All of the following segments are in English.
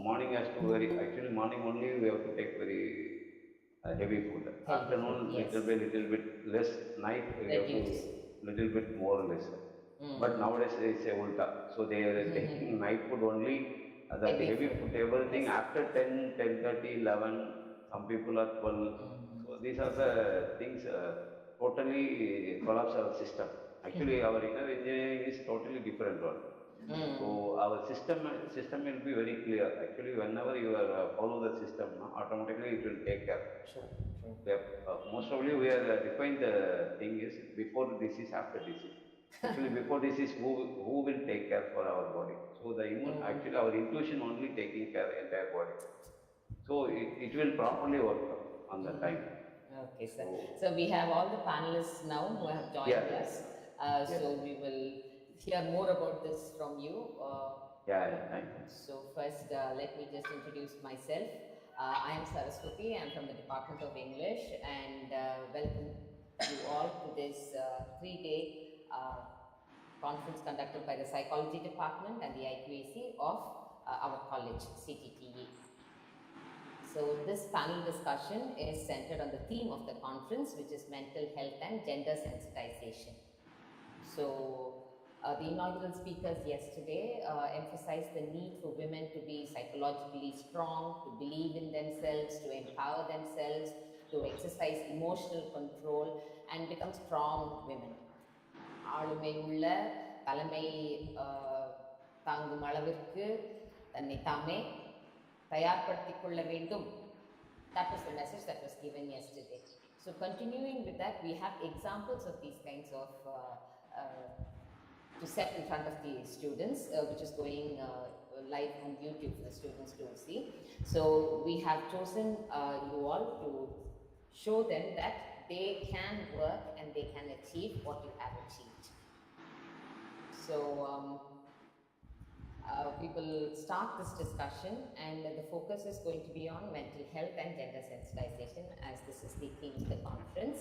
morning has to very, actually morning only we have to take very heavy food. Healthy food, Afternoon yes. little bit less. Night we have to Reduce. little bit more less. But nowadays it's a ulta. So they are taking night food only. That Heavy heavy food, food, everything yes. after 10, 10:30, 11. Some people are 12. So these are the things totally collapse our system. Actually, our inner engineering is totally different one. So our system will be very clear. Actually, whenever you are follow the system, no, automatically it will take care. True, true. We have, most probably we are defined the thing is before disease, after disease. Actually, before disease, who will take care for our body? So the immune, actually our intuition only taking care of entire body. So it will properly work on the time. Okay, sir. So So we have all the panelists now who have joined yeah, us. yes, So we will hear more about this from you. yeah, thank you. So first, let me just introduce myself. I am Saraswati. I am from the Department of English, and welcome you all to this 3-day conference conducted by the Psychology Department and the IQAC of our college, CTTE. So this panel discussion is centered on the theme of the conference, which is mental health and gender sensitization. So the inaugural speakers yesterday emphasized the need for women to be psychologically strong, to believe in themselves, to empower themselves, to exercise emotional control and become strong women. ஆளுமை உள்ள தலைமை தாங்கும் அளவிற்கு தன்னை தாமே தயார்படுத்திக் கொள்ள வேண்டும். That was the message that was given yesterday. So continuing with that, we have examples of these kinds of to set in front of the students, which is going live on YouTube for the students to see. So we have chosen you all to show them that they can work and they can achieve what you have achieved. So we will start this discussion, and the focus is going to be on mental health and gender sensitization, as this is the theme of the conference.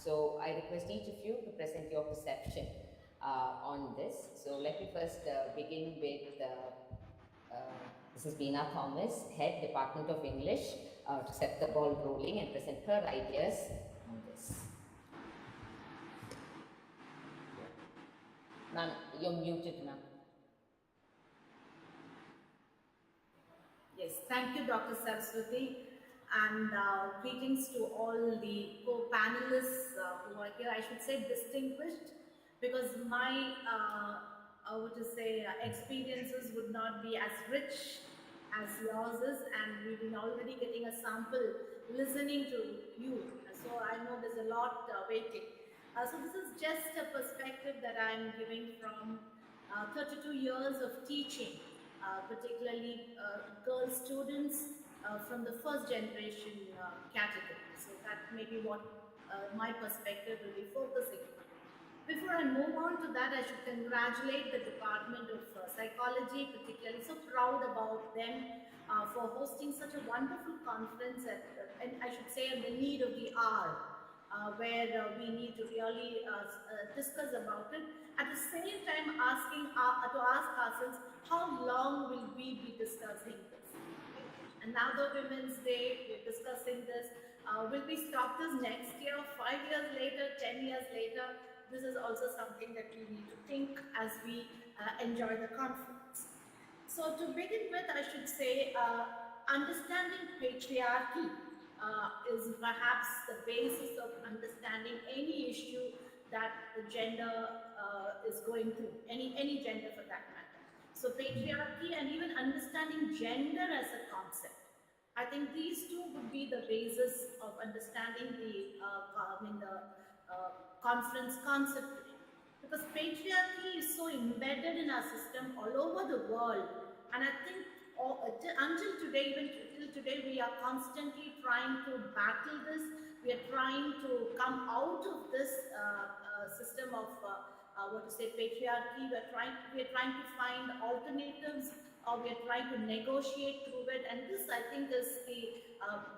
So I request each of you to present your perception on this. So let me first begin with Mrs. Beena Thomas, Head, Department of English, to set the ball rolling and present her ideas on this. Ma'am, you're muted, ma'am. Yes, thank you, Dr. Saraswati, and greetings to all the co-panelists who are here. I should say distinguished, because my experiences would not be as rich as yours is, and we've been already getting a sample listening to you. So I know there's a lot waiting. So this is just a perspective that I'm giving from 32 years of teaching. Particularly girl students from the first generation category. So that may be what my perspective will be focusing on. Before I move on to that, I should congratulate the Department of Psychology, particularly so proud about them for hosting such a wonderful conference and I should say at the need of the hour. Where we need to really discuss about it. At the same time, to ask ourselves, how long will we be discussing this? And now the Women's Day, we're discussing this. Will we stop this next year, 5 years later, 10 years later? This is also something that we need to think as we enjoy the conference. So to begin with, I should say, understanding patriarchy is perhaps the basis of understanding any issue that the gender is going through, any gender for that matter. So patriarchy and even understanding gender as a concept. I think these two would be the basis of understanding the conference concept today. Because patriarchy is so embedded in our system all over the world, and I think until today, even till today, we are constantly trying to battle this. We are trying to come out of this system of patriarchy. We are trying to find alternatives, or we are trying to negotiate through it. And this, I think, is the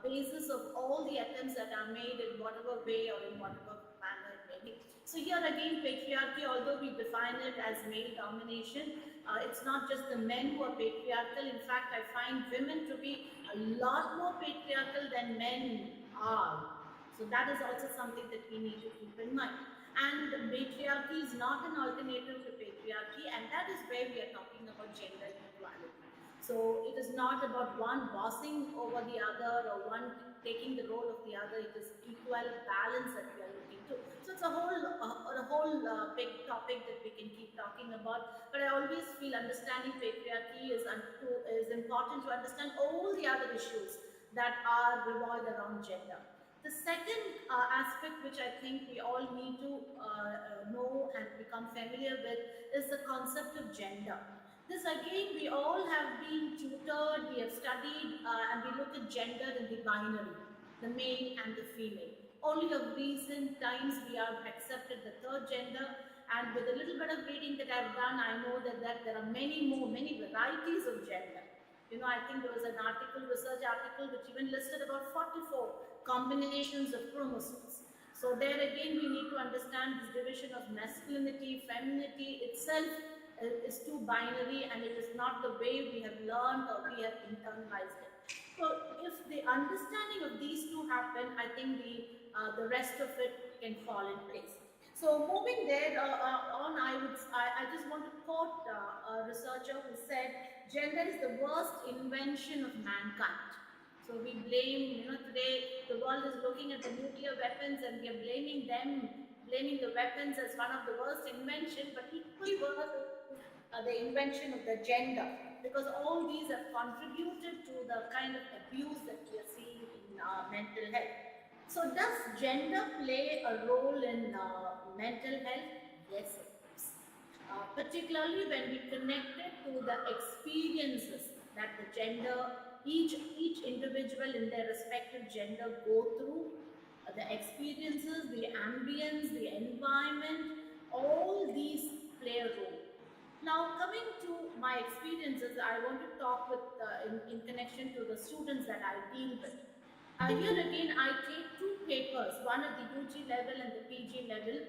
basis of all the attempts that are made in whatever way or in whatever manner it may be. So here again, patriarchy, although we define it as male domination, it's not just the men who are patriarchal. In fact, I find women to be a lot more patriarchal than men are. So that is also something that we need to keep in mind. And matriarchy is not an alternative to patriarchy, and that is where we are talking about gender equality. So it is not about one bossing over the other or one taking the role of the other. It is equal balance that we are looking to. So it's a whole big topic that we can keep talking about. But I always feel understanding patriarchy is important to understand all the other issues that are revolved around gender. The second aspect, which I think we all need to know and become familiar with, is the concept of gender. This again, we all have been tutored, we have studied, and we look at gender in the binary, the male and the female. Only of recent times we have accepted the third gender, and with a little bit of reading that I've done, I know that there are many varieties of gender. You know, I think there was an article, research article, which even listed about 44 combinations of chromosomes. So there again, we need to understand this division of masculinity, femininity itself is too binary, and it is not the way we have learned or we have internalized it. So if the understanding of these two happen, I think the rest of it can fall in place. So moving there on, I just want to quote a researcher who said, "Gender is the worst invention of mankind." So we blame, you know, today the world is looking at the nuclear weapons and we are blaming them, blaming the weapons as one of the worst invention, but equally worse is the invention of the gender, because all these have contributed to the kind of abuse that we are seeing in mental health. So does gender play a role in mental health? Yes, of course. Particularly when we connect it to the experiences that the gender, each individual in their respective gender go through, the experiences, the ambience, the environment, all these play a role. Now, coming to my experiences, I want to talk with in connection to the students that I deal with. Here again, I take two papers, one at the UG level and the PG level,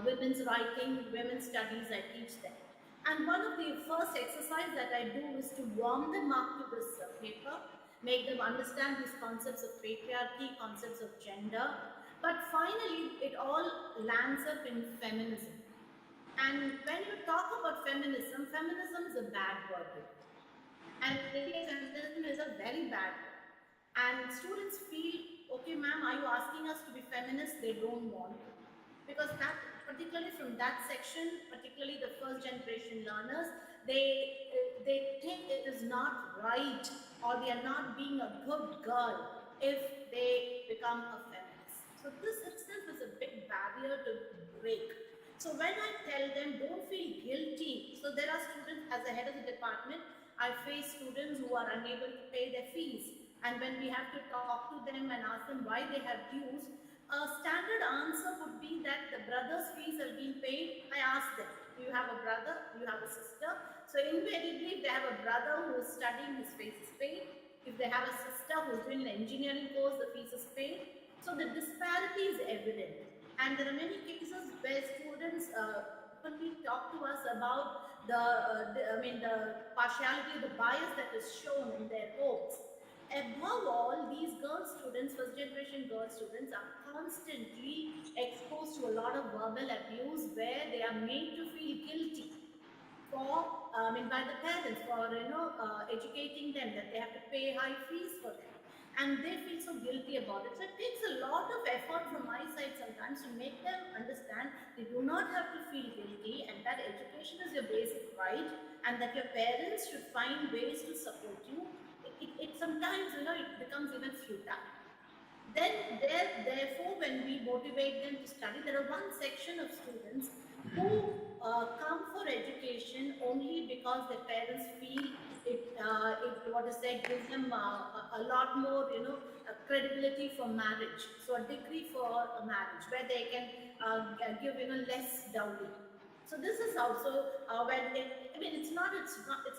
women's writing, women's studies, I teach them. And one of the first exercise that I do is to warm them up to this paper, make them understand these concepts of patriarchy, concepts of gender. But finally, it all lands up in feminism. And when you talk about feminism, feminism is a bad word. And again, feminism is a very bad word. And students feel, okay, ma'am, are you asking us to be feminists? They don't want to. Because that, particularly from that section, particularly the first generation learners, they think it is not right, or they are not being a good girl if they become a feminist. So this itself is a big barrier to break. So when I tell them, don't feel guilty, so there are students, as a head of the department, I face students who are unable to pay their fees. And when we have to talk to them and ask them why they have dues, a standard answer would be that the brother's fees have been paid. I ask them, do you have a brother? Do you have a sister? So invariably, if they have a brother who is studying, his fees is paid. If they have a sister who is doing an engineering course, the fees is paid. So the disparity is evident. And there are many cases where students openly talk to us about the partiality, the bias that is shown in their homes. Above all, these girl students, first generation girl students, are constantly exposed to a lot of verbal abuse where they are made to feel guilty for, by the parents for, educating them, that they have to pay high fees for them. And they feel so guilty about it. So it takes a lot of effort from my side sometimes to make them understand they do not have to feel guilty, and that education is your basic right, and that your parents should find ways to support you. It sometimes, it becomes even futile. Then, therefore, when we motivate them to study, there are one section of students who come for education only because their parents feel what is said, gives them a lot more, credibility for marriage. So a degree for a marriage where they can give, less dowry. So this is also it's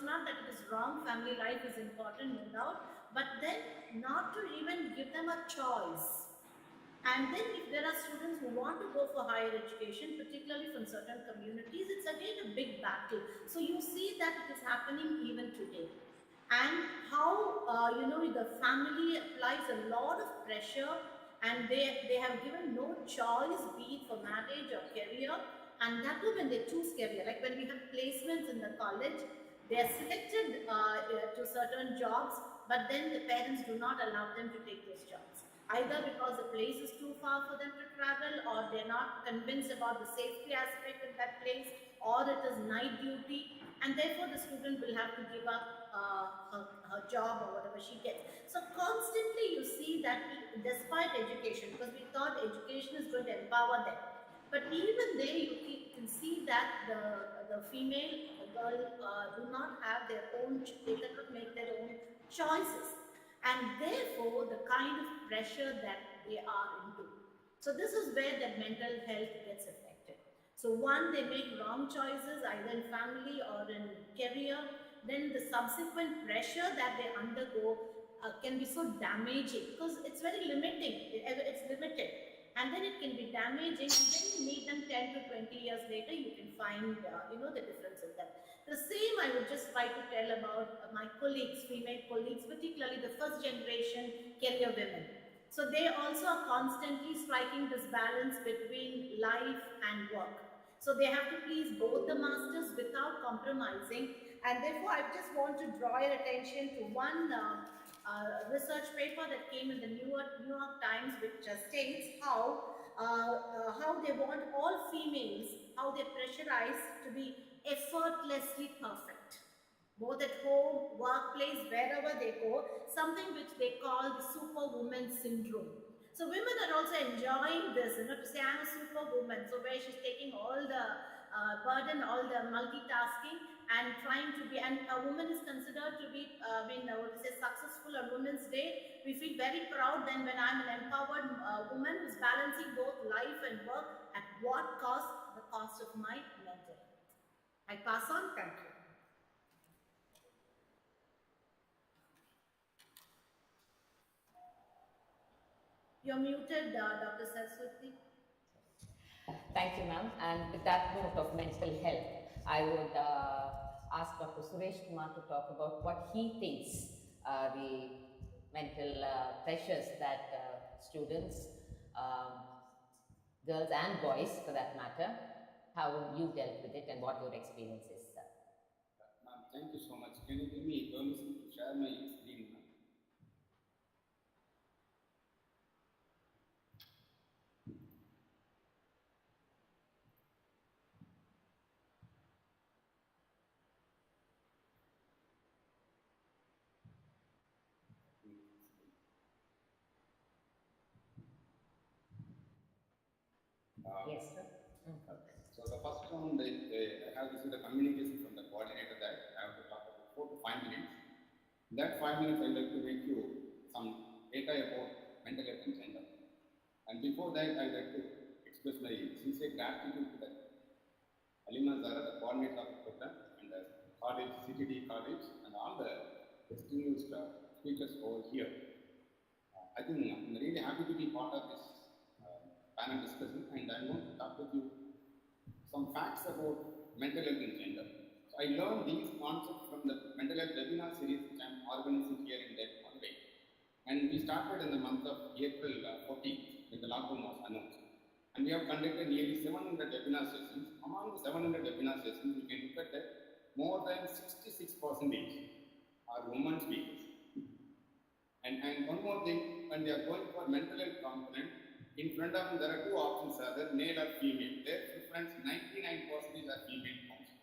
not that it is wrong. Family life is important, no doubt, but then not to even give them a choice. And then if there are students who want to go for higher education, particularly from certain communities, it's again a big battle. So you see that it is happening even today. And how, the family applies a lot of pressure, and they have given no choice, be it for marriage or career. And that too when they choose career, like when we have placements in the college, they are selected to certain jobs, but then the parents do not allow them to take those jobs, either because the place is too far for them to travel, or they're not convinced about the safety aspect in that place, or it is night duty, and therefore the student will have to give up her job or whatever she gets. So constantly you see that despite education, because we thought education is going to empower them, but even there can see that the female, the girl, do not have their own, they cannot make their own choices, and therefore the kind of pressure that they are into. So this is where the mental health gets affected. So one, they make wrong choices either in family or in career. Then the subsequent pressure that they undergo can be so damaging, because it's very limiting. It's limited, and then it can be damaging. And then you meet them 10 to 20 years later, you can find the difference in them. The same I would just try to tell about my colleagues, female colleagues, particularly the first generation career women. So they also are constantly striking this balance between life and work. So they have to please both the masters without compromising. And therefore, I just want to draw your attention to one research paper that came in the New York Times, which states how they want all females, how they pressurize to be effortlessly perfect, both at home, workplace, wherever they go, something which they call the superwoman syndrome. So women are also enjoying this, to say I'm a superwoman. So where she's taking all the burden, all the multitasking, and trying to be, and a woman is considered to be, what to say, successful on Women's Day. We feel very proud then when I'm an empowered woman who's balancing both life and work. At what cost? The cost of my mental health. I pass on. Thank you. You're muted, Dr. Saraswati. Thank you, ma'am. And with that note of mental health, I would ask Dr. Suresh Kumar to talk about what he thinks the mental pressures that students, girls and boys for that matter, how you dealt with it and what your experience is. Ma'am, thank you so much. Can you give me permission to share my screen, ma'am? Yes, sir. Okay. So the first one, I have received the communication from the coordinator that I have to talk about 4 to 5 minutes. In that 5 minutes, I would like to make you some data about mental health and gender. And before that, I would like to express my sincere gratitude to the Alima Zara, the coordinator of the program, and the college, CTTE college, and all the distinguished speakers over here. I think I'm really happy to be part of this panel discussion, and I want to talk with you some facts about mental health and gender. So I learned these concepts from the mental health webinar series which I'm organizing here in that Monday. And we started in the month of April 14th when the lockdown was announced. And we have conducted nearly 700 webinar sessions. Among the 700 webinar sessions, we can look at that more than 66% are women speakers. And one more thing, when they are going for mental health component, in front of them there are two options, either male or female. Their preference 99% are female counselors.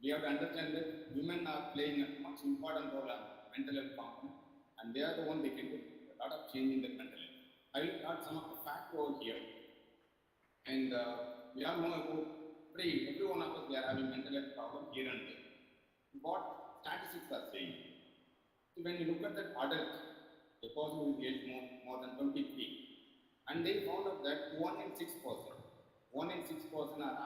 We have to understand that women are playing a much important role on mental health component, and they are the one they can do a lot of change in their mental health. I will start some of the facts over here. And we all know about every one of us, we are having mental health problem here and there. What statistics are saying? So when you look at that adult, a person who is more than 23, and they found out that 1 in 6 are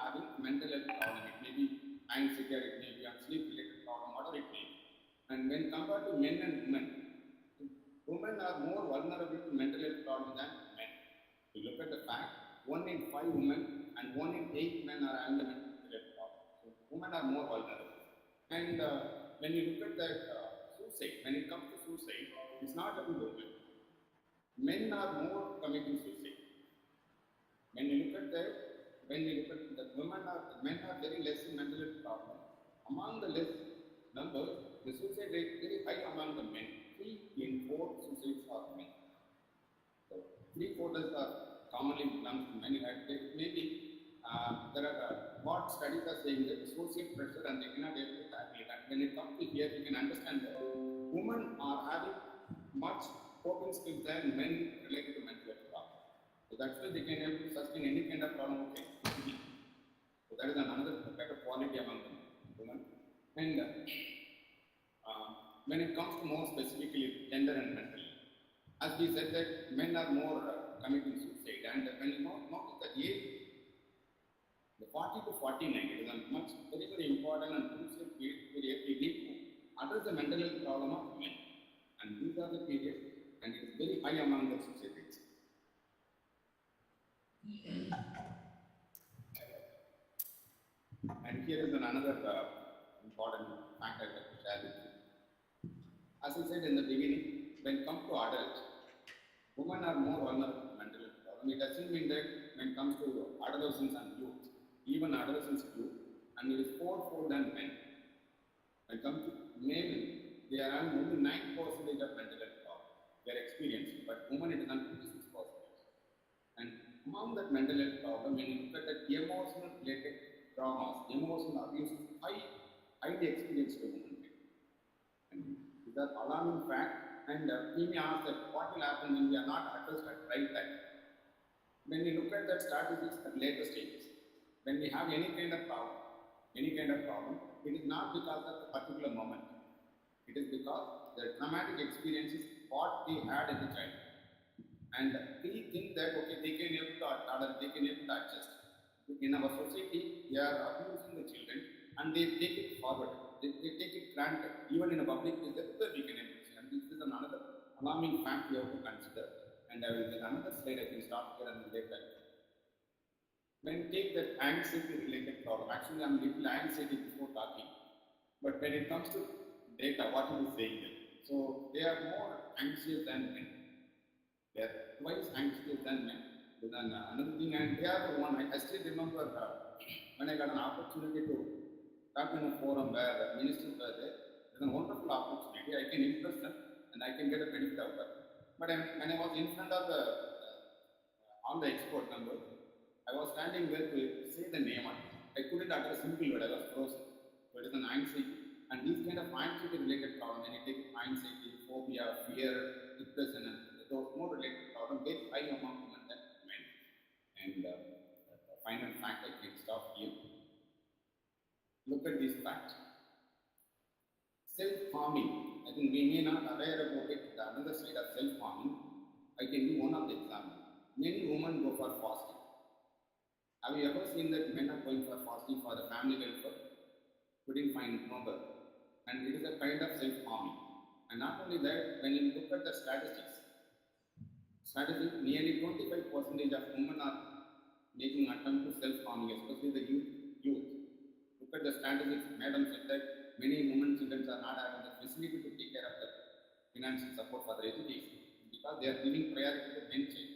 having mental health problem. It may be anxiety, or it may be sleep related problem, whatever it may be. And when compared to men and women are more vulnerable to mental health problem than men. You look at the fact, 1 in 5 women and 1 in 8 men are having a mental health problem. So women are more vulnerable. And when you look at that suicide, when it comes to suicide, it's not only women. Men are more committing suicide. When you look at that, when you look at that, men are very less in mental health problem. Among the less numbers, the suicide rate very high among the men. 3 in 4 suicides are men. So 3/4 are commonly belongs to men. Maybe there are what studies are saying that social pressure and they cannot able to tackle it. And when it comes to here, you can understand that women are having much coping skills than men related to mental health problem. So that's why they can able to sustain any kind of problem. Okay. So that is another better quality among them, women. And when it comes to more specifically gender and mental, as we said that men are more committing suicide, and when you notice the age, the 40 to 49, it is a much very very important and crucial period we need to address the mental health problem of men, and these are the periods, and it is very high among the suicide rates. And here is another important fact I would like to share with you. As I said in the beginning, when it comes to adults, women are more vulnerable to mental health problem. It doesn't mean that when it comes to adolescents and youth, even adolescents youth, and it is fourfold than men. When it comes to male, they are having only 9% of mental health problem they are experiencing, but women it is on 56%. And among that mental health problem, when you look at the emotional related traumas, emotional abuse is highly experienced by women. And these are alarming facts. And we may ask that what will happen when we are not addressed at right time. When we look at that statistics at later stages, when we have any kind of problem, it is not because of the particular moment. It is because the traumatic experiences what we had in the childhood. And we think that okay, they can able to tolerate, they can able to adjust. In our society, they are abusing the children and they take it forward. They take it granted. Even in a public place, that we can able to see. And this is another alarming fact we have to consider. And I will get another slide. I can stop here and get back. When you take that anxiety related problem, actually I'm little anxiety before talking. But when it comes to data, what you saying there? So they are more anxious than men. They are twice anxious than men. Then another thing, and they are the one, I still remember when I got an opportunity to talk in a forum where the ministers were there. It's a wonderful opportunity. I can impress them and I can get a benefit out of it. But when I was in front of the on the export number, I was standing there to say the name. I couldn't utter a simple word. I was frozen. So it is an anxiety, and these kind of anxiety-related problems, when you take anxiety, phobia, fear, depression, and those more related problems, very high among women than men. And the final fact, I can stop here. Look at this fact. Self-harming. I think we may not aware about it. The another side of self-harming, I can give one of the examples. Many women go for fasting. Have you ever seen that men are going for fasting for the family welfare? Couldn't find number. And it is a kind of self-harming. And not only that, when you look at the statistics, nearly 25% of women are making attempt to self-harming, especially the youth. Look at the statistics. Madam said that many women children are not having the facility to take care of the financial support for their education because they are giving priority to men child.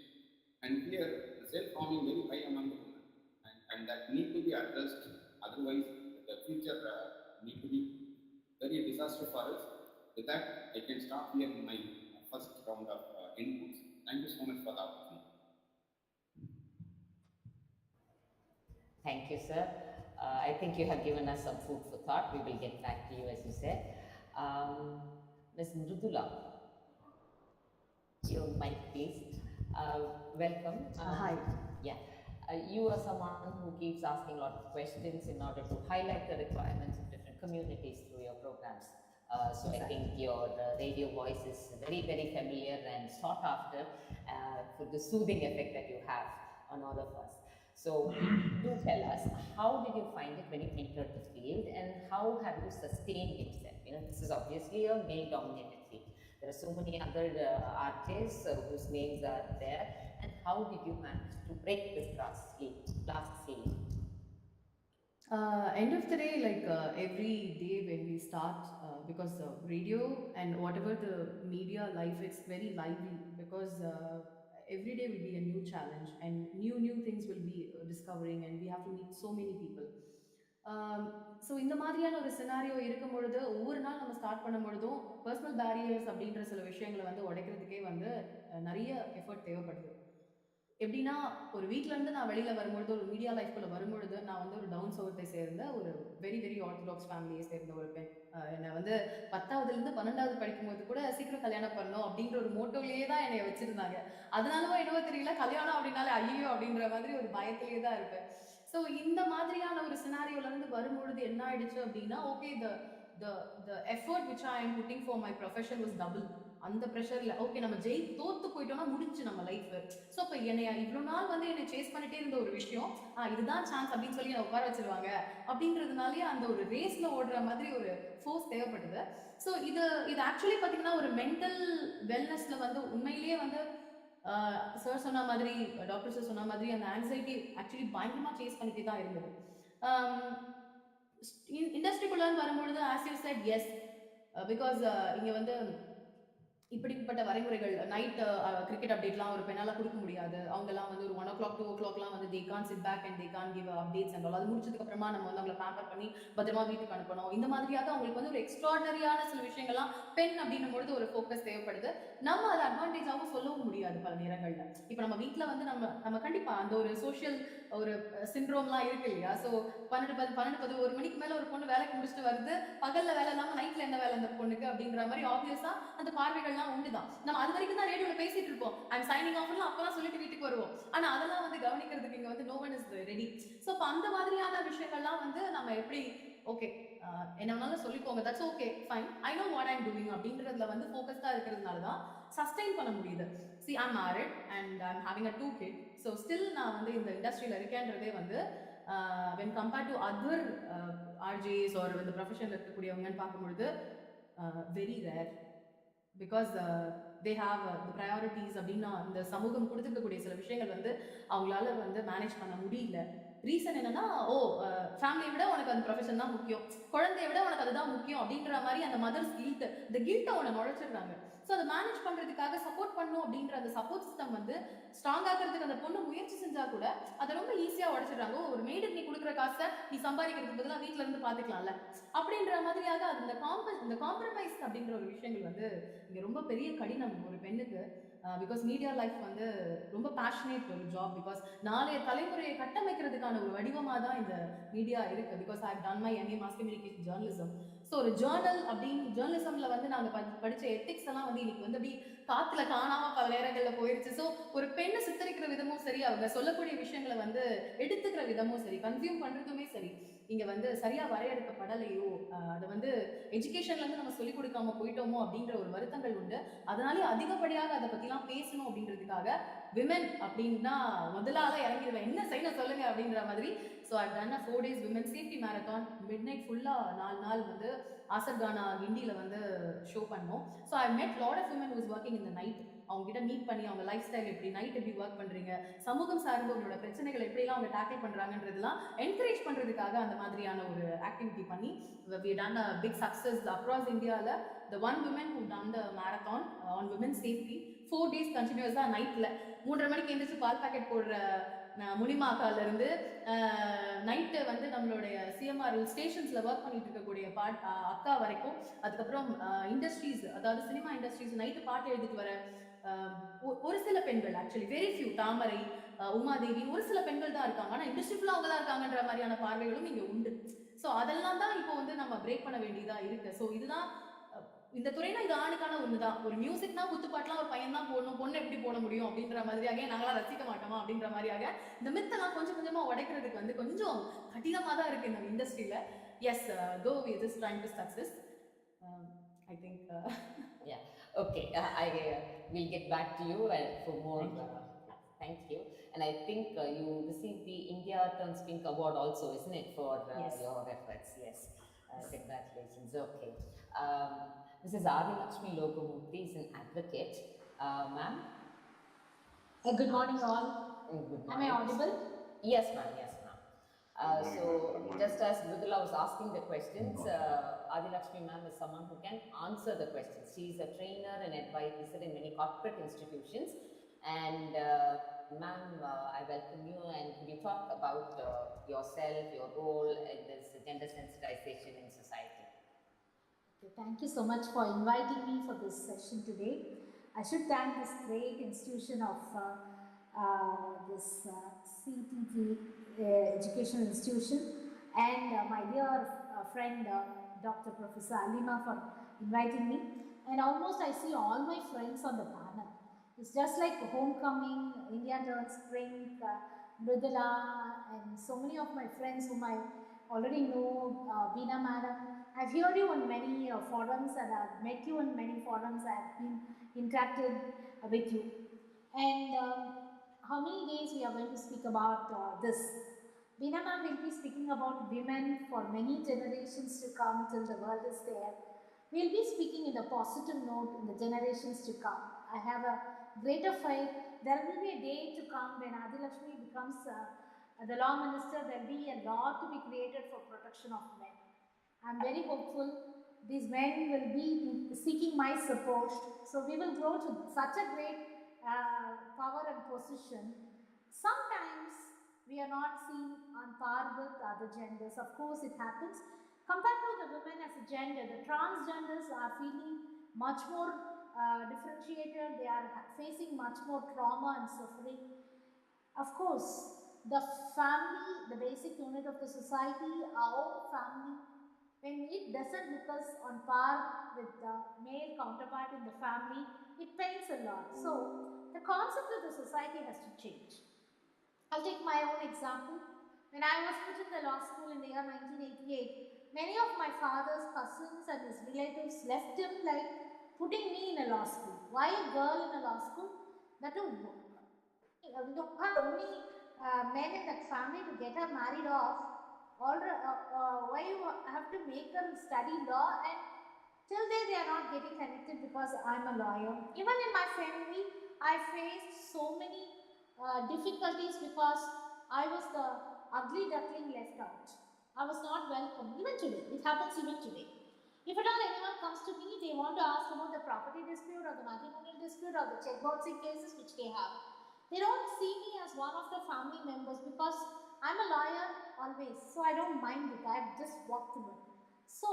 And here, the self-harming very high among the women, and that need to be addressed. Otherwise, the future need to be very disaster for us. With that, I can stop here in my first round of inputs. Thank you so much for the opportunity. Thank you, sir. I think you have given us some food for thought. We will get back to you, as you said. Ms. Mridula, your mic, please. Welcome. Hi. Yeah. You are someone who keeps asking a lot of questions in order to highlight the requirements of different communities through your programs. So I think your radio voice is very, very familiar and sought after for the soothing effect that you have on all of us. So do tell us, how did you find it when you entered the field, and how have you sustained yourself? You know, this is obviously a male-dominated field. There are so many other artists whose names are there. And how did you manage to break this glass ceiling? End of the day, like every day when we start, because radio and whatever the media life, it's very lively, because every day will be a new challenge and new things will be discovering, and we have to meet so many people. So இந்த மாதிரியான ஒரு scenario இருக்கும் பொழுது ஒவ்வொரு நாள் நம்ம start பண்ணும் பொழுதும் பர்சனல் பேரியர்ஸ் அப்படின்ற சில விஷயங்களை வந்து உடைக்கிறதுக்கே வந்து நிறைய எஃபர்ட் தேவைப்படுது. எப்படின்னா, ஒரு வீட்ல இருந்து நான் வெளியில வரும்பொழுது, ஒரு மீடியா லைஃப்குள்ள வரும்பொழுது, நான் வந்து ஒரு டவுன் சவுத்தை சேர்ந்த ஒரு வெரி வெரி ஆர்த்தடாக்ஸ் ஃபேமிலியை சேர்ந்த ஒரு பெண். என்ன வந்து 10வதுலேருந்து 12வது படிக்கும்போது கூட சீக்கிரம் கல்யாணம் பண்ணணும் அப்படின்ற ஒரு மோட்டோலயே தான் என்னைய வச்சிருந்தாங்க. அதனாலவோ என்னவோ தெரியல, கல்யாணம் அப்படின்னாலே ஐய்யயோ! அப்படின்ற மாதிரி ஒரு பயத்திலேயே தான் இருப்பேன். ஸோ இந்த மாதிரியான ஒரு சினாரியோல இருந்து வரும்பொழுது என்ன ஆயிடுச்சு அப்படின்னா, okay, the the effort which I am putting for my profession was double. அந்த பிரஷர்ல ஓகே, நம்ம தோத்து போயிட்டோம்னா முடிஞ்சு நம்ம லைஃப். ஸோ இப்போ என்னைய இவ்வளவு நாள் வந்து என்னை சேஸ் பண்ணிட்டே இருந்த ஒரு விஷயம், இதுதான் சான்ஸ் அப்படின்னு சொல்லி என்னை உட்கார வச்சிருவாங்க அப்படின்றதுனாலயே அந்த ஒரு ரேஸ்ல ஓடுற மாதிரி ஒரு ஃபோர்ஸ் தேவைப்பட்டது. ஸோ இது இது ஆக்சுவலி பாத்தீங்கன்னா ஒரு மென்டல் வெல்னஸ்ல வந்து உண்மையிலேயே வந்து சார் சொன்ன மாதிரி, டாக்டர் சார் சொன்ன மாதிரி அந்த ஆங்ஸைட்டி ஆக்சுவலி பயங்கரமா சேஸ் பண்ணிட்டே தான் இருந்தது. இண்டஸ்ட்ரிக்குள்ளன்னு வரும்பொழுது as you said yes, because இங்க வந்து இப்படிப்பட்ட வரைமுறைகள் நைட் கிரிக்கெட் அப்டேட்லாம் ஒரு பெண்ணால கொடுக்க முடியாது. அவங்கலாம் வந்து ஒரு 1 o'clock 2 o'clockலாம் வந்து they can sit back and they can give updates and all. அது முடிச்சதுக்கு அப்புறமா நம்ம வந்து அவங்கள பேம்பர் பண்ணி பத்திரமா வீட்டுக்கு அனுப்பணும். இந்த மாதிரியாக அவங்களுக்கு வந்து ஒரு எக்ஸ்ட்ராடனரியான சில விஷயங்கள்லாம் பெண் அப்படின்னும் பொழுது ஒரு ஃபோக்கஸ் தேவைப்படுது. நம்ம அதை அட்வான்டேஜாவும் சொல்லவும் முடியாது பல நேரங்கள்ல. இப்ப நம்ம வீட்ல வந்து நம்ம நம்ம கண்டிப்பா அந்த ஒரு சோஷியல் ஒரு சிண்ட்ரோம்லாம் இருக்கு இல்லையா? ஸோ 12 1 மணிக்கு மேல ஒரு பொண்ணு வேலைக்கு முடிச்சுட்டு வருது, பகல்ல வேலை இல்லாம நைட்ல என்ன வேலை அந்த பொண்ணுக்கு அப்படின்ற மாதிரி ஆப்வியஸா அந்த பார்வைகள்லாம் உண்டுதான். நம்ம அது வரைக்கும் தான் ரேடியோல பேசிட்டு இருப்போம், ஐம் சைனிங் ஆஃப்லாம் அப்பதான் சொல்லிட்டு வீட்டுக்கு வருவோம். ஆனா அதெல்லாம் வந்து கவனிக்கிறதுக்கு இங்க வந்து no one is ready. So இப்போ அந்த மாதிரியான விஷயங்கள்லாம் வந்து நம்ம எப்படி ஓகே என்ன வேணாலும் சொல்லிக்கோங்க, that's okay fine, I know what I'm doing அப்படின்றதுல வந்து ஃபோக்கஸ்டா இருக்கிறதுனால தான் சஸ்டெயின் பண்ண முடியுது. See I'm married and I'm having a 2 kid. So still நான் வந்து இந்த இண்டஸ்ட்ரியில இருக்கேன்றதே வந்து when compared to other RJs ஒரு இந்த ப்ரொஃபஷன்ல இருக்கக்கூடியவங்கன்னு பார்க்கும்பொழுது very rare. Because they have the priorities அப்படின்னா இந்த சமூகம் கொடுத்துருக்கக்கூடிய சில விஷயங்கள் வந்து அவங்களால வந்து மேனேஜ் பண்ண முடியல. ரீசன் என்னன்னா, ஓ ஃபேமிலியை விட உனக்கு அந்த ப்ரொஃபஷன் தான் முக்கியம், குழந்தைய விட உனக்கு அதுதான் முக்கியம் அப்படின்ற மாதிரி அந்த மதர்ஸ் கில்ட், இந்த கில்ட்டை உன நுழைச்சிடுறாங்க. ஸோ அதை மேனேஜ் பண்றதுக்காக சப்போர்ட் பண்ணும் அப்படின்ற அந்த சப்போர்ட் சிஸ்டம் வந்து ஸ்ட்ராங் ஆகிறதுக்கு அந்த பொண்ணு முயற்சி செஞ்சா கூட அதை ரொம்ப ஈஸியா உடைச்சிடுறாங்க. ஒரு மெய்டுக்கு நீ கொடுக்குற காசை நீ சம்பாதிக்கிறதுக்கு பதிலாக வீட்டுல இருந்து பாத்துக்கலாம்ல அப்படின்ற மாதிரியாக அது இந்த காம்ப்ரமைஸ் அப்படின்ற ஒரு விஷயங்கள் வந்து இங்க ரொம்ப பெரிய கடினம் ஒரு பெண்ணுக்கு. பிகாஸ் மீடியா லைஃப் வந்து ரொம்ப பேஷனேட் ஒரு ஜாப். பிகாஸ் நாளைய தலைமுறையை கட்டமைக்கிறதுக்கான ஒரு வடிவமா தான் இந்த மீடியா இருக்கு. Because I done my MA mass communication journalism. So ஒரு ஜேர்னல் அப்படின்னு ஜேர்னலிசம்ல வந்து நாங்க படிச்ச எத்திக்ஸ் எல்லாம் வந்து இன்னைக்கு வந்து அப்படி காத்துல காணாம பல நேரங்கள்ல போயிருச்சு. ஸோ ஒரு பெண்ணை சித்தரிக்கிற விதமும் சரி, அவங்க சொல்லக்கூடிய விஷயங்களை வந்து எடுத்துக்கிற விதமும் சரி, கன்சியூம் பண்றதுமே சரி, இங்க வந்து சரியா வரையறுக்கப்படலையோ, அதை வந்து எஜுகேஷன்ல இருந்து நம்ம சொல்லிக் கொடுக்காம போயிட்டோமோ அப்படின்ற ஒரு வருத்தங்கள் உண்டு. அதனாலே அதிகப்படியாக அதை பத்திலாம் பேசணும் அப்படின்றதுக்காக விமென் அப்படின்னா முதலால இறங்கிடுவேன், என்ன செய்யணும் சொல்லுங்க அப்படின்ற மாதிரி. So I done a 4 days women safety marathon. Mid night ஃபுல்லா 4 நாள் வந்து ஆசர்கானா கிண்டியில வந்து ஷோ பண்ணோம். So I met lot of women who's working in the night. அவங்க கிட்ட மீட் பண்ணி அவங்க லைஃப் ஸ்டைல் எப்படி, நைட் எப்படி ஒர்க் பண்றீங்க, சமூகம் சார்ந்த உங்களோட பிரச்சனைகள் எப்படிலாம் அவங்க டேக்கிள் பண்றாங்கன்றதுலாம் என்கரேஜ் பண்றதுக்காக அந்த மாதிரியான ஒரு ஆக்டிவிட்டி பண்ணி we done a big success across India. The one woman who done the marathon on women's safety 4 days continuous நைட்ல 3:30 மணிக்கு எந்திரிச்சு பால் பாக்கெட் போடுற முனிமாக்கால இருந்து நைட்டு வந்து நம்மளுடைய சிஎம்ஆர் ஸ்டேஷன்ஸ்ல ஒர்க் பண்ணிட்டு இருக்கக்கூடிய அக்கா வரைக்கும், அதுக்கப்புறம் இண்டஸ்ட்ரீஸ், அதாவது சினிமா இண்டஸ்ட்ரீஸ் நைட்டு பாட்டு எழுதிட்டு வர ஒரு சில பெண்கள், ஆக்சுவலி வெரி ஃபியூ, தாமரை, உமாதேவி, ஒரு சில பெண்கள் தான் இருக்காங்க. ஆனா இண்டஸ்ட்ரி ஃபுல்லா அவங்க தான் இருக்காங்கன்ற மாதிரியான பார்வைகளும் இங்க உண்டு. ஸோ அதெல்லாம் தான் இப்போ வந்து நம்ம பிரேக் பண்ண வேண்டியதா இருக்கு. ஸோ இதுதான் இந்த துறைனா இது ஆணுக்கான ஒண்ணுதான். ஒரு மியூசிக்னா குத்துப்பாட்டுலாம் ஒரு பையன் தான் போடணும், பொண்ணு எப்படி போட முடியும் அப்படின்ற மாதிரியாக நாங்களாம் ரசிக்க மாட்டோமா அப்படின்ற மாதிரியாக இந்த மித்தெல்லாம் கொஞ்சம் கொஞ்சமா உடைக்கிறதுக்கு வந்து கொஞ்சம் கடினமா தான் இருக்கு இந்த இண்டஸ்ட்ரியில. Yes, though we just trying to success. I think yeah, okay, I will get back to you for more. Thank you. And I think you received the India Turns Pink Award also, isn't it, for yes, your efforts? Yes. Congratulations. Okay. Mrs. Adi Lakshmi Lokamurthy is an advocate. Ma'am? Good morning, all. Good Am I morning. audible? Yes, ma'am. Yes, ma'am. morning, ma'am. Good So, morning. just as Mridula was asking the questions, Adilakshmi ma'am is someone who can answer the questions. She is a trainer and advisor in many corporate institutions. And, ma'am, I welcome you. And could you talk about yourself, your role in this gender sensitization in society? Okay, thank you so much for inviting me for this session today. I should thank this great institution of this CTTE educational institution and my dear friend Dr. Professor Alima for inviting me. And almost I see all my friends on the panel. It's just like homecoming, India turns spring, Mridula, and so many of my friends whom I already know, Beena madam. I've heard you on many forums and I've met you on many forums. I've been interacted with you. And how many days we are going to speak about this? Beena ma'am will be speaking about women for many generations to come till the world is there. We'll be speaking in a positive note in the generations to come. I have a greater faith. There will be a day to come when Adilakshmi becomes the law minister. There will be a law to be created for protection of men. I'm very hopeful these men will be seeking my support. So we will grow to such a great power and position. Sometimes we are not seen on par with other genders. Of course, it happens. Compared to the women as a gender, the transgenders are feeling much more differentiated. They are facing much more trauma and suffering. Of course, the family, the basic unit of the society, our family, when it doesn't look us on par with the male counterpart in the family, it pains a lot. So, the concept of the society has to change. I'll take my own example. When I was put in the law school in the year 1988, many of my father's cousins and his relatives left him like putting me in a law school. Why a girl in a law school? That too, we don't have only men in that family to get her married off. Why you have to make her study law, and till they are not getting connected because I'm a lawyer. Even in my family, I faced so many difficulties because I was the ugly duckling left out. I was not welcome. Even today, it happens even today. If at all anyone comes to me, they want to ask about the property dispute or the matrimonial dispute or the check bouncing cases which they have. They don't see me as one of the family members because I'm a lawyer always, so I don't mind it. I've just walked through it. So,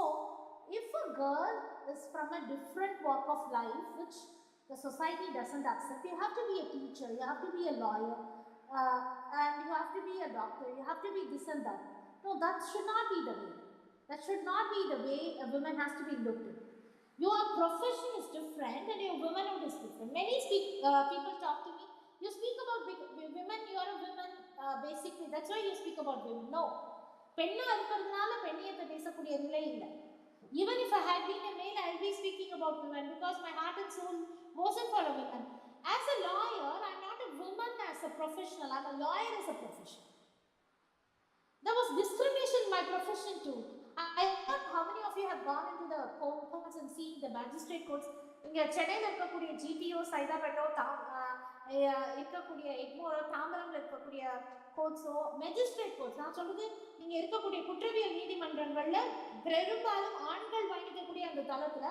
if a girl is from a different walk of life, which the society doesn't accept, you have to be a teacher, you have to be a lawyer, and you have to be a doctor, you have to be this and that. No, that should not be the way. That should not be the way a woman has to be looked at. Your profession is different and your womanhood is different. Many people talk to me, you speak about women, you are a woman, basically, that's why you speak about women. No. பெண்ணா இருக்கிறதுனால பெண்ணியத்தை பேசக்கூடிய நிலை இல்லை. Even if I had been a male, I'll be speaking about women because my heart and soul wasn't for a woman. As a lawyer, I'm not a woman as a professional, I'm a lawyer as a profession. There was discrimination in my profession too. I thought how many of you have gone into the courts and seen the magistrate courts. இங்கே சென்னையில் இருக்கக்கூடிய GPO, சைதாப்பேட்டோ, இருக்கக்கூடிய எக்மோரோ, தாம்பரம்ல இருக்கக்கூடிய கோர்ட்ஸோ, magistrate courts, நான் சொல்றது இங்கே இருக்கக்கூடிய குற்றவியல் நீதிமன்றங்கள்ல பெரும்பாலும் ஆண்கள் பயணிக்கக்கூடிய அந்த தளத்துல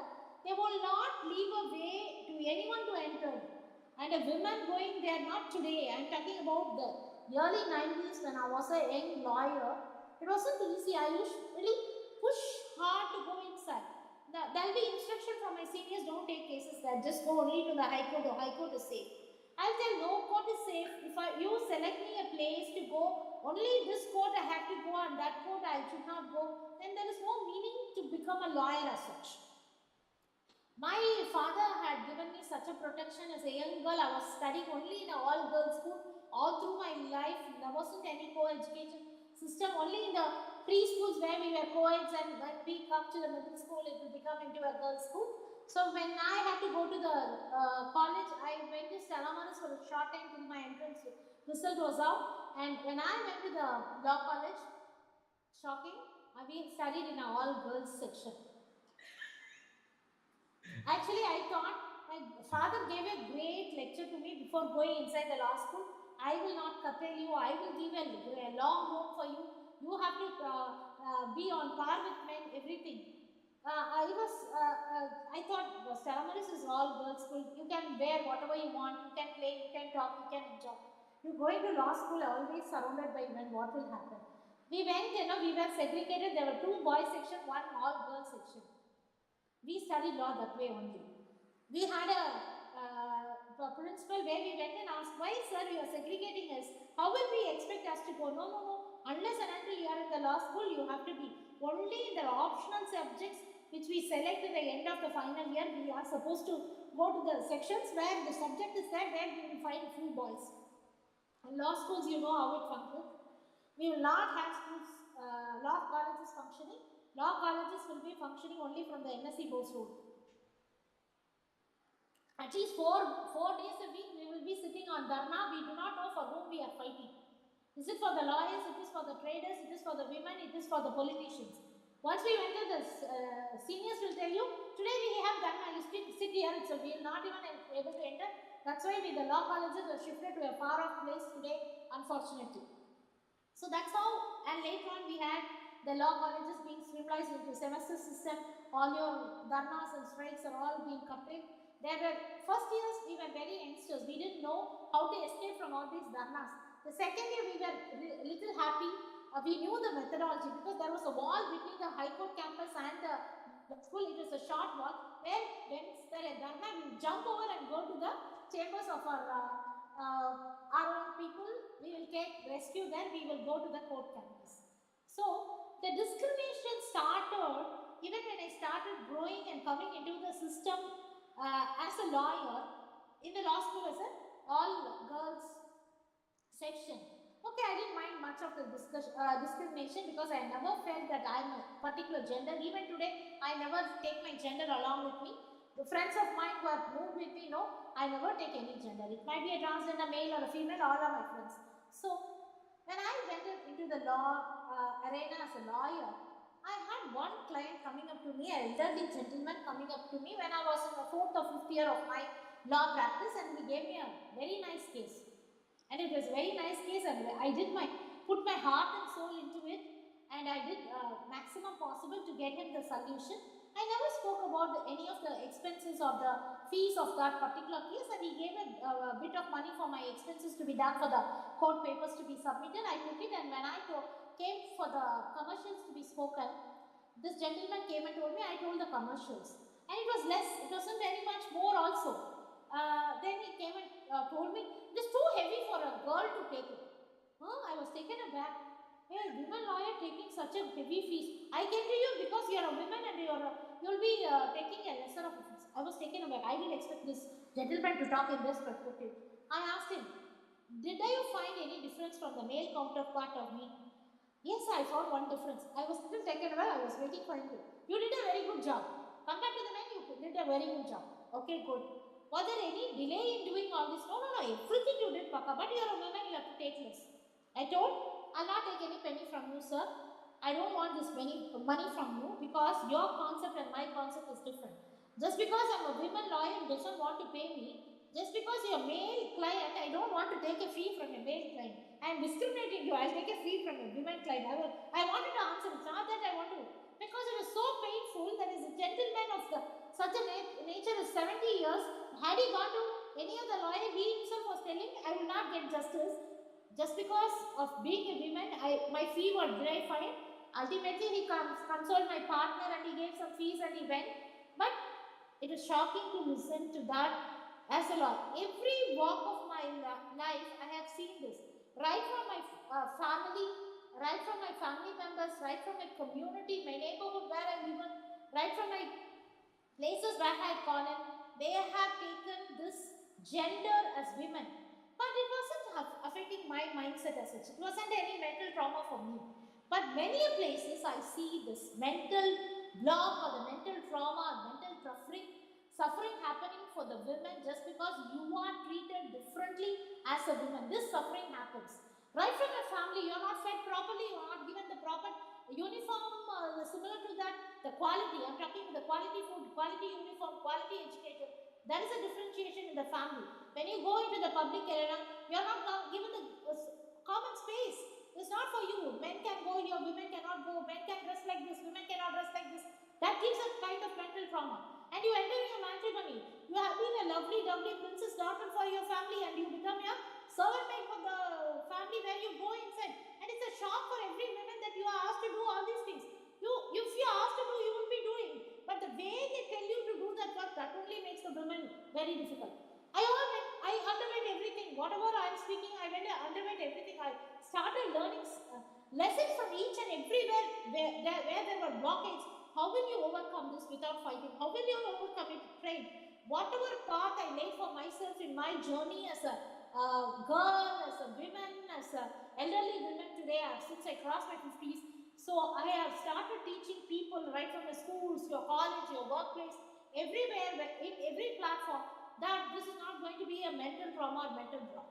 they will not leave a way to anyone to enter. And a woman going there, not today, I'm talking about the early 90s when I was a young lawyer, it wasn't easy. I usually push hard to go inside. There'll be instruction from my seniors, don't take cases there, just go only to the high court, the high court is safe. I'll tell no court is safe. If you select me a place to go, only this court I have to go and that court I should not go, then there is no meaning to become a lawyer as such. My father had given me such a protection as a young girl. I was studying only in an all-girls school. All through my life, there wasn't any co-education system. Only in the preschools where we were co-eds, and when we come to the middle school, it will become into a girls' school. So when I had to go to the college, I went to Stella Maris for a short time till my entrance result was out. And when I went to the law college, shocking, we studied in an all-girls section. Actually, I thought My father gave a great lecture to me before going inside the law school. I will not curtail you. I will give a long room for you. You have to be on par with men, everything. I thought the ceremonies is all girls' school. You can wear whatever you want. You can play. You can talk. You can enjoy. You go into law school always surrounded by men. What will happen? We went. We were segregated. There were 2 boys section, 1 all girls section. We studied law that way only. We had a principal where we went and asked, why sir you are segregating us? How will we expect us to go? No. Unless and until you are in the law school, you have to be. Only in the optional subjects which we select at the end of the final year, we are supposed to go to the sections where the subject is there, where we will find few boys. In law schools, you know how it functions. We will not have schools, law colleges functioning. Law colleges will be functioning only from the MSc Bose Road. At least four days a week, we will be sitting on dharna. We do not know for whom we are fighting. Is it for the lawyers? It is for the traders? It is for the women? It is for the politicians? Once we enter, the seniors will tell you, today we have dharna. You sit here itself. We will not even able to enter. That's why the law colleges were shifted to a far off place today, unfortunately. So that's how, and later on we had the law colleges being streamlined into semester system. All your dharnas and strikes are all being curtailed. There were first years we were very youngsters. We didn't know how to escape from all these dharnas. The second year we were a little happy. We knew the methodology because there was a wall between the High Court campus and the school. It was a short wall where when there is dharna, we will jump over and go to the chambers of our own people. We will take rescue there. We will go to the court campus. So the discrimination started even when I started growing and coming into the system. As a lawyer, in the law school as an all girls section. Okay, I didn't mind much of the discrimination because I never felt that I am a particular gender. Even today, I never take my gender along with me. The friends of mine who have moved with me, no, I never take any gender. It might be a transgender, male or a female, all are my friends. So, when I went into the law arena as a lawyer, I had one client coming up to me, an elderly gentleman coming up to me when I was in the 4th or 5th year of my law practice, and he gave me a very nice case. And it was a very nice case, and I did put my heart and soul into it, and I did maximum possible to get him the solution. I never spoke about any of the expenses or the fees of that particular case, and he gave a bit of money for my expenses to be done for the court papers to be submitted. I took it, and when I came for the commercials to be spoken, this gentleman came and told me. I told the commercials, and it was less. It wasn't very much more also. Then he came and told me, it is too heavy for a girl to take it. I was taken aback. Hey, women lawyer taking such a heavy fees. I came to you because you are a woman and you'll be taking a lesser of a fees. I was taken aback. I didn't expect this gentleman to talk in this perspective. I asked him, did you find any difference from the male counterpart of me? Yes, I found one difference. I was still taken aback. I was waiting for him to. You did a very good job. Compared to the men, you did a very good job. Okay, good. Was there any delay in doing all this? No. Everything you did, Paka. But you are a woman, you have to take less. I told, I'll not take any penny from you, sir. I don't want this money from you because your concept and my concept is different. Just because I'm a women lawyer who doesn't want to pay me, just because you're a male client, I don't want to take a fee from a male client. I'm discriminating you. I'll take a fee from a women client. I wanted to answer. It's not that I want to. Because it was so painful. There is a gentleman of such a nature is 70 years. Had he gone to any other lawyer, he himself was telling, I will not get justice. Just because of being a woman, my fee was very fine. Ultimately, he consoled my partner and he gave some fees and he went. But it was shocking to listen to that as a lawyer. Every walk of my life, I have seen this. Right from my family, right from my family members, right from my community, my neighborhood where I live in, right from my places where I have gone in, they have taken this gender as women. But it wasn't affecting my mindset as such. It wasn't any mental trauma for me. But many places I see this mental block or the mental trauma or mental suffering happening for the women just because you are treated differently as a woman. This suffering happens. Right from your family, you are not fed properly, you are not given the proper uniform, similar to that, the quality. I'm talking the quality food, quality uniform, quality education. There is a differentiation in the family. When you go into the public arena, you are not given the common space. It's not for you. Men can go here, women cannot go. Men can dress like this, women cannot dress like this. That gives a kind of mental trauma. And you enter in a matrimony. You have been a lovely, lovely princess daughter for your family, and you become a servant maid for the family where you go inside. And it's a shock for every woman that you are asked to do all these things. If you are asked to do, you will be doing. But the way they tell you to do that work, that only makes the women very difficult. I underwent everything. Whatever I am speaking, I underwent everything. I started learning lessons from each and everywhere where there were blockades. How will you overcome this without fighting? How will you overcome it? Train. Whatever path I laid for myself in my journey as a girl, as a woman, as a elderly woman today, since I crossed my 50s, so I have started teaching people right from the schools, your college, your workplace, everywhere, in every platform, that this is not going to be a mental trauma or mental block.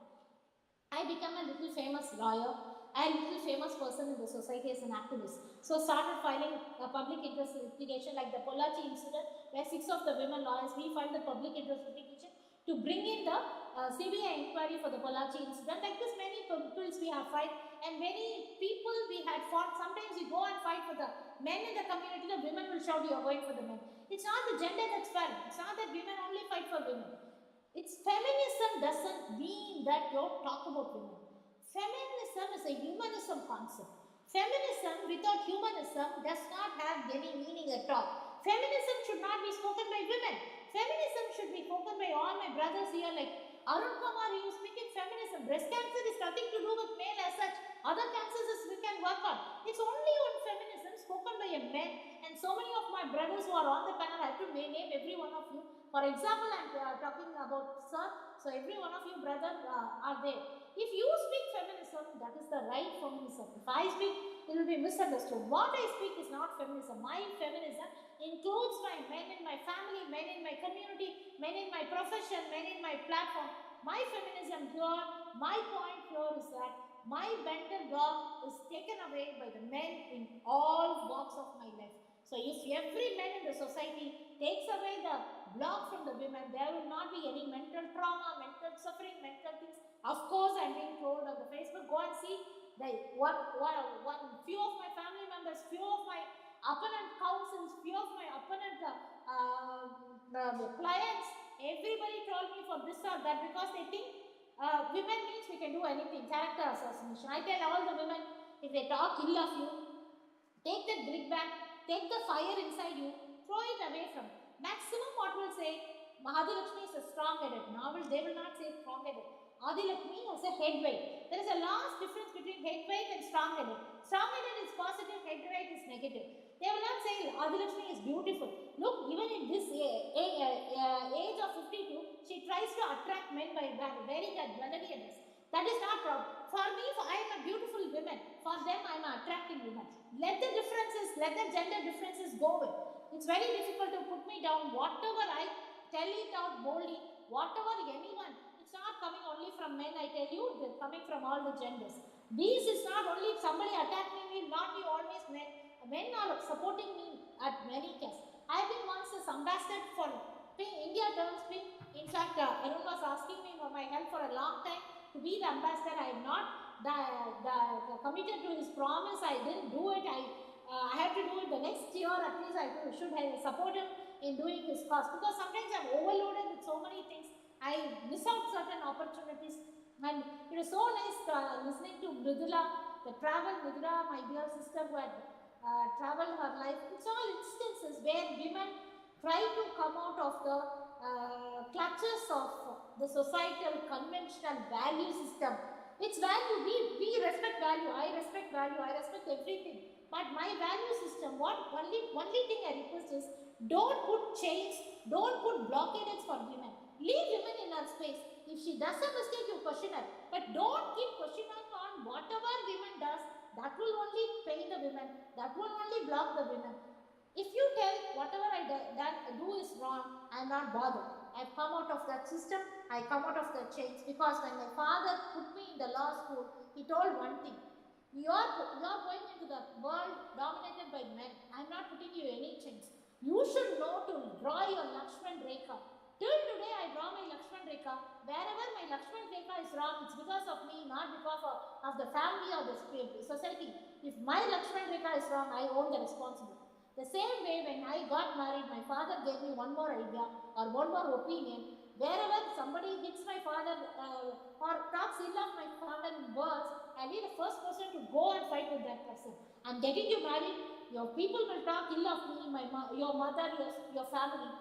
I became a little famous lawyer and little famous person in the society as an activist. So started filing a public interest litigation like the Pollachi incident, where 6 of the women lawyers, we filed the public interest litigation to bring in the CBI inquiry for the Pollachi incident. Like this, many peoples we have fight, and many people we had fought. Sometimes you go and fight for the men in the community, the women will shout you are going for the men. It's not the gender that's fair. It's not that women only fight for women. It's feminism doesn't mean that you talk about women. Feminism is a humanism concept. Feminism without humanism does not have any meaning at all. Feminism should not be spoken by women. Feminism should be spoken by all my brothers here, like Arun Kumar, you speak in feminism. Breast cancer is nothing to do with male as such. Other cancers we can work on. It's only on feminism spoken by a man. And so many of my brothers who are on the panel, I have to name every one of you. For example, I'm talking about sir. So every one of you brothers are there. If you speak feminism, that is the right feminism. If I speak, it will be misunderstood. What I speak is not feminism. My feminism includes my men in my family, men in my community, men in my profession, men in my platform. My feminism here, my point here is that my mental block is taken away by the men in all walks of my life. So if every man in the society takes away the block from the women, there will not be any mental trauma, mental suffering, mental things. Of course, I'm being told on the Facebook, go and see one few of my family members, few of my opponent counsels, few of my opponent clients, everybody told me for this or that, because they think women means we can do anything, character assassination. I tell all the women, if they talk ill of you, take that brick back, take the fire inside you, throw it away from. Maximum what will say, Mahadilakshmi is a strong-headed. Now they will not say strong-headed. Adilakshmi has a head weight. There is a large difference between head weight and strong-headed. Strong-headed is positive, head weight is negative. They will not say Adilakshmi is beautiful. Look, even in this age of 52, she tries to attract men by wearing a jewelry and this. That is not problem. For me, I am a beautiful woman. For them, I am an attractive woman. Let the differences, let the gender differences go away. It's very difficult to put me down. Whatever I tell it out boldly, whatever anyone, it's not coming only from men, I tell you, they're coming from all the genders. This is not only if somebody attack me, will not be always men. Men are supporting me at many cases. I have been once as ambassador for India Turns Pink. In fact, Arun was asking me for my help for a long time to be the ambassador. I am not committed to his promise. I didn't do it. I have to do it the next year. At least I should support him in doing his cause, because sometimes I'm overloaded with so many things. I miss out certain opportunities. And it was so nice listening to Mridula, the travel Mridula, my dear sister who had traveled her life. It's all instances where women try to come out of the clutches of the societal conventional value system. It's value. We respect value. I respect value. I respect everything. But my value system, only thing I request is, don't put chains, don't put blockades for women. Leave women in her space. If she does a mistake, you question her. But don't keep questioning on whatever women does. That will only pain the women. That will only block the women. If you tell whatever I do is wrong, I am not bothered. I've come out of that system. I come out of the chains, because when my father put me in the law school, he told one thing. You are going into the world dominated by men. I'm not putting you any chains. You should know to draw your Lakshman Rekha. Till today, Lakshman Rekha is wrong, it's because of me, not because of the family or the society. If my Lakshman Rekha is wrong, I own the responsibility. The same way, when I got married, my father gave me one more idea or one more opinion. Wherever somebody hits my father or talks ill of my father in words, I'll be the first person to go and fight with that person. I'm getting you married, your people will talk ill of me, your mother, your family.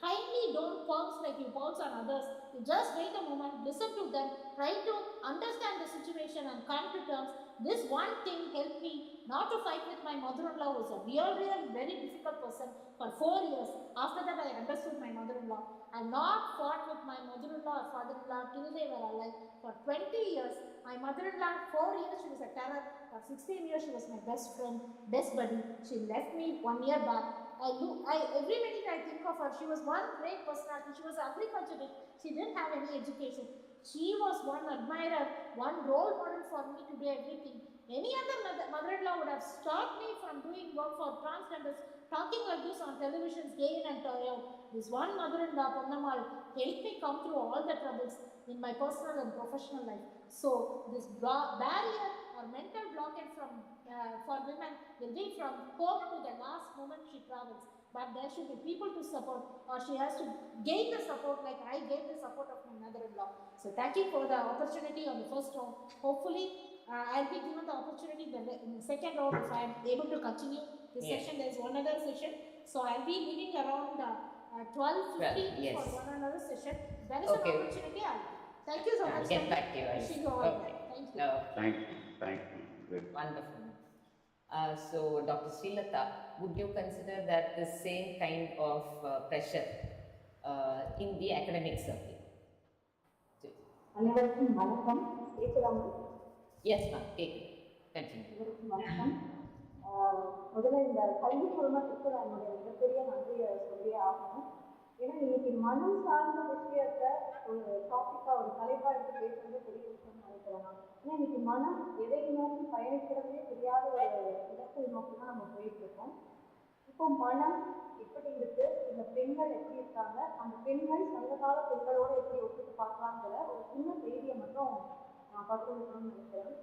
Kindly don't pounce like you pounce on others. You just wait a moment, listen to them, try to understand the situation and come to terms. This one thing helped me not to fight with my mother-in-law, who is a real, very difficult person, for 4 years. After that, I understood my mother-in-law. I not fought with my mother-in-law or father-in-law till they were alive. For 20 years, my mother-in-law, 4 years she was a terror. For 16 years, she was my best friend, best buddy. She left me 1 year back. Every minute I think of her. She was one great personality. She was agriculturist. She didn't have any education. She was one admirer, one role model for me to do everything. Any other mother-in-law would have stopped me from doing work for transgenders, talking like this on televisions day in and day out. This one mother-in-law, Ponnamal, helped me come through all the troubles in my personal and professional life. So this barrier or mental blockage for women will be from home to the last moment she travels. But there should be people to support, or she has to gain the support like I gained the support of my mother-in-law. So thank you for the opportunity on the first round. Hopefully, I'll be given the opportunity in the second round if I am able to continue this session. There is one other session. So I'll be leaving around 12:15 for one another session. If there is an opportunity, thank you so much. I'll get back to you. Wishing you all well. Thank you. Thank you. Good. Wonderful. So, Dr. Srilata, would you consider that the same kind of pressure in the academic circle? அனைவருக்கும் வணக்கம். கேட்கலாமா? Yes, ma'am. Continue. அனைவருக்கும் வணக்கம். முதல்ல இந்த கல்வி குழுமத்துக்கு நான் என்னுடைய மிகப்பெரிய நன்றியை சொல்லியே ஆகணும். ஏன்னா இன்னைக்கு மனம் சார்ந்த விஷயத்த ஒரு டாபிக்கா ஒரு தலைப்பா எடுத்து பேசுறது பெரிய விஷயம்னு நினைக்கிறேன். ஏன்னா இன்னைக்கு மனம் எதை நோக்கி பயணிக்கிறதே தெரியாத ஒரு இடத்தை நோக்கி தான் நம்ம போயிட்டு இருக்கோம். இப்போ மனம் எப்படி இருக்கு, இந்த பெண்கள் எப்படி இருக்காங்க, அந்த பெண்கள் சங்ககால பெண்களோட எப்படி ஒப்பிட்டு பார்க்கலாங்கிற ஒரு சின்ன செய்தியை மட்டும் நான் பகிர்ந்துக்கணும்னு நினைக்கிறேன்.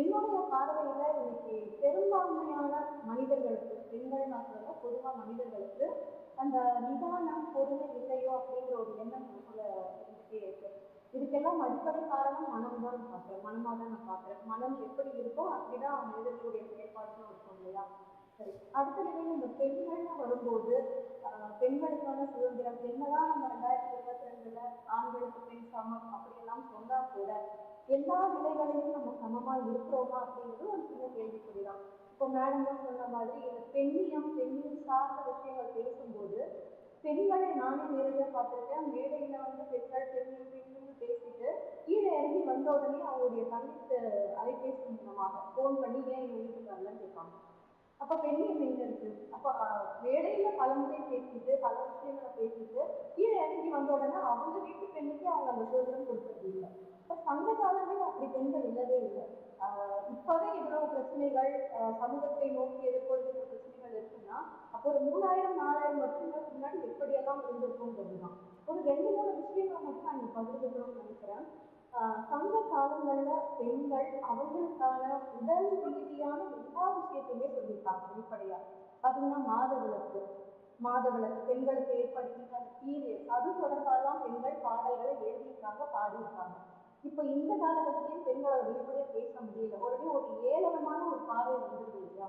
என்னுடைய பார்வையில இன்னைக்கு பெரும்பான்மையான மனிதர்களுக்கு, பெண்கள் நாட்கள பொதுவா மனிதர்களுக்கு அந்த நிதானம் பொறுமை இல்லையோ அப்படிங்கிற ஒரு எண்ணம் நமக்குள்ள இருந்துட்டே இருக்கு. இதுக்கெல்லாம் அடிப்படை காரணம் மனம் தான் நான் பார்க்கிறேன், மனமா தான் நான் பார்க்கிறேன். மனம் எப்படி இருக்கோ அப்படிதான் மனிதர்களுடைய செயல்பாடுகளும் இருக்கும் இல்லையா? சரி, அடுத்தது இந்த பெண்கள்னு வரும்போது பெண்களுக்கான சுதந்திரம் என்னதான் நம்ம 2022 ஆண்களுக்கு பெண் சமம் அப்படியெல்லாம் சொன்னா கூட எல்லா நிலைகளிலும் நம்ம சமமா இருக்கிறோமா அப்படிங்கிறது ஒரு சின்ன கேள்விக்குறிதான். இப்போ மேடம் தான் சொன்ன மாதிரி இந்த பெண்ணியம் சார்ந்த விஷயங்கள் பேசும்போது பெண்களை நானே நேரடியா பார்த்திருக்கேன். மேடையில வந்து பெண்ணியம் பேசிட்டு கீழே இறங்கி வந்த உடனே அவங்களுடைய தங்கச்சி அலைபேசி மூலமாக போன் பண்ணி ஏன் எங்க வீட்டுக்கு வரலன்னு கேட்பாங்க. அப்ப பெண்ணியம் எங்க இருக்கு? அப்ப மேடையில பலமுறை பேசிட்டு பல விஷயங்களை பேசிட்டு கீழே இறங்கி வந்த உடனே அவங்க வீட்டு பெண்ணுக்கு அவங்க அந்த சுதந்திரம் கொடுக்கறது இல்லை. இப்ப சங்க காலங்களில் அப்படி பெண்கள் இல்லவே இல்லை. இப்பவே இவ்வளவு பிரச்சனைகள் சமூகத்தை நோக்கி எதிர்கொள்கிற பிரச்சனைகள் இருக்குன்னா அப்போ ஒரு 3000-4000 வருஷங்களுக்கு முன்னாடி எப்படியெல்லாம் இருந்திருக்குங்கிறதுதான். ஒரு 2-3 விஷயங்களை மட்டும் நான் இங்க பகிர்ந்துக்கணும்னு நினைக்கிறேன். சங்க காலங்கள்ல பெண்கள் அவங்களுக்கான உடல் ரீதியான எல்லா விஷயத்தையுமே சொல்லியிருக்காங்க. வெளிப்படையா பாத்தீங்கன்னா மாதவிலக்கு பெண்களுக்கு ஏற்படுகின்ற அந்த பீரியட் அது தொடர்பாலாம் பெண்கள் பாடல்களை எழுதியிருக்காங்க, பாடியிருக்காங்க. இப்ப இந்த காலகட்டத்திலையும் பெண்களை வெளிப்படையா பேச முடியல. உடனே ஒரு ஏளனமான ஒரு பார்வை வந்துருது இல்லையா?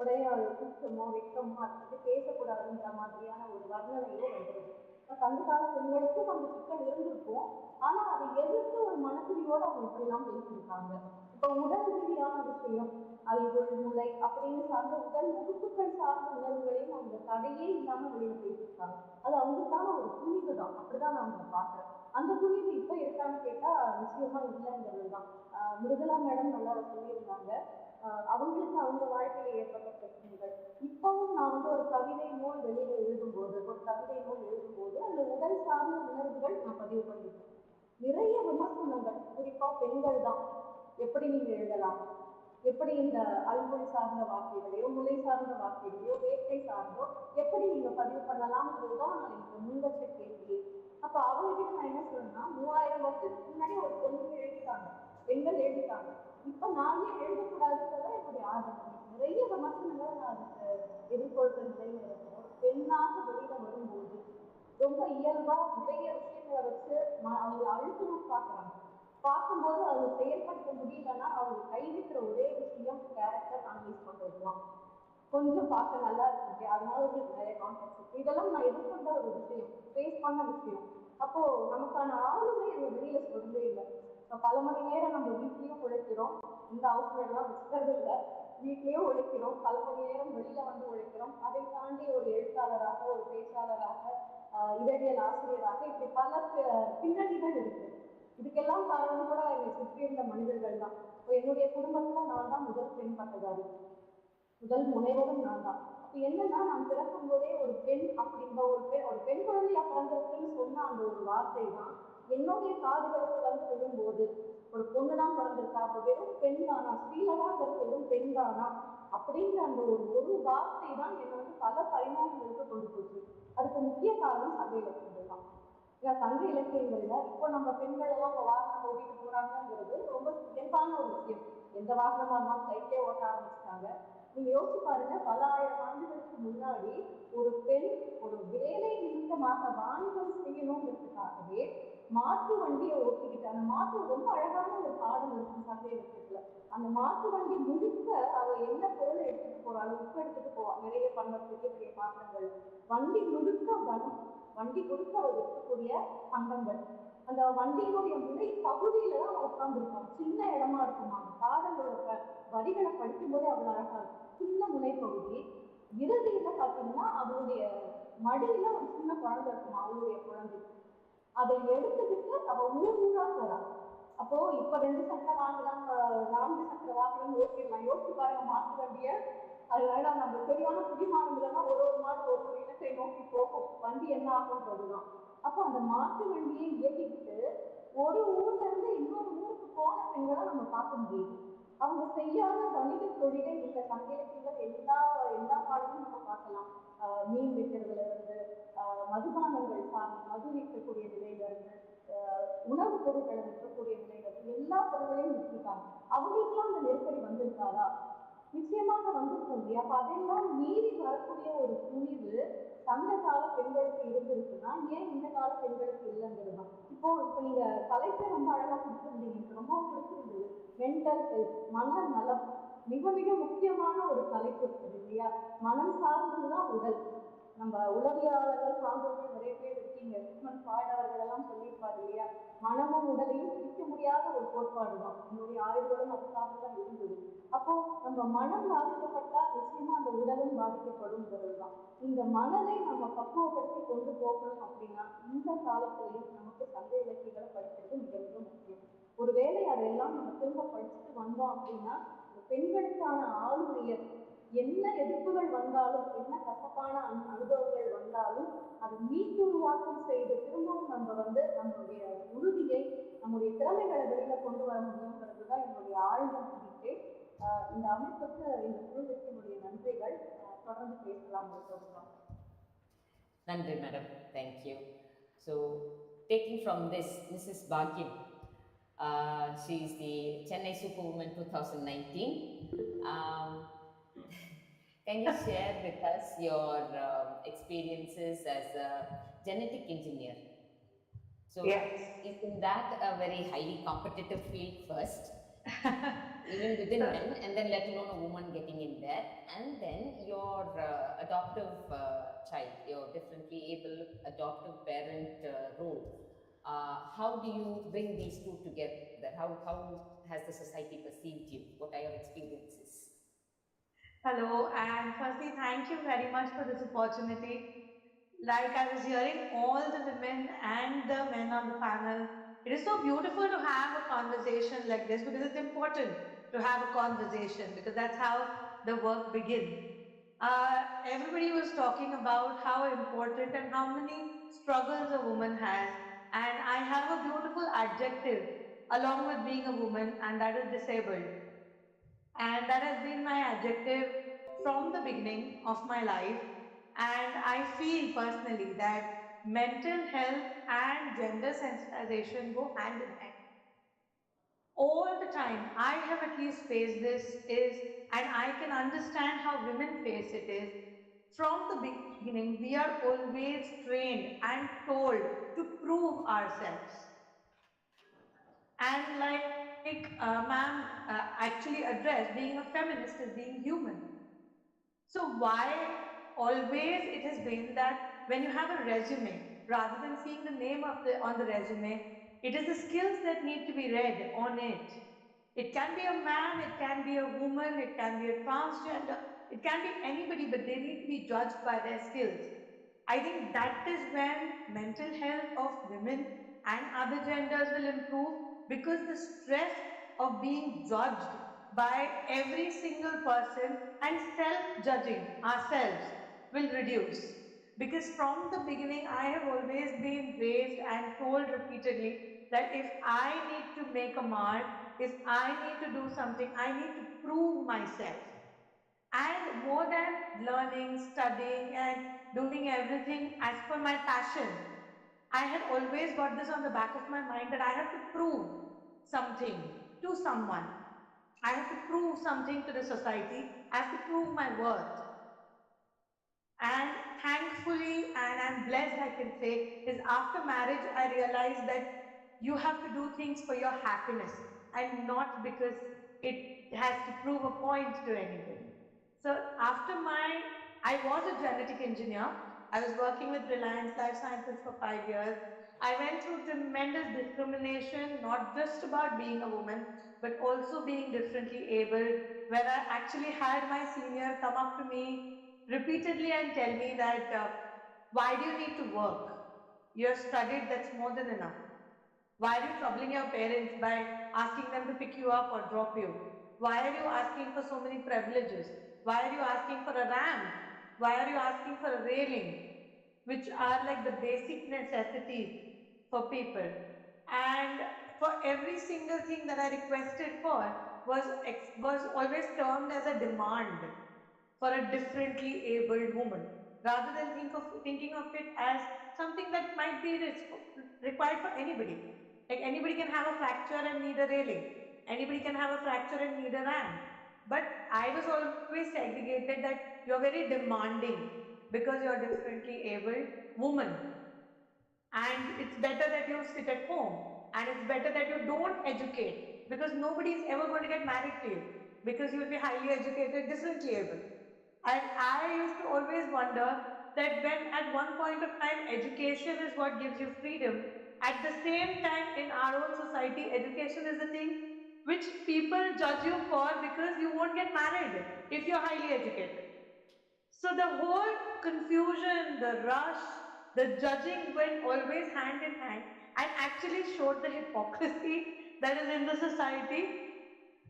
உடனே ஒரு குற்றமோ வெட்கமோ அதை பத்தி பேசக்கூடாதுன்ற மாதிரியான ஒரு வர்ணனையோ வந்துருது. சங்க கால பெண்களுக்கும் அந்த சிக்கல் இருந்திருக்கும். ஆனா அதை எதிர்த்து ஒரு மனக்குறியோட அவங்க இப்படி எல்லாம் பேசியிருக்காங்க. இப்ப உடல் ரீதியான விஷயம், அல்குல் முலை அப்படின்னு சார்ந்த உடல் உறுப்புகள் சார்ந்த உணர்வுகளையும் அவங்க தடையே இல்லாம வெளியில பேசியிருக்காங்க. அது அவங்களுக்கான ஒரு துணிவு தான். அப்படிதான் நான் அவங்களை பார்க்கிறேன். அந்த துணிவு இப்ப இருக்கான்னு கேட்டா நிச்சயமா இல்லைங்கிறதுதான். மிருதுளா மேடம் நல்லா சொல்லியிருந்தாங்க. அவங்களுக்கு அவங்க வாழ்க்கையில ஏற்பட்ட பிரச்சனைகள். இப்பவும் நான் வந்து ஒரு கவிதை நூல் வெளியில எழுதும்போது அந்த உடல் சார்ந்த உணர்வுகள் நான் பதிவு பண்ணிருக்கேன். நிறைய விமர்சனங்கள், குறிப்பா பெண்கள் தான் எப்படி நீங்க எழுதலாம், எப்படி இந்த அல்குல் சார்ந்த வார்த்தைகளையோ முலை சார்ந்த வார்த்தைகளையோ வேட்டை சார்ந்தோ எப்படி நீங்க பதிவு பண்ணலாம்ங்கிறதுதான் எனக்கு முன் வச்ச கேள்வியே. அப்ப அவங்க கிட்ட நான் என்ன சொல்றேன்னா 3000 வருஷத்துக்கு முன்னாடி ஒரு பொண்ணுங்க எழுதிட்டாங்க, பெண்கள் எழுதிட்டாங்க. இப்ப நான் ஏன் எழுதக்கூடாதுன்றத என்னுடைய ஆதங்கமே. நிறைய விமர்சனங்களை நான் அதுக்கு எதிர்கொள்ற நிலையில இருக்கேன். ஒரு பெண்ணாக வெளியில வரும்போது ரொம்ப இயல்பா நிறைய விஷயங்களை வச்சு அவங்க அழுத்தணும் பாக்குறாங்க. பார்க்கும்போது அவங்க செயல்படுத்த முடியலன்னா அவங்க கைவிக்கிற ஒரே விஷயம் கேரக்டர் அனலைஸ் பண்றதுதான். கொஞ்சம் பார்க்க நல்லா இருக்கு, அதனால உங்களுக்கு நிறைய கான்டெக்ட் இருக்கு. இதெல்லாம் நான் எதிர்கொண்ட ஒரு விஷயம், ஃபேஸ் பண்ண விஷயம். அப்போ நமக்கான ஆளுமை அங்க வெளியில சொல்லவே இல்லை. இப்போ பல மணி நேரம் நம்ம வீட்லயும் உழைக்கிறோம், இந்த ஹவுஸ் மேடெல்லாம் வச்சுக்கிறது இல்லை, வீட்லயும் உழைக்கிறோம், பல மணி நேரம் வெளியில வந்து உழைக்கிறோம். அதை தாண்டி ஒரு எழுத்தாளராக, ஒரு பேச்சாளராக, இதழியல் ஆசிரியராக, இப்படி பல பின்னணிகள் இருக்கு. இதுக்கெல்லாம் காரணம் கூட என்னை சுற்றி இருந்த மனிதர்கள் தான். இப்போ என்னுடைய குடும்பத்துல நான் தான் முதல் பெண் பட்டதாரி, முதல் முனைவரும் நான் தான். அப்ப என்னன்னா, நான் பிறக்கும் போதே ஒரு பெண் அப்படிங்கிற ஒரு பெண் குழந்தையா பிறந்திருக்குன்னு சொன்ன அந்த ஒரு வார்த்தை தான் என்னுடைய காதுகளுக்கு வந்து விழும்போது, ஒரு பொண்ணுதான் பிறந்திருக்கா, அப்ப வெறும் பெண் தானா, ஸ்ரீலகாங்கிறது வெறும் பெண் தானா அப்படிங்கிற அந்த ஒரு வார்த்தை தான் என்னை வந்து பல பரிமாணங்களுக்கு கொண்டு போச்சு. அதுக்கு முக்கிய காரணம் சங்க இலக்கியங்கள் தான். சங்க இலக்கியங்கள்ல இப்போ நம்ம பெண்கள் எல்லாம் இப்போ வாகனம் ஓட்டிட்டு போறாங்கிறது ரொம்ப இயல்பான ஒரு விஷயம். எந்த வாகனமா இருந்தாலும் சைக்கிளே ஓட்ட ஆரம்பிச்சிட்டாங்க. நீங்க யோசிச்சு பாருங்க, பல ஆயிரம் ஆண்டுகளுக்கு முன்னாடி ஒரு பெண் ஒரு வேலை நிமித்தமாக வாணிபம் செய்யணுங்கிறதுக்காகவே மாட்டு வண்டியை ஓட்டிக்கிட்டு, அந்த மாட்டு ரொம்ப அழகான ஒரு பாடல் இருக்கும் சங்க இலக்கியத்துல. அந்த மாட்டு வண்டி முழுக்க அவ என்ன பொருளை எடுத்துட்டு போறாள், உப்பு எடுத்துட்டு போவா, நிறைய பண்ண பெரிய பெரிய பாத்திரங்கள், வண்டி முழுக்க வனம், வண்டி முழுக்க அவள் இருக்கக்கூடிய பண்டங்கள். அந்த வண்டியினுடைய முனை பகுதியில தான் அவன் உட்கார்ந்துருப்பான். சின்ன இடமா இருக்குமா, அந்த பாடலோட வரிகளை படிக்கும் போதே அவ்வளவு அழகா இருக்கும். சின்ன முனைப்பகுதி, இறுதியில பாத்தீங்கன்னா அவளுடைய மடியில ஒரு சின்ன குழந்தை இருக்குமா, அவளுடைய குழந்தை. அதை எடுத்துக்கிட்டு அவ ஊர் ஊரா போறா. அப்போ இப்ப 2 சக்கர வாங்கலாம், 4 சக்கர வாகனம் ஓட்டிடலாம். யோசிச்சு பாருங்க மாட்டு வண்டிய. அதனால நம்ம சரியான குடிமானம் இல்லைன்னா ஒரு மாடு ஒரு இலக்கை நோக்கி போகும், வண்டி என்ன ஆகுன்றதுதான். அப்போ அந்த மாட்டு வண்டியை இயக்கிக்கிட்டு ஒரு ஊர்ல இருந்து இன்னொரு ஊருக்கு போன பெண்களை நம்ம பார்க்க முடியுது. அவங்க செய்யாத வணிக தொழிலே இல்லை. சங்க இலக்கியங்கள் எல்லா பாடலும் நம்ம பார்க்கலாம். மீன் விற்கிறதுல இருந்து, மதுபானங்கள் சார்ந்து மது விற்கக்கூடிய நிலையில இருந்து, உணவுப் பொருட்களை விற்கக்கூடிய நிலையில இருந்து எல்லா பொருட்களையும் விற்றுருக்காங்க. அவங்களுக்குலாம் அந்த நெருக்கடி வந்திருக்காதா? நிச்சயமாக வந்திருக்கும் இல்லையா? அப்ப அதெல்லாம் மீறி வரக்கூடிய ஒரு துணிவு சங்க கால பெண்களுக்கு இருந்திருக்குன்னா ஏன் இந்த கால பெண்களுக்கு இல்லைங்கிறது தான். இப்போ நீங்க தலைப்பை ரொம்ப அழகா கொடுத்துருந்தீங்க, எனக்கு ரொம்ப பிடிச்சிருந்தது. மென்டல் ஹெல்த், மன நலம், மிக மிக முக்கியமான ஒரு தலைப்பு இருக்குது இல்லையா? மனம் சார்ந்ததுதான் உடல். நம்ம உளவியலாளர்கள் சான்றோர்கள் நிறைய பேர் இருக்கீங்க, சிக்மண்ட் ஃப்ராய்ட் அவர்கள் எல்லாம் சொல்லியிருப்பாரு இல்லையா? மனமும் உடலையும் பிரிக்க முடியாத ஒரு கோட்பாடு தான். என்னுடைய ஆய்வுகளும் அதுக்காக தான் இருந்தது. அப்போ நம்ம மனம் பாதிக்கப்பட்டா நிச்சயமா அந்த உடலும் பாதிக்கப்படும்ங்கிறது தான். இந்த மனதை நம்ம பக்குவப்படுத்தி கொண்டு போகணும் அப்படின்னா இந்த காலத்திலையும் நமக்கு சங்க இலக்கியங்களை படிக்கிறது மிக மிக முக்கியம். ஒருவேளை அதெல்லாம் நம்ம திரும்ப படிச்சுட்டு வந்தோம் அப்படின்னா பெண்களுக்கான ஆளுமையை என்ன எதிர்ப்புகள் வந்தாலும், என்ன கசப்பான அனுபவங்கள் வந்தாலும் அதை மீட்டுருவாக்கம் செய்து திரும்பவும் நம்ம வந்து நம்மளுடைய உறுதியை, நம்முடைய திறமைகளை வெளியில கொண்டு வர முடியுங்கிறது தான் என்னுடைய ஆழ்ந்த நம்பிக்கை. இந்த அமைப்புக்கு, இந்த குழுவிற்கு என்னுடைய நன்றிகள். தொடர்ந்து பேசலாம். நன்றி madam, thank you. So taking from this, Mrs. Bhagyam, she is the Chennai Superwoman 2019. Can you share with us your experiences as a genetic engineer? So yes. Isn't that a very highly competitive field first? Even within men, and then let alone a woman getting in there, and then your adoptive child, your differently able adoptive parent role. How do you bring these two together? How has the society perceived you? What are your experiences? Hello, and firstly, thank you very much for this opportunity. Like I was hearing all the women and the men on the panel, it is so beautiful to have a conversation like this, because it's important to have a conversation, because that's how the work begins. Everybody was talking about how important and how many struggles a woman has, and I have a beautiful adjective along with being a woman, and that is disabled. And that has been my adjective from the beginning of my life. And I feel personally that mental health and gender sensitization go hand in hand. All the time, I have at least faced this is, and I can understand how women face it is, from the beginning, we are always trained and told to prove ourselves. And like ma'am actually addressed, being a feminist is being human. So why always it has been that when you have a resume, rather than seeing the name of the on the resume, it is the skills that need to be read on it. It can be a man, it can be a woman, it can be a transgender, it can be anybody, but they need to be judged by their skills. I think that is when mental health of women and other genders will improve, because the stress of being judged by every single person and self judging ourselves will reduce. Because from the beginning, I have always been raised and told repeatedly that if I need to make a mark, if I need to do something, I need to prove myself. And more than learning, studying, and doing everything as per my passion, I had always got this on the back of my mind that I have to prove something to someone. I have to prove something to the society. I have to prove my worth. And thankfully, and I'm blessed, I can say, is after marriage, I realized that you have to do things for your happiness and not because it has to prove a point to anybody. So after I was a genetic engineer. I was working with Reliance Life Sciences for 5 years. I went through tremendous discrimination, not just about being a woman, but also being differently abled, where I actually had my senior come up to me repeatedly and tell me that, why do you need to work? You have studied, that's more than enough. Why are you troubling your parents by asking them to pick you up or drop you? Why are you asking for so many privileges? Why are you asking for a ramp? Why are you asking for a railing? Which are like the basic necessities for people. And for every single thing that I requested for was always termed as a demand for a differently abled woman, rather than thinking of it as something that might be required for anybody. Like anybody can have a fracture and need a railing. Anybody can have a fracture and need a ramp. But I was always segregated that you're very demanding because you're differently abled woman, and it's better that you sit at home, and it's better that you don't educate, because nobody is ever going to get married to you because you will be highly educated, differently able. And I used to always wonder that when at one point of time education is what gives you freedom, at the same time in our own society, education is the thing which people judge you for because you won't get married if you're highly educated. So the whole confusion, the rush, the judging went always hand in hand and actually showed the hypocrisy that is in the society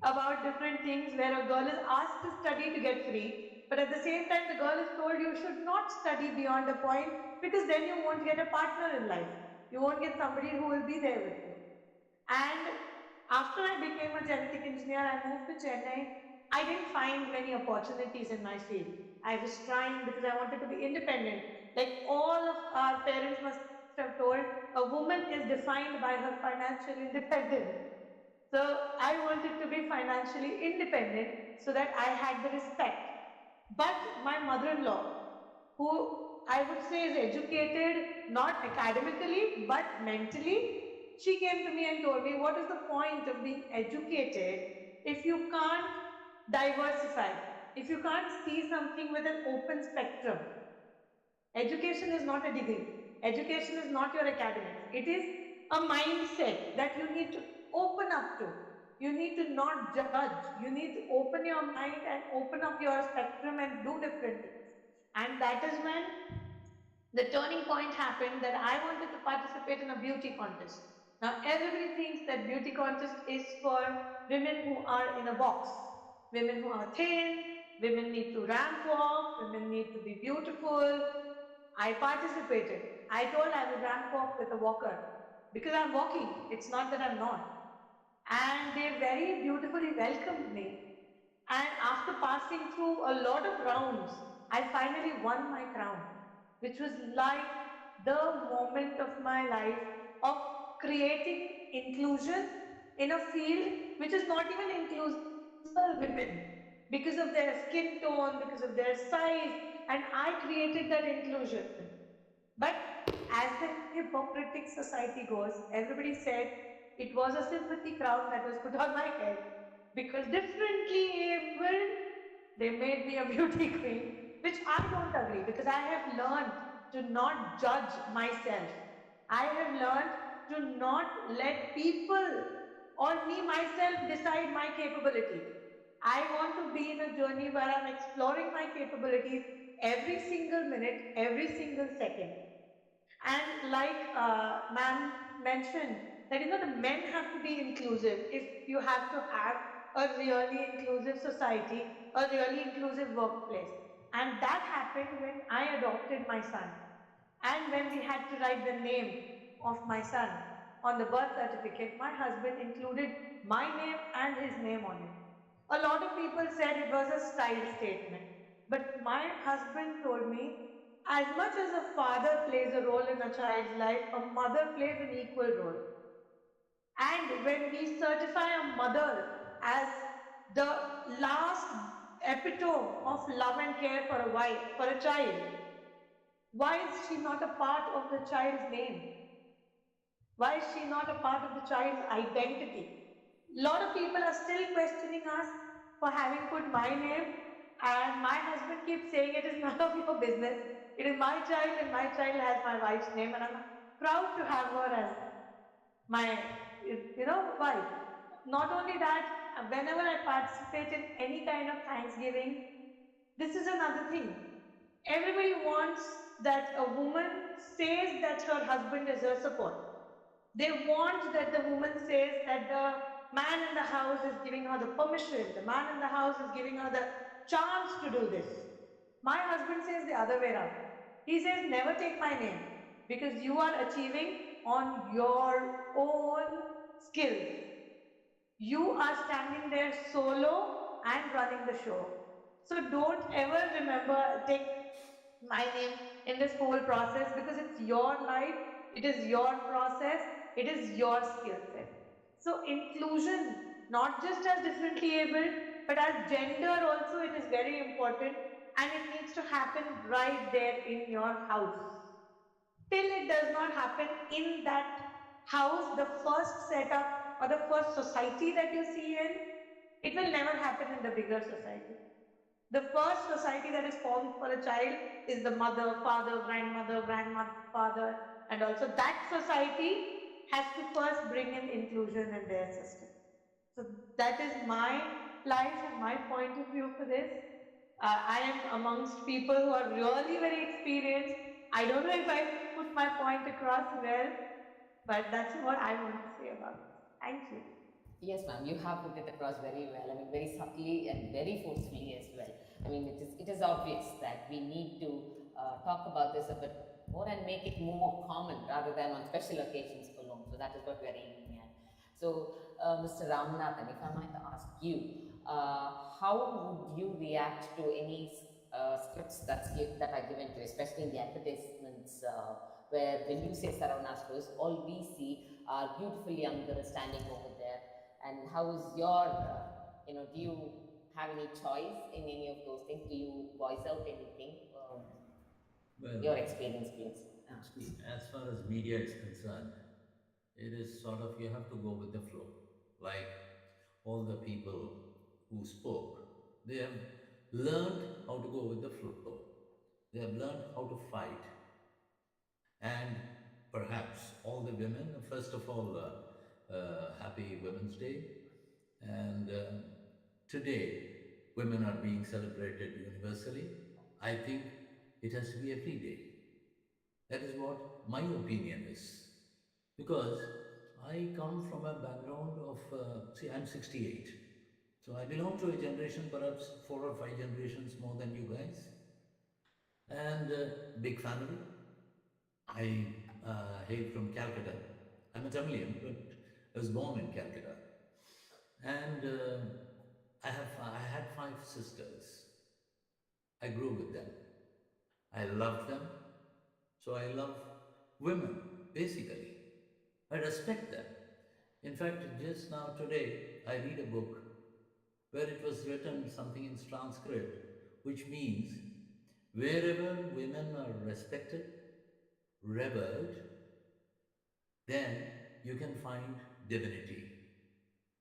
about different things, where a girl is asked to study to get free, but at the same time, the girl is told you should not study beyond a point because then you won't get a partner in life. You won't get somebody who will be there with you. And after I became a genetic engineer, I moved to Chennai. I didn't find many opportunities in my field. I was trying because I wanted to be independent. Like all of our parents must have told, a woman is defined by her financial independence. So I wanted to be financially independent so that I had the respect. But my mother in law, who I would say is educated, not academically, but mentally, she came to me and told me, what is the point of being educated if you can't diversify, if you can't see something with an open spectrum? Education is not a degree. Education is not your academics. It is a mindset that you need to open up to. You need to not judge. You need to open your mind and open up your spectrum and do different things. And that is when the turning point happened that I wanted to participate in a beauty contest. Now, everybody thinks that beauty contest is for women who are in a box, women who are thin, women need to ramp walk, women need to be beautiful. I participated. I told I will ramp walk with a walker because I'm walking. It's not that I'm not. And they very beautifully welcomed me. And after passing through a lot of rounds, I finally won my crown, which was like the moment of my life of creating inclusion in a field which is not even inclusive for women because of their skin tone, because of their size, and I created that inclusion. But as the hypocritic society goes, everybody said it was a sympathy crown that was put on my head because differently abled, they made me a beauty queen, which I don't agree because I have learned to not judge myself. I have learned to not let people or me myself decide my capabilities. I want to be in a journey where I'm exploring my capabilities every single minute, every single second. And like ma'am mentioned, that the men have to be inclusive if you have to have a really inclusive society, a really inclusive workplace. And that happened when I adopted my son. And when we had to write the name of my son on the birth certificate, my husband included my name and his name on it. A lot of people said it was a style statement. But my husband told me, as much as a father plays a role in a child's life, a mother plays an equal role. And when we certify a mother as the last epitome of love and care for a wife, for a child, why is she not a part of the child's name? Why is she not a part of the child's identity? A lot of people are still questioning us for having put my name, and my husband keeps saying it is none of your business. It is my child, and my child has my wife's name, and I'm proud to have her as my wife. Not only that, whenever I participate in any kind of Thanksgiving, this is another thing. Everybody wants that a woman says that her husband is her support. They want that the woman says that the man in the house is giving her the permission, the man in the house is giving her the chance to do this. My husband says the other way around. He says, never take my name because you are achieving on your own skills. You are standing there solo and running the show. So don't ever take my name in this whole process because it's your life, it is your process, it is your skill set. So inclusion, not just as differently abled, but as gender also, it is very important, and it needs to happen right there in your house. Till it does not happen in that house, the first setup or the first society that you see in, it will never happen in the bigger society. The first society that is formed for a child is the mother, father, grandfather, and also that society has to first bring in inclusion in their system. So that is my life and my point of view for this. I am amongst people who are really very experienced. I don't know if I put my point across well, but that's what I want to say about this. Thank you. Yes, ma'am, you have put it across very well. I mean, very subtly and very forcefully as well. I mean, it is obvious that we need to talk about this a bit more and make it more common rather than on special occasions alone. So that is what we are aiming at. So, Mr. Ramanathan, if I might ask you, how would you react to any scripts that are given to you, especially in the advertisements, where when you say Saravana stores, all we see are beautiful young girls standing over there. And how is your, do you have any choice in any of those things? Do you voice out anything? Well, Your experience, please. see, as far as media is concerned, it is sort of you have to go with the flow. Like all the people who spoke, they have learned how to go with the flow. They have learned how to fight. And perhaps all the women, first of all, happy Women's Day. And today, women are being celebrated universally. I think it has to be every day. That is what my opinion is. Because I come from a background of, see, I'm 68. So I belong to a generation, perhaps 4 or 5 generations more than you guys. And big family. I hail from Calcutta. I'm a Tamilian, but I was born in Calcutta. And I had 5 sisters. I grew with them. I loved them. So I love women, basically. I respect them. In fact, just now today, I read a book where it was written something in Sanskrit, which means wherever women are respected, revered, then you can find divinity.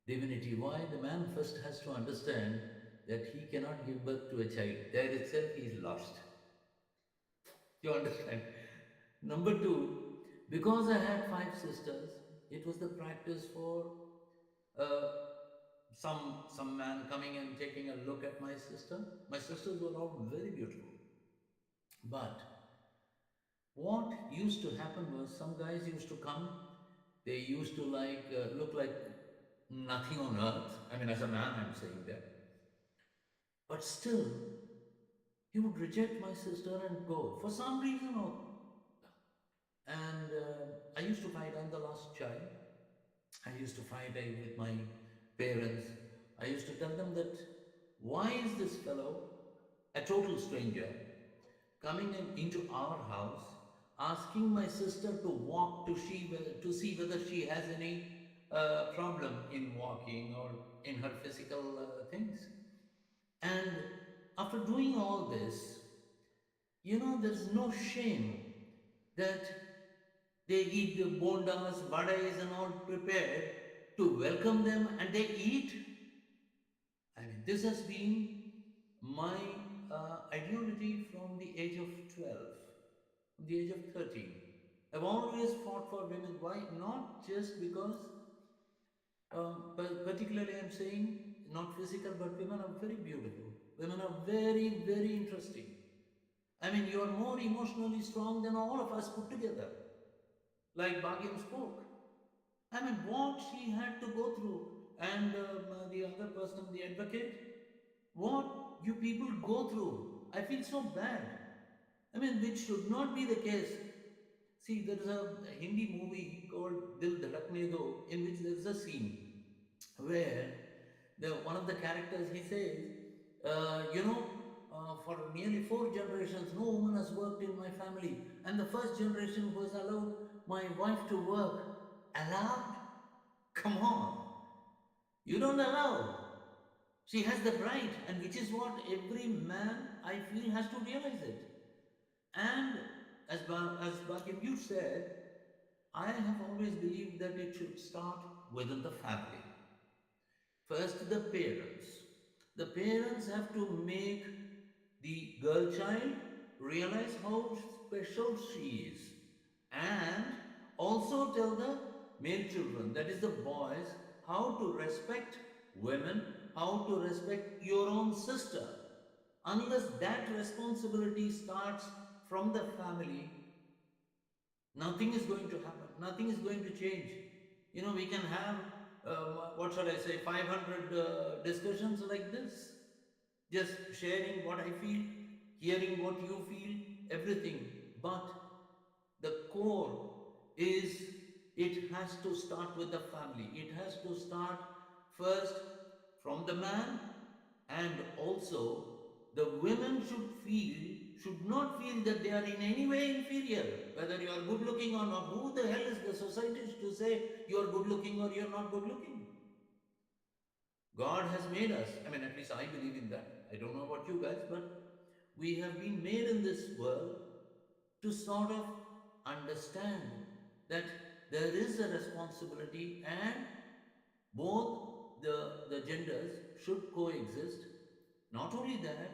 Divinity. Why? The man first has to understand that he cannot give birth to a child. There itself he is lost. You understand? Number two, because I had five sisters, it was the practice for uh, some man coming and taking a look at my sister. My sisters were all very beautiful. But what used to happen was some guys used to come, they used to look like nothing on earth. I mean, as a man, I'm saying that. But still, he would reject my sister and go for some reason or and I used to fight. I'm the last child. I used to fight with my parents. I used to tell them that why is this fellow, a total stranger, coming into our house, asking my sister to walk to see whether she has any problem in walking or in her physical things. And after doing all this, there's no shame that they eat the bondas, vadais, and all prepared to welcome them, and they eat. I mean, this has been my ideology from the age of 12, from the age of 13. I've always fought for women. Why? Not just because, particularly, I'm saying not physical, but women are very beautiful. Women are very, very interesting. I mean, you are more emotionally strong than all of us put together, like Bhagyam spoke. I mean, what she had to go through, and the other person, the advocate, what you people go through. I feel so bad. I mean, which should not be the case. See, there is a Hindi movie called Dil Dhadakne Do, in which there is a scene where the one of the characters he says, for nearly 4 generations, no woman has worked in my family, and the first generation was allowed my wife to work. Allowed? Come on, you don't allow. She has the right, and which is what every man I feel has to realize it. And as Bhagyam you said, I have always believed that it should start within the family. First, the parents. The parents have to make the girl child realize how special she is, and also tell the male children, that is the boys, how to respect women, how to respect your own sister. Unless that responsibility starts from the family, nothing is going to happen, nothing is going to change. We can have, what shall I say, 500 discussions like this, just sharing what I feel, hearing what you feel, everything. But the core is, it has to start with the family. It has to start first from the man, and also the women should not feel that they are in any way inferior, whether you are good looking or not. Who the hell is the society to say you are good looking or you are not good looking? God has made us. I mean, at least I believe in that. I don't know about you guys, but we have been made in this world to sort of understand that there is a responsibility, and both the genders should coexist. Not only that,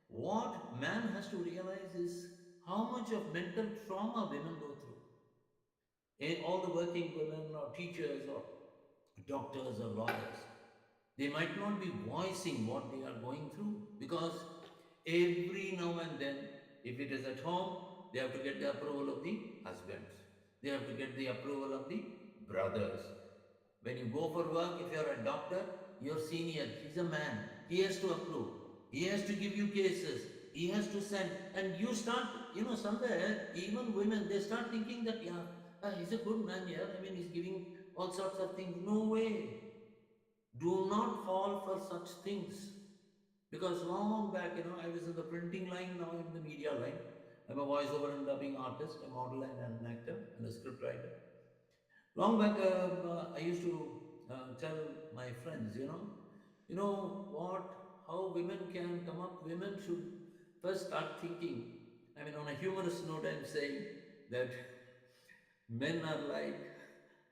what man has to realize is how much of mental trauma women go through. All the working women or teachers or doctors or lawyers, they might not be voicing what they are going through, because every now and then, if it is at home, they have to get the approval of the husbands, they have to get the approval of the brothers. When you go for work, if you're a doctor, your senior, he's a man, he has to approve, he has to give you cases, he has to send, and you start, somewhere, even women, they start thinking that, yeah, he's a good man, yeah, I mean, he's giving all sorts of things. No way. Do not fall for such things. Because long back, I was in the printing line, now I'm in the media line. I'm a voiceover and dubbing artist, a model and an actor and a script writer. Long back, I used to tell my friends, you know what, how women can come up. Women should first start thinking. I mean, on a humorous note, I'm saying that men are like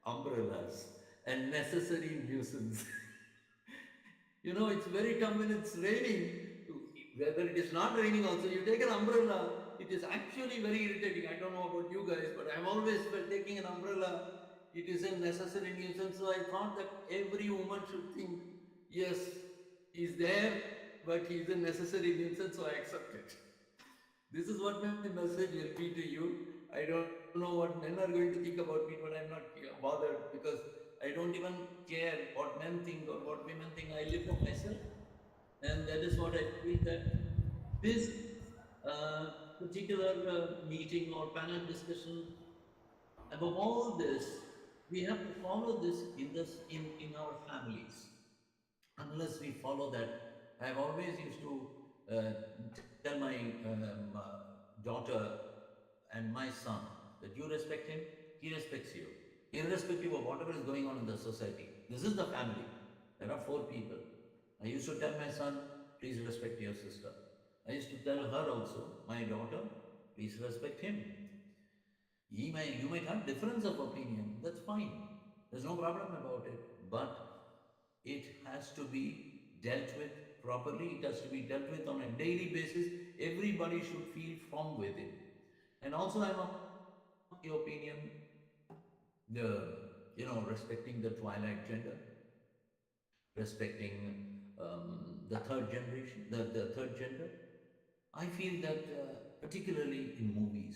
umbrellas and necessary nuisance. It's very tough when it's raining. Whether it is not raining, also, you take an umbrella. It is actually very irritating. I don't know about you guys, but I'm always felt taking an umbrella. It is a necessary nuisance. So I thought that every woman should think, yes, he's there, but he's a necessary nuisance, so I accept it. This is what my message will be to you. I don't know what men are going to think about me, but I'm not bothered, because I don't even care what men think or what women think. I live for myself, and that is what I feel, that this particular meeting or panel discussion, above all this, we have to follow this in our families. Unless we follow that, I've always used to uh, tell my daughter and my son that you respect him, he respects you, irrespective of whatever is going on in the society. This is the family. There are four people. I used to tell my son, please respect your sister. I used to tell her also, my daughter, please respect him. You might have difference of opinion. That's fine. There's no problem about it. But it has to be dealt with properly. It has to be dealt with on a daily basis. Everybody should feel from within. And also, I'm of the opinion, respecting the twilight gender, respecting the third generation, the third gender. I feel that, particularly in movies,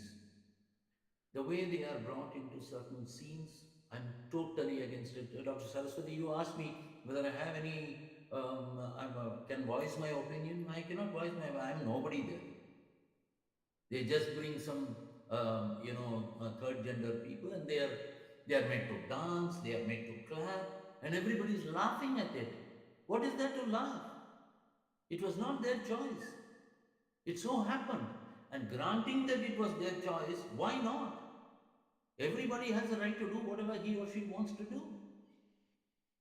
the way they are brought into certain scenes, I'm totally against it. Dr. Saraswati, you asked me whether I have any, can voice my opinion. I cannot voice my, I'm nobody there. They just bring some, third gender people, and they are made to dance, they are made to clap, and everybody's laughing at it. What is there to laugh? It was not their choice. It so happened. And granting that it was their choice, why not? Everybody has a right to do whatever he or she wants to do.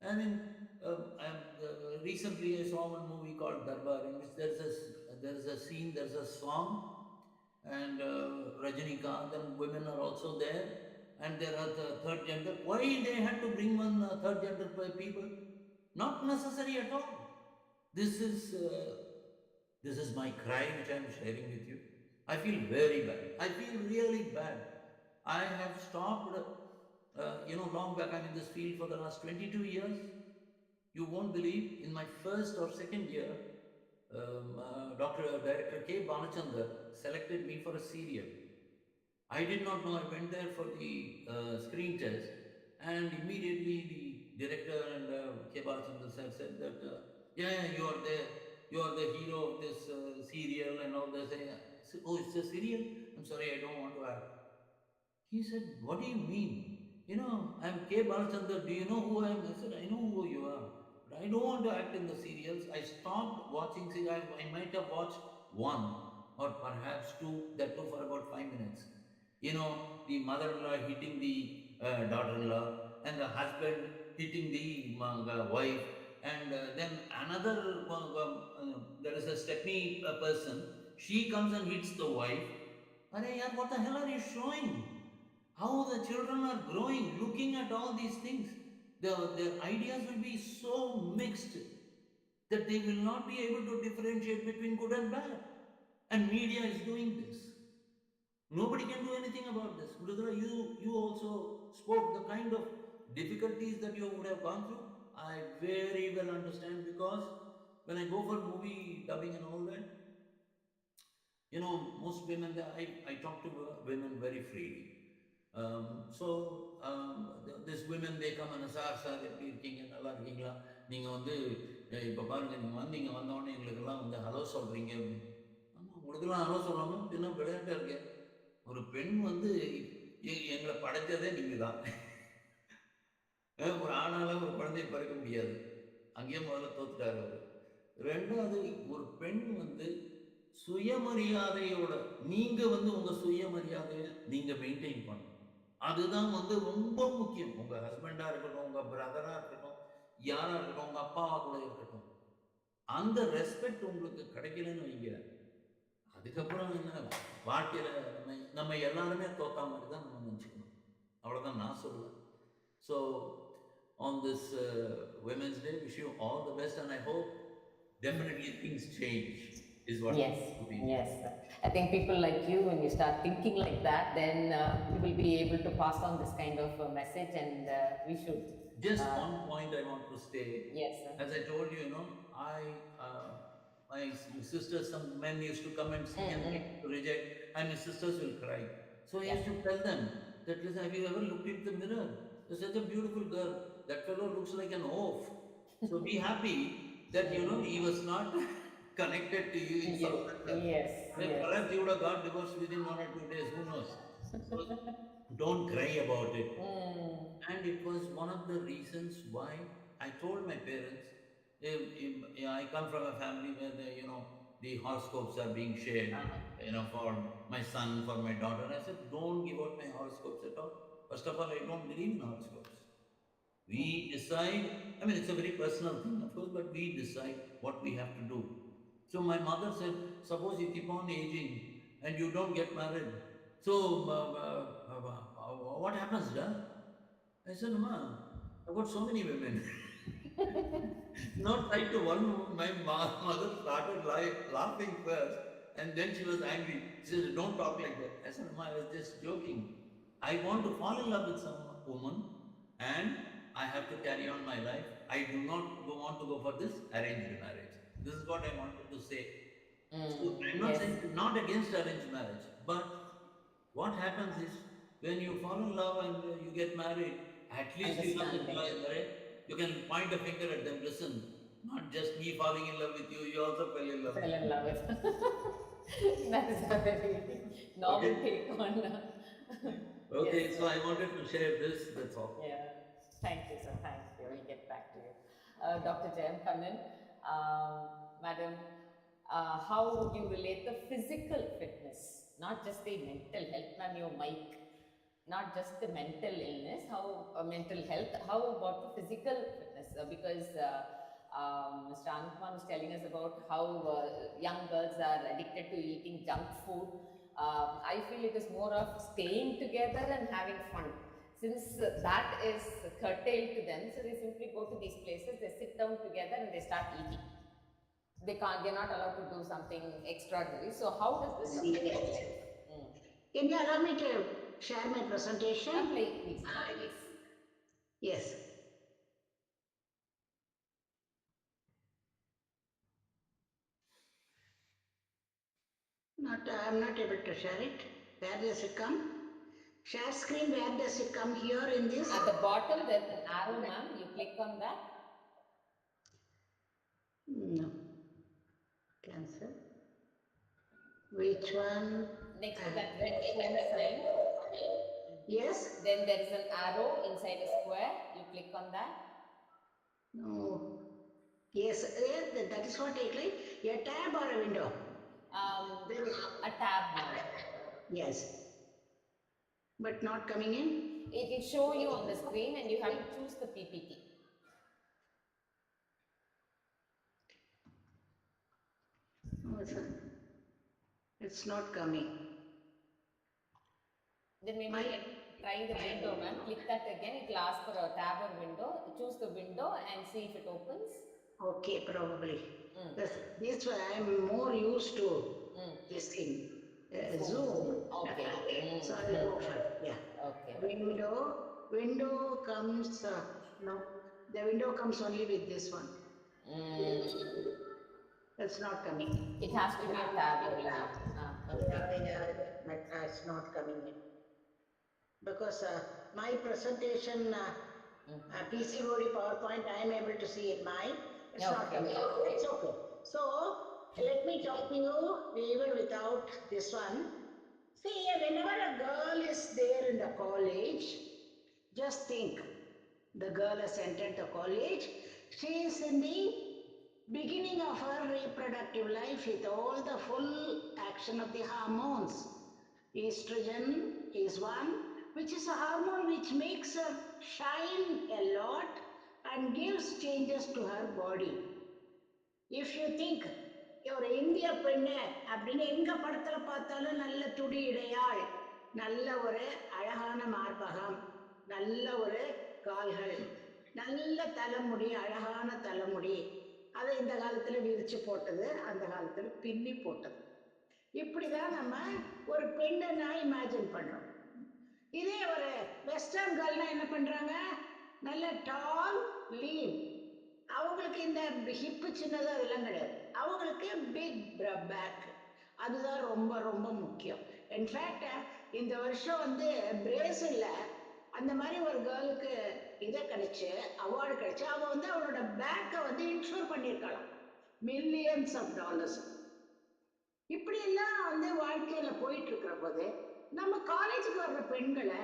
I mean, recently I saw one movie called Darbar, in which there's a scene, there's a song, and Rajinikanth and women are also there, and there are the third gender. Why they had to bring one third gender people? Not necessary at all. This is uh, this is my cry which I am sharing with you. I feel very bad. I feel really bad. I have stopped, long back. I'm in this field for the last 22 years. You won't believe, in my first or second year, Dr. Director K. Banachandar selected me for a serial. I did not know. I went there for the screen test, and immediately the director and K. Balachandra said that, yeah, you are there. You are the hero of this serial and all this. I said, oh, it's a serial? I'm sorry, I don't want to act. He said, what do you mean? I'm K. Balachandar. Do you know who I am? I said, I know who you are. But I don't want to act in the serials. I stopped watching serials. I might have watched one or perhaps two, that too for about 5 minutes. The mother-in-law hitting the daughter-in-law, and the husband hitting the wife, and then another, there is a Stepney person. She comes and hits the wife. Arey yaar, what the hell are you showing? How the children are growing, looking at all these things. Their ideas will be so mixed that they will not be able to differentiate between good and bad. And media is doing this. Nobody can do anything about this. Rudra, you also spoke the kind of difficulties that you would have gone through. I very well understand, because when I go for movie dubbing and all that, most women, I talk to women very freely. This women, they come and, sir எப்படி இருக்கீங்க, நல்லா இருக்கீங்களா, நீங்க வந்து இப்போ பாருங்க, நீங்க வந்தோடனே எங்களுக்கெல்லாம் வந்து ஹலோ சொல்றீங்க அப்படின்னு. ஆமாம், உங்களுக்கெல்லாம் ஹலோ சொல்லாமல் இன்னும் விளையாட்டாக இருக்க. ஒரு பெண் வந்து எங்களை படைச்சதே நீங்க தான். ஒரு ஆணால ஒரு குழந்தையை பிறக்க முடியாது. அங்கேயே முதல்ல தோத்துட்டாரு அவரு. ரெண்டாவது, ஒரு பெண் வந்து சுயமரியாதையோட, நீங்க வந்து உங்க சுயமரியாதையை நீங்க மெயின்டைன் பண்ணணும். அதுதான் வந்து ரொம்ப முக்கியம். உங்க ஹஸ்பண்டா இருக்கட்டும், உங்க பிரதரா இருக்கட்டும், யாரா இருக்கட்டும், உங்க அப்பாவா கூட இருக்கட்டும். அந்த ரெஸ்பெக்ட் உங்களுக்கு கிடைக்கலன்னு வைங்க, அதுக்கப்புறம் என்ன வாழ்க்கையில நம்ம நம்ம எல்லாருமே தோத்தா மாதிரி தான் நம்ம நினச்சிக்கணும். அவ்வளோதான் நான் சொல்லுவேன். So on this Women's Day, wish you all the best, and I hope definitely things change. Is what Yes, my opinion. yes. I think people like you, when you start thinking like that, then you will be able to pass on this kind of message, and we should. Just one point I want to say. Yes, sir. As I told you, my sisters, some men used to come and see and make to reject, and my sisters will cry. So I used to tell them that, listen, have you ever looked into the mirror? There's such a beautiful girl. That fellow looks like an oaf. So be happy that he was not connected to you in some manner. Yes, yes. Perhaps he would have got divorced within 1 or 2 days. Who knows? So don't cry about it. And it was one of the reasons why I told my parents, I come from a family where the horoscopes are being shared, for my son, for my daughter. I said, don't give out my horoscopes at all. First of all, I don't believe in horoscopes. We decide, I mean, it's a very personal thing, of course, but we decide what we have to do. So my mother said, suppose you keep on aging and you don't get married. So what happens, da? I said, Ma, I've got so many women. Not like to one, my mother started laughing first, and then she was angry. She said, don't talk like that. I said, Ma, I was just joking. I want to fall in love with some woman, and I have to carry on my life. I do not want to go for this arranged marriage. This is what I wanted to say. So I'm not saying not against arranged marriage, but what happens is when you fall in love and you get married, at least you have the joy, right? You can point a finger at them. Listen, not just me falling in love with you, you also fell in love. Fell in love with. That is a very novel take on. Okay, so I wanted to share this. That's all. Yeah. Thank you, sir. Thank you. We'll get back to you. Dr. Jayam Kannan, Madam, how would you relate the physical fitness, not just the mental health, ma'am, your mic, not just the mental illness, mental health, how about the physical fitness? Because Mr. Anupman was telling us about how young girls are addicted to eating junk food. I feel it is more of staying together and having fun. Since that is curtailed to them, so they simply go to these places, they sit down together and they start eating. They're not allowed to do something extraordinary. So how does this affect their life? Can you allow me to share my presentation? Please. Yes. I'm not able to share it. Where does it come? Share screen, where does it come here in this? At the bottom, there's an arrow, ma'am. You click on that. No. Cancel. Which one? Next to that red phone sign. Yes. Then there is an arrow inside a square. You click on that. No. Yes, that is what I click. A tab or a window? A tab, ma'am. Yes. But not coming in? It will show you on the screen and you have to choose the PPT. Oh, it's not coming. Then maybe try the window, ma'am. Click that again. It will ask for a tab or window. Choose the window and see if it opens. Okay, probably. This one I'm more used to this thing. Zoom. Okay. So I'll go for it. Yeah. Okay. Window comes. No, the window comes only with this one. It's not coming. It has to be a tab only. Okay. Yeah, but it's not coming in. Because my presentation, PCOD PowerPoint, I am able to see in my. It's not coming. It's okay. So let me talk to you even without this one. See, whenever a girl is there in the college, just think the girl has entered the college. She is in the beginning of her reproductive life with all the full action of the hormones. Estrogen is one, which is a hormone which makes her shine a lot and gives changes to her body. If you think ஒரு இந்திய பெண்ணு அப்படின்னு எங்க படத்துல பார்த்தாலும் நல்ல துடி இடையாள், நல்ல ஒரு அழகான மார்பகம், நல்ல ஒரு கால்கள், நல்ல தலைமுடி, அழகான தலைமுடி. அதை இந்த காலத்துல விரிச்சு போட்டது, அந்த காலத்துல பின்னி போட்டது. இப்படிதான் நம்ம ஒரு பெண்ணுன்னா இமேஜின் பண்றோம். இதே ஒரு வெஸ்டர்ன் கேர்ள்னா என்ன பண்றாங்க? நல்ல டால், லீன். அவங்களுக்கு இந்த ஹிப்பு சின்னது அதெல்லாம் கிடையாது. அவங்களுக்கு பிக் பேக். அதுதான் ரொம்ப ரொம்ப முக்கியம். இன்ஃபேக்ட் இந்த வருஷம் வந்து பிரேசில்ல அந்த மாதிரி ஒரு கேர்ளுக்கு இதை கிடைச்சு, அவார்டு கிடைச்சு, அவ வந்து அவளோட பேக்கை வந்து இன்சூர் பண்ணியிருக்கலாம் மில்லியன்ஸ் ஆஃப் டாலர்ஸ். இப்படி எல்லாம் வந்து வாழ்க்கையில போயிட்டு இருக்கிற போது நம்ம காலேஜுக்கு வர்ற பெண்களை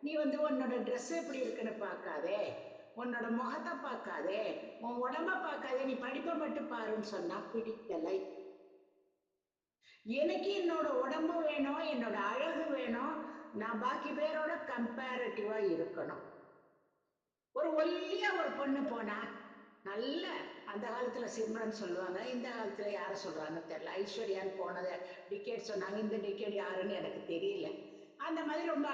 நீ வந்து உன்னோட ட்ரெஸ் எப்படி இருக்குன்னு பார்க்காதே, உன்னோட முகத்தை பார்க்காதே, உன் உடம்ப பார்க்காதே, நீ படிப்பை மட்டும் பாருன்னு சொன்னா பிடிக்கலை. எனக்கு என்னோட உடம்பு வேணும், என்னோட அழகு வேணும், நான் பாக்கி பேரோட கம்பேரிட்டிவா இருக்கணும். ஒரு ஒல்லியா ஒரு பொண்ணு போனா நல்ல, அந்த காலத்துல சிம்ரன் சொல்லுவாங்க, இந்த காலத்துல யார சொல்றாங்கன்னு தெரியல, ஐஸ்வர்யான்னு போனது டிக்கெட் சொன்னாங்க, இந்த டிக்கெட் யாருன்னு எனக்கு தெரியல. அந்த மாதிரி ரொம்ப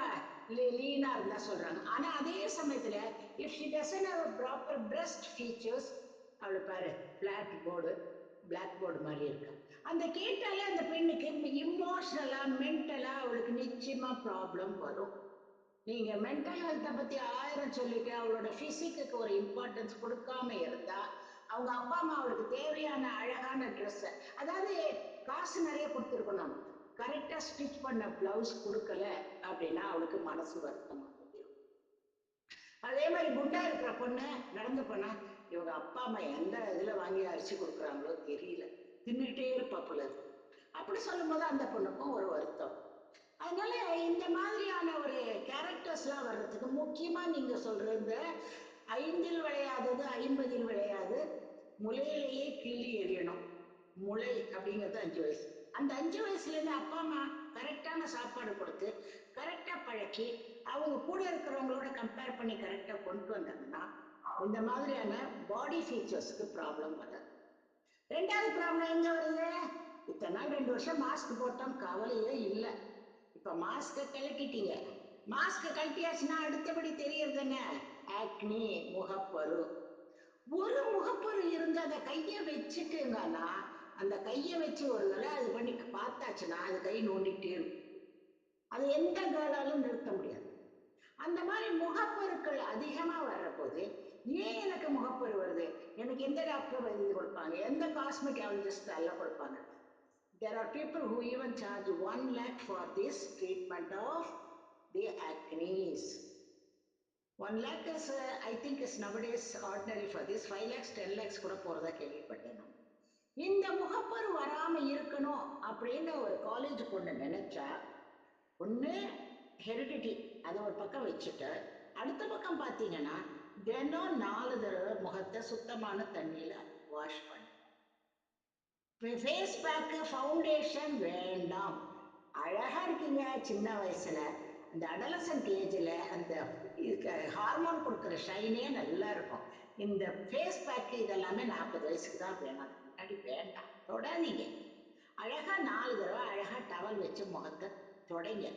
லீனா இருந்தா சொல்றாங்க. ஆனா அதே சமயத்துல if she doesn't have a proper breast features, அவளை பாரு பிளாட் போர்டு, பிளாக் போர்டு மாதிரி இருக்கா. அந்த கேட்டாலே அந்த பெண்ணுக்கு இமோஷனலா மென்டலா அவளுக்கு நிச்சயமா ப்ராப்ளம் வரும். நீங்க மென்டல் ஹெல்த்தை பத்தி 1000 சொல்லிட்டு அவளோட பிசிக்கு ஒரு இம்பார்ட்டன்ஸ் கொடுக்காம இருந்தா, அவங்க அப்பா அம்மா அவளுக்கு தேவையான அழகான ட்ரெஸ், அதாவது காசு நிறைய கொடுத்துருக்கணும், கரெக்டா ஸ்டிச் பண்ண பிளவுஸ் கொடுக்கல அப்படின்னா அவளுக்கு மனசு வருத்தமா தெரியும். அதே மாதிரி குண்டா இருக்கிற பொண்ணு நடந்து போனா, இவங்க அப்பா அம்மா எந்த இதுல வாங்கி அரிசி கொடுக்குறாங்களோ தெரியல, தின்னுட்டே இருப்பா போல இருக்கு. அப்படி சொல்லும் போது அந்த பொண்ணுக்கும் ஒரு வருத்தம். அதனால இந்த மாதிரியான ஒரு கேரக்டர்ஸ் எல்லாம் வர்றதுக்கு முக்கியமா நீங்க சொல்ற இந்த 5ல் விளையாதது 50ல் விளையாது, முளையிலேயே கிள்ளி எறியணும். முளை அப்படிங்கிறது 5 வயசு. அந்த 5 வயசுல இருந்து அப்பா அம்மா கரெக்டான சாப்பாடு கொடுத்து கரெக்டா பழக்கி அவங்க கூட இருக்கிறவங்களோட கம்பேர் பண்ணி கரெக்டா கொண்டு வந்தாங்கன்னா இந்த மாதிரியான பாடி ஃபீச்சர்ஸ்க்கு ப்ராப்ளம் வராது. ரெண்டாவது ப்ராப்ளம் எங்க வருது? இத்தனை நாள் 2 வருஷம் மாஸ்க் போட்டோம், கவலையே இல்லை. இப்ப மாஸ்க கழட்டிட்டீங்க, மாஸ்க கழட்டியாச்சுன்னா அடுத்தபடி தெரியறது என்ன? ஆக்னி, முகப்பரு. ஒரு முகப்பரு இருந்து அந்த கைய வச்சுட்டுங்கன்னா, அந்த கைய வச்சு ஒரு தடவை அது பண்ணி பார்த்தாச்சுன்னா அது கை நோண்டிக்கிட்டே இருக்கும். அது எந்த கேர்ளாலும் நிறுத்த முடியாது. அந்த மாதிரி முகப்பருக்கள் அதிகமா வர்ற போது, ஏன் எனக்கு முகப்பரு வருது, எனக்கு எந்த டாக்டர் எழுதி கொடுப்பாங்க, எந்த காஸ்மெட்டாலஜிஸ்ட் எல்லாம் கொடுப்பாங்க? There are people who even charge 1 lakh for this treatment of the acnes. 1 lakh is, I think, is nowadays ordinary for this. 5 lakhs, 10 lakhs கூட போறதா கேள்விப்பட்டேன் நான். இந்த முகப்பரு வராம இருக்கணும் அப்படின்னு ஒரு காலேஜ் பொண்ணு நினைச்சா, ஒண்ணு ஹெரிடிட்டி அதை ஒரு பக்கம் வச்சுட்டு, அடுத்த பக்கம் பாத்தீங்கன்னா தினம் 4 தடவை முகத்தை சுத்தமான தண்ணியில வாஷ் பண்ணணும். ஃபேஸ் பேக்கு, ஃபவுண்டேஷன் வேண்டாம். அழகா இருக்கீங்க சின்ன வயசுல, அந்த அடலசன்ட் ஏஜ்ல அந்த ஹார்மோன் கொடுக்குற ஷைனே நல்லா இருக்கும். இந்த ஃபேஸ் பேக்கு இதெல்லாமே 40 வயசுக்கு தான் வேணும், அதுக்கு முன்னாடி வேண்டாம், தொடாதீங்க. அழகா 4 தடவை அழகா டவல் வச்சு முகத்தை தொடைங்க.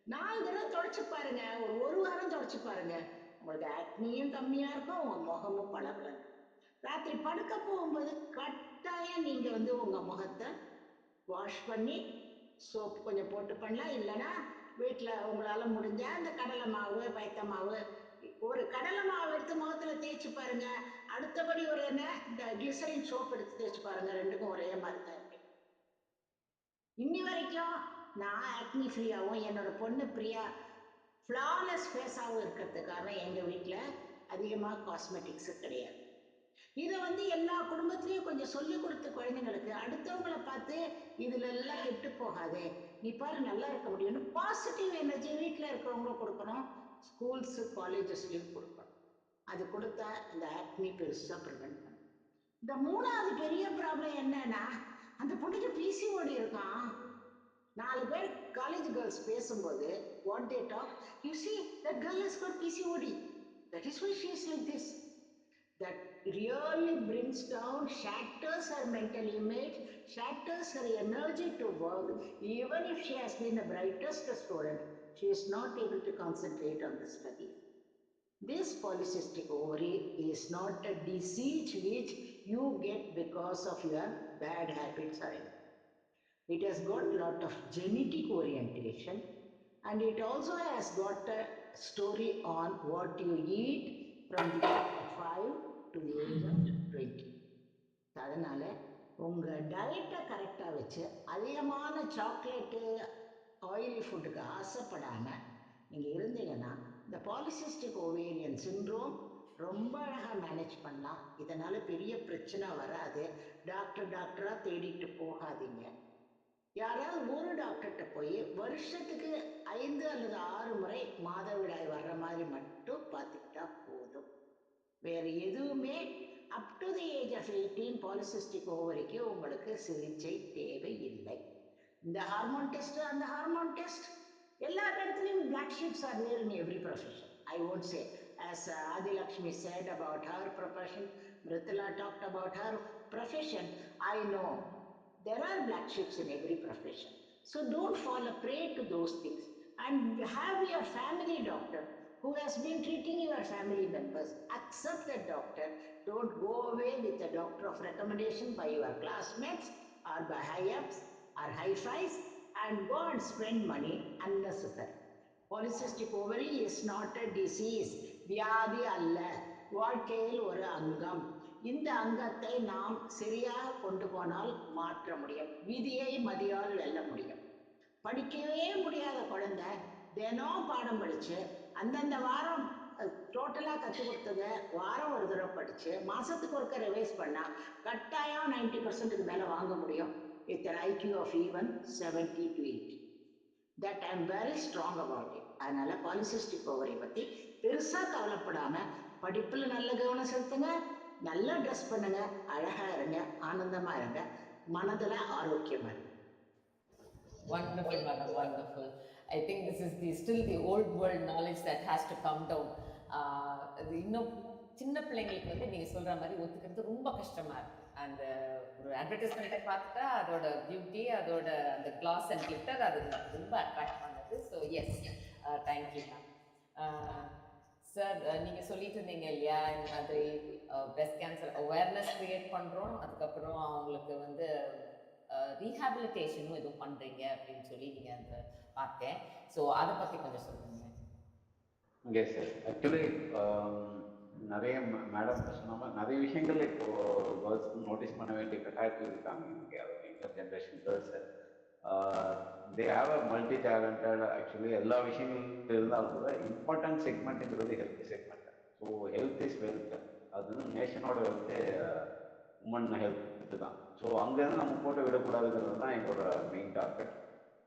4 தடவை தொடச்சு பாருங்க, ஒரு வாரம் தொடச்சு பாருங்க, உங்களுக்கு ஆக்னியும் கம்மியா இருக்கும், உங்க முகமும் பளபளன்னு. ராத்திரி படுக்க போகும்போது கட்டாயம் நீங்க வந்து உங்க முகத்தை வாஷ் பண்ணி சோப்பு கொஞ்சம் போட்டு பண்ணலாம். இல்லைன்னா வீட்டில் உங்களால முடிஞ்ச அந்த கடலை மாவு, பயத்த மாவு, ஒரு கடலை மாவு எடுத்து முகத்துல தேய்ச்சி பாருங்க. அடுத்தபடி ஒரு என்ன, இந்த கிளிசரின் சோப் எடுத்து தேய்ச்சி பாருங்க, ரெண்டுக்கும் ஒரே மாதிரி தான் இருக்கு. இன்னி வரைக்கும் நான் ஆக்னி ஃப்ரீயாகவும் என்னோட பொண்ணு பிரியா ஃப்ளாலெஸ் ஃபேஸாகவும் இருக்கிறதுக்கு காரணம் எங்க வீட்டில் அதிகமா காஸ்மெட்டிக்ஸ் கிடையாது. இதை வந்து எல்லா குடும்பத்திலயும் கொஞ்சம் சொல்லி கொடுத்து குழந்தைங்களுக்கு அடுத்தவங்களை பார்த்து இதுல எல்லாம் கெட்டு போகாதே, நீ பாரு நல்லா இருக்க முடியும்னு பாசிட்டிவ் எனர்ஜி வீட்டில் இருக்கிறவங்களும் கொடுக்கணும், ஸ்கூல்ஸ் காலேஜஸ்லயும் கொடுக்கணும். அது கொடுத்தா இந்த ஆக்னி பெருசா ப்ரிவென்ட் பண்ணும். இந்த 3வது பெரிய ப்ராப்ளம் என்னன்னா, அந்த பொண்ணுக்கு பிசிஓடி இருக்கான். 4 பேர் காலேஜ் கேர்ள்ஸ் பேசும்போது what they talk. You see, that girl has got PCOD. That is why she is like this. That really brings down, shatters her mental image, shatters her energy to work. Even if she has been the brightest student, she is not able to concentrate on the studies. This polycystic ovary is not a disease which you get because of your bad habits or anything. It has got a lot of genetic orientation, and it also has got a story on what you eat from the age of 5 to the age of 20. அதனால உங்க டயட்டை கரெக்டா வச்சு அதிகமான chocolate oily ஃபுட்டுக்கு ஆசைப்படாம நீங்க இருந்தீங்கன்னா இந்த பாலிசிஸ்டிக் ஓவேரியன் சிண்ட்ரோம் ரொம்ப அழகா மேனேஜ் பண்ணலாம். இதனால பெரிய பிரச்சனை வராது. டாக்டரா தேடிட்டு போகாதீங்க. யாராவது ஒரு டாக்டர்கிட்ட போய் வருஷத்துக்கு 5 அல்லது 6 முறை மாதவிடாய் வர்ற மாதிரி மட்டும் பார்த்துக்கிட்டா போதும். வேற எதுவுமே up to the age of 18 polycystic ஓவரிக்கு உங்களுக்கு சிகிச்சை தேவையில்லை. இந்த ஹார்மோன் டெஸ்ட் அந்த ஹார்மோன் டெஸ்ட் எல்லா இடத்துலயும் black sheeps are there in every profession. I won't say. As Adilakshmi said about her profession, Mritula talked about her profession. I know there are black sheeps in every profession. So don't fall a prey to those things, and have your family doctor who has been treating your family members. Accept that doctor. Don't go away with a doctor of recommendation by your classmates or by high ups or high fives and go and spend money unnecessary. Polycystic ovary is not a disease. வியாதி அல்ல, வாழ்க்கையில் ஒரு அங்கம். இந்த அங்கத்தை நாம் சரியாக கொண்டு போனால் மாற்ற முடியும். விதியை மதியால் வெல்ல முடியும். படிக்கவே முடியாத குழந்தை தினம் பாடம் படிச்சு அந்தந்த வாரம் டோட்டலா கத்து கொடுத்தத வாரம் ஒரு தடவை படிச்சு மாசத்துக்கு ஒருக்க ரிவைஸ் பண்ணா கட்டாயம் 90% மேல வாங்க முடியும். With an IQ of even 70 to 80. That I am very strong about it. அதனால பாலிசிஸ்டிக் ஓவரி பத்தி பெருசா கவலைப்படாம படிப்புல நல்ல கவனம் செலுத்துங்க, நல்லா ட்ரெஸ் பண்ணுங்க, அழகா இருங்க, ஆனந்தமா இருங்க, மனதுல ஆரோக்கியமா இருங்க. Wonderful, madam. Wonderful. I think this is the still the old world knowledge that has to come down. அது இன்னும் சின்ன பிள்ளைங்களுக்கு வந்து நீங்க சொல்ற மாதிரி ஒத்துக்கிறது ரொம்ப கஷ்டமா இருக்கு. அந்த ஒரு அட்வர்டைஸ்மெண்ட்டை பார்த்துட்டா அதோட பியூட்டி, அதோட அந்த கிளாஸ் அண்ட் கிளிட்டர் அதுங்களுக்கு ரொம்ப அட்ராக்ட் பண்ணுது. So yes, thank you ma'am. Sir, நீங்க சொல்லிட்டு இருந்தீங்க இல்லையா, இந்த மாதிரி பிரஸ்ட் கேன்சர் அவேர்னஸ் கிரியேட் பண்றோம், அதுக்கப்புறம் அவங்களுக்கு வந்து ரீஹாபிலிட்டேஷனும் எதுவும் பண்றீங்க அப்படின்னு சொல்லி நீங்க அந்த பார்த்தேன். ஸோ அதை பத்தி கொஞ்சம் சொல்லுங்களேன். எஸ் சார், ஆக்சுவலி நிறைய மேடம் சொன்ன மாதிரி நிறைய விஷயங்கள் இப்போ கேர்ள்ஸ்க்கு நோட்டீஸ் பண்ண வேண்டிய கட்டாயத்தில் இருக்காங்க. இன்னைக்கு அதுவும் younger generation girls they have a multi talented. Actually எல்லா விஷயங்களும் இருந்தாலும் கூட இம்பார்ட்டன்ட் செக்மெண்ட்டுங்கிறது health segment. So health is wealth. அது வந்து நேஷனோட வெல்த் உமன் ஹெல்த் தான். ஸோ அங்கேருந்து நம்ம போட்டு விடக்கூடாதுங்கிறது தான் எங்களோட மெயின் டார்கெட்.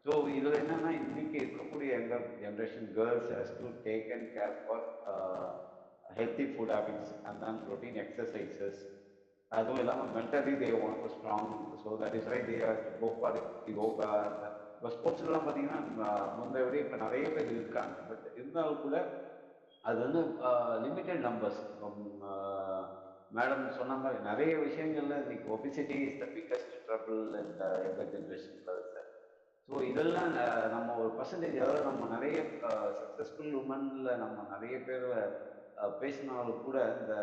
ஸோ இதில் என்னன்னா, இன்னைக்கு இருக்கக்கூடிய younger generation girls has to take and care for healthy food habits and then routine exercises. அதுவும் இல்லாமல் mentally they want to strong. So that is why they has to go for yoga. இப்போ ஸ்போர்ட்ஸ்லாம் பார்த்தீங்கன்னா முந்தைய விட இப்போ நிறைய பேர் இருக்காங்க. பட் இருந்தாலும் கூட அது வந்து லிமிட்டெட் நம்பர்ஸ். இப்போ மேடம் சொன்ன மாதிரி நிறைய விஷயங்கள்ல இன்னைக்கு obesity is the biggest trouble இந்த யங்கர் ஜென்ரேஷன் கேர்ள்ஸ். ஸோ இதெல்லாம் நம்ம ஒரு பர்சன்டேஜ், அதாவது நம்ம நிறைய சக்சஸ்ஃபுல் உமன்ல நம்ம நிறைய பேர் பேசினாலும் கூட இந்த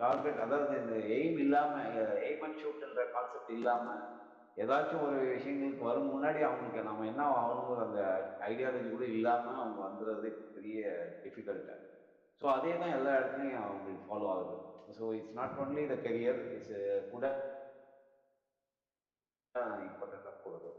டார்கெட், அதாவது இந்த எய்ம் இல்லாம, எய்ம் அண்ட் ஷூட்ன்ற கான்செப்ட் இல்லாம ஏதாச்சும் ஒரு விஷயங்களுக்கு வரும் முன்னாடி அவங்களுக்கு நம்ம என்ன ஆகணுங்கிற அந்த ஐடியாலஜி கூட இல்லாம அவங்க வந்துடுறது இப்போ பெரிய டிஃபிகல்ட். ஸோ அதே தான் எல்லா இடத்துலையும் அவங்களுக்கு ஃபாலோ ஆகுது. So it's not only the career, it's food இம்பார்ட்டண்ட்டாக போகுது.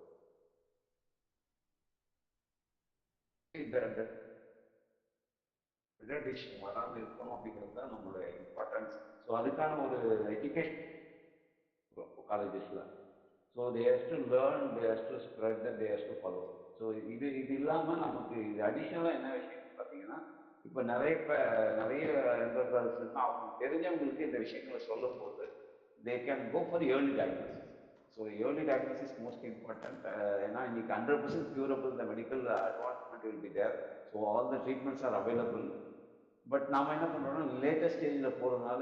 இந்த டிஷ் வராமல் இருக்கணும் அப்படிங்கிறது தான் நம்மளோட இம்பார்ட்டன்ஸ். ஸோ அதுக்கான ஒரு எஜுகேஷன் காலேஜஸ்ல. So they has to learn, they has to spread, they has to follow. So இது இல்லாமல் நமக்கு இது அடிஷ்னலாக என்ன விஷயம்னு பார்த்தீங்கன்னா, இப்போ நிறைய யங்கர் கேர்ள்ஸ் இருக்குன்னா அவங்களுக்கு தெரிஞ்சவங்களுக்கு இந்த விஷயங்களை சொல்லும் போது they can go for early diagnosis. So early diagnosis most important. ஏன்னா இன்னைக்கு 100% curable the medical advancement will be there. So all the treatments are available. But நாம என்ன பண்றோம்னா லேட்டஸ்ட் ஸ்டேஜ்ல போறதுனால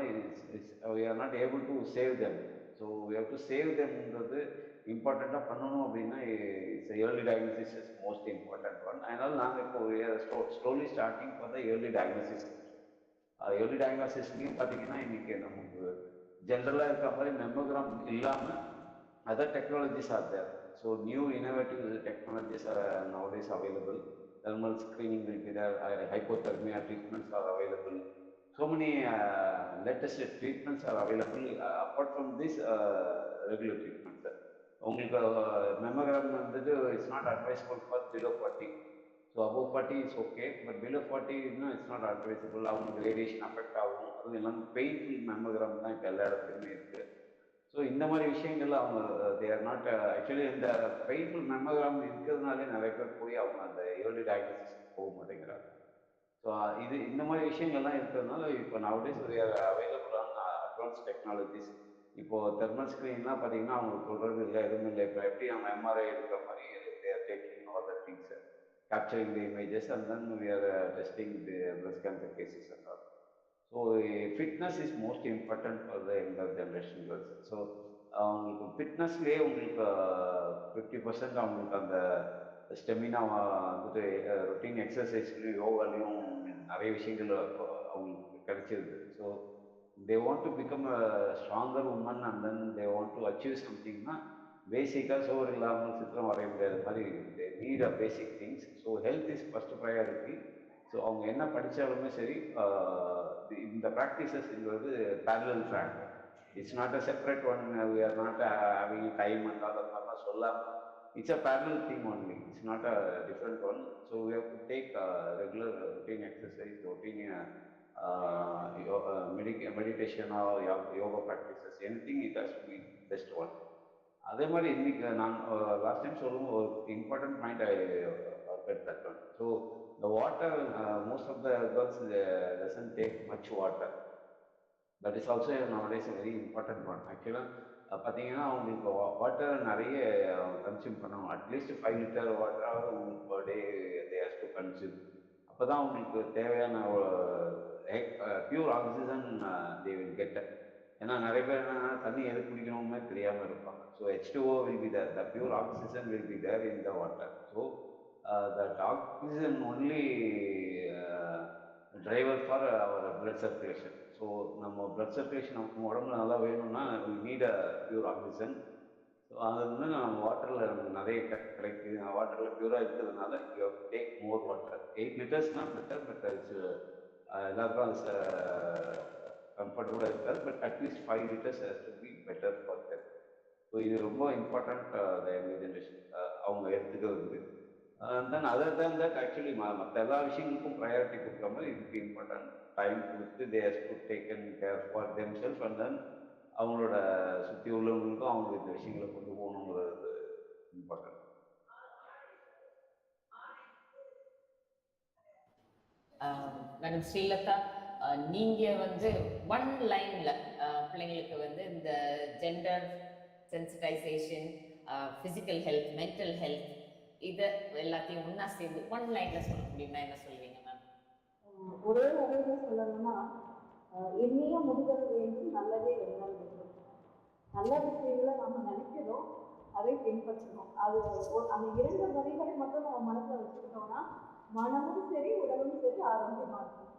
we are not able to save them. So we have to save themன்றது இம்பார்ட்டண்டா பண்ணணும் அப்படின்னா it's early diagnosis is most important one. அதனால நாங்க இப்போ slowly starting for the early diagnosis also. Early டயக்னோசிஸ்லயும் பாத்தீங்கன்னா இன்னைக்கு நமக்கு ஜென்ரலா இருக்கிற மாதிரி மெமோகிராம் இல்லாம other technologies are there. So new innovative technologies are nowadays available. Thermal screening will be there. Hypothermia treatments are available. So many latest treatments are available apart from this regular treatments. உங்களுக்கு mammogram வந்துட்டு it's not advisable for below 40. So above 40 is okay, but below 40 it's not advisable. அவங்களுக்கு radiation affect ஆகும். அதுவும் எல்லாமே painful mammogram தான் இப்போ எல்லா இடத்துலையுமே இருக்கு. ஸோ இந்த மாதிரி விஷயங்கள்ல அவங்க தே ஆர் நாட் ஆக்சுவலி இந்த பெயின்ஃபுல் மெமோகிராம் இருக்கிறதுனாலே நிறைய பேர் போய் அவங்க அந்த ஏர்லி டயக்னோசிஸ்க்கு போக மாட்டேங்கிறாங்க. ஸோ இது இந்த மாதிரி விஷயங்கள்லாம் இருக்கிறதுனால இப்போ nowadays available on advance technologies. இப்போ தெர்மல் ஸ்கிரீன்லாம் பார்த்தீங்கன்னா அவங்களுக்கு சொல்றது இல்லை, எதுவும் இல்லை. இப்போ எப்படி நம்ம எம்ஆர்ஐ எடுக்கிற மாதிரி they are taking all the things, capturing the images and then we are testing the breast cancer cases and all. So fitness is most important for the younger generation girls. So அவங்களுக்கு ஃபிட்னஸ்லேயே உங்களுக்கு 50% அவங்களுக்கு அந்த stamina வந்துட்டு routine எக்ஸசைஸ்லையும் யோகாலையும் உங்களுக்கு நிறைய விஷயங்கள் அவங்களுக்கு கிடைச்சிருது. So they want to become a stronger woman and then they want to achieve சம்திங்னா பேசிக்காக சோறு இல்லாமல் சித்திரம் வரைய முடியாத மாதிரி they need a basic things. So health is first priority. So அவங்க என்ன படித்தாலுமே சரி இந்த ப்ராக்டிசஸ்ங்கிறது parallel track. It's not a separate one. We are not having time and all அந்த மாதிரிலாம் சொல்லாமல் it's a parallel thing only. It's not a different one. So we have to take regular routine exercise, routine meditation or yoga practices. Anything, it has to be best one. அதே மாதிரி இன்னைக்கு நான் last time சொல்லும் ஒரு important point I forgot that one. So the water, most of the girls doesn't take much water. That is also nowadays a very important one. Actually பார்த்தீங்கன்னா அவங்களுக்கு water நிறைய consume பண்ணணும். அட்லீஸ்ட் 5 லிட்டர் வாட்டராவது உங்களுக்கு per day they has to consume. அப்போ தான் உங்களுக்கு தேவையான pure oxygen they will get. ஏன்னா நிறைய பேர் என்னன்னா தண்ணி எது குடிக்கணுமே தெரியாமல் இருப்பாங்க. So H2O will be the pure oxygen will be there in the water. So that oxygen only driver for our blood circulation. So நம்ம பிளட் சர்க்குலேஷன் நம்ம உடம்புல நல்லா வேணும்னா we need a pure oxygen. So அது வந்து நம்ம வாட்டரில் நமக்கு நிறைய கிடைக்குது. வாட்டரில் பியூராக இருக்கிறதுனால you have to take more water. 8 லிட்டர்ஸ்னா பெட்டர். பட் இட்ஸ் எல்லாருக்கும் அது கம்ஃபர்டபுளாக இருக்காது. But at least 5 litres has to be better for them. So இது ரொம்ப இம்பார்ட்டன்ட் த யங்கர் ஜென்ரேஷன் அவங்க எடுத்துக்கிறது. Then other than that actually மற்ற எல்லா விஷயங்களுக்கும் ப்ரையாரிட்டி கொடுக்குற மாதிரி இதுக்கு இம்பார்ட்டன்ட் டைம் கொடுத்து தே has to taken care for them self and then அவங்களோட சுற்றி உள்ளவங்களுக்கும் அவங்க இந்த விஷயங்களை கொண்டு போகணுங்கிறது இம்பார்ட்டன்ட். மேடம் ஸ்ரீலதா, நீங்க வந்து ஒன் லைன்ல பிள்ளைங்களுக்கு வந்து இந்த gender sensitisation, physical health, mental health இதை எல்லாத்தையும் ஒன்னா சேர்ந்து ஒன் லைன்ல சொல்ல முடியுமா? என்ன சொல்லுவீங்க மேம்? ஒரே வகையில சொல்லணும்னா எண்ணிய முடிதல் வேண்டும், நல்லதே எண்ணல் வேண்டும். நல்ல விஷயங்களை நம்ம நினைக்கிறோம், அதை பின்பற்றணும். அது அந்த 2 வரிகளை மட்டும் நம்ம மனசுல வச்சுக்கிட்டோம்னா மனமும் சரி உடலும் சரி ஆரோக்கியமா இருக்கும்.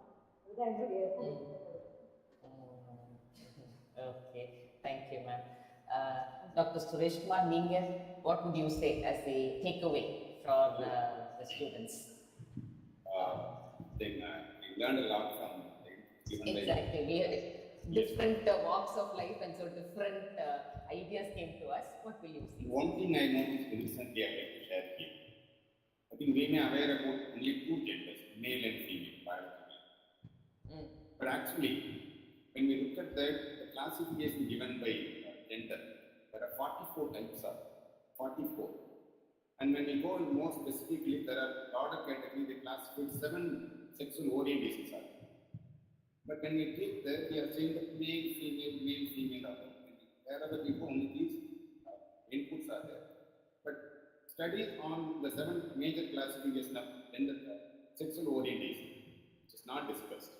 அதுதான் என்னுடைய okay, thank you ma'am. Doctor Sureshkumar, நீங்க what would you say as a takeaway for the students? We learned a lot from exactly. Different walks of life, and so different ideas came to us. What will you say? One thing I noticed recently, I like to share here. I think we may aware about only 2 genders, male and female, biologically. But actually, when we look at that, the classification given by gender, there are 44 types of 44. And when we go in more specifically, there are broader categories, they classify 7 sexual orientations. But when we take that, we are saying that male, female, wherever we go, only these inputs are there. But studies on the seven major classification of gender sexual orientation, which is not discussed.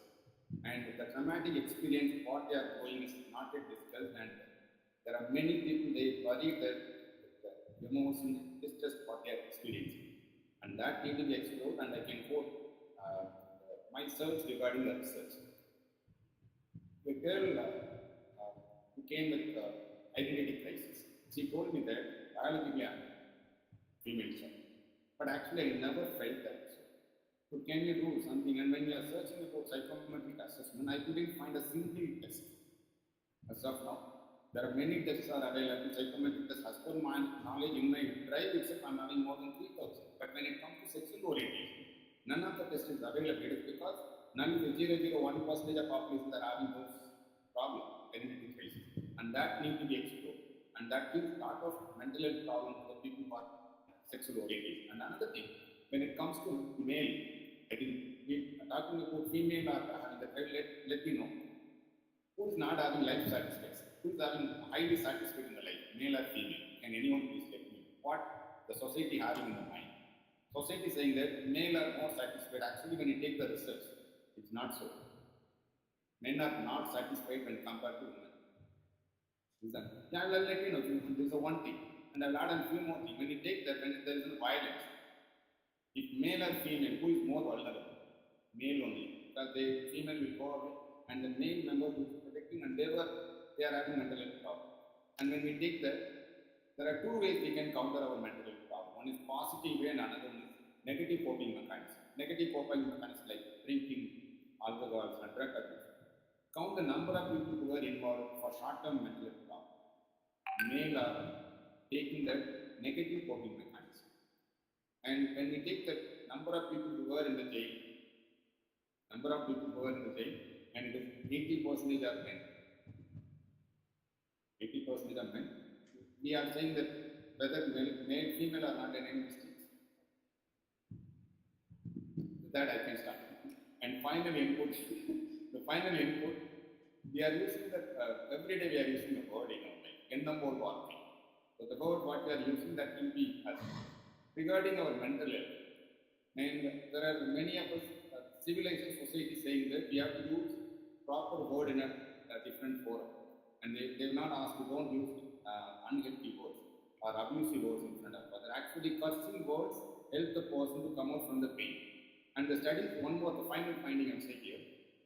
And the traumatic experience, what they are going is not yet discussed. And there are many people, they worry that the emotion, distress, what they are experiencing. And that need to be explored. And I can quote my search regarding the research. A girl who came with identity crisis, she told me that biologically I'm female child. But actually, I never felt that. So, can you do something? And when you are searching about psychometric assessment, I couldn't find a single test as of now. There are many tests are available. Psychometric tests, as per my knowledge, in my drive itself, I'm having more than 3,000. But when it comes to sexual orientation, none of the tests is available. It is because none of the 0.01% of population are having those problems, identity crisis. And that need to be explored. And that gives a lot of mental health problem to the people who are sexual orientation. And another thing, when it comes to male, I think we are talking about female or having the child, let me know who is not having life satisfaction, who is having highly satisfied in the life, male or female. Can anyone please let me know what the society having in the mind? Society is saying that male are more satisfied. Actually, when you take the research, it's not so. Men are not satisfied when compared to women. Listen, yeah, I will let you know. This is one thing, and I'll add a few more things. When you take that, when there is violence, if male or female, who is more vulnerable? Male only, because the female will go away, and the male member who is protecting, and they are having mental health problem. And when we take that, there are two ways we can counter our mental health problem. One is positive way, and another one is negative coping mechanism. Negative coping mechanism like drinking, alcohol, and drug abuse. Count the number of people who are involved for short-term mental health problem. Male are taking that negative coping mechanism. And when we take the number of people who were in the jail, and it is 80% of men. 80% of men. We are saying that whether male, female or not, any mistakes. With that, I can start. And final input, the final input, we are using that every day. We are using the word, like Ennambol Varthi. So the word what we are using, that will be us. Regarding our mental health. And there are many of us, civilized society saying that we have to use proper word in a different forum. And they will not ask you, don't use unhealthy words or abusive words in front of others. Actually, cursing words help the person to come out from the pain. And the studies, one more, the final finding I'm saying here,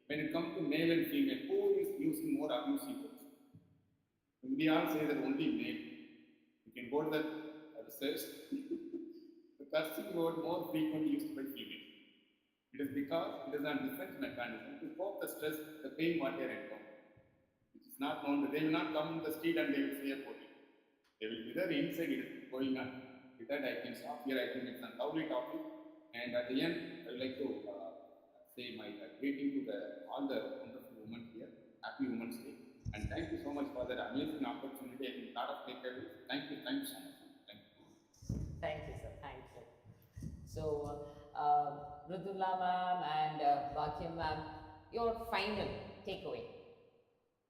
when it comes to male and female, who is using more abusive words? We all say that only male. You can go to the research. The cursing word more frequently used by female. It is because it is a defense mechanism to cope the stress, the pain what they are encountering. It is not known that they will not come in the street and they will say about it. They will be there inside it is going on. With that, I can stop here. I think it's a lovely topic. And at the end, I would like to say my greeting to all the wonderful women here. Happy Women's Day. And thank you so much for that amazing opportunity. I think a lot of takeaways. Thank you so much. Thank you. Thank you, sir. Thank you. So, Mridula ma'am and Bhagyam ma'am, your final takeaway,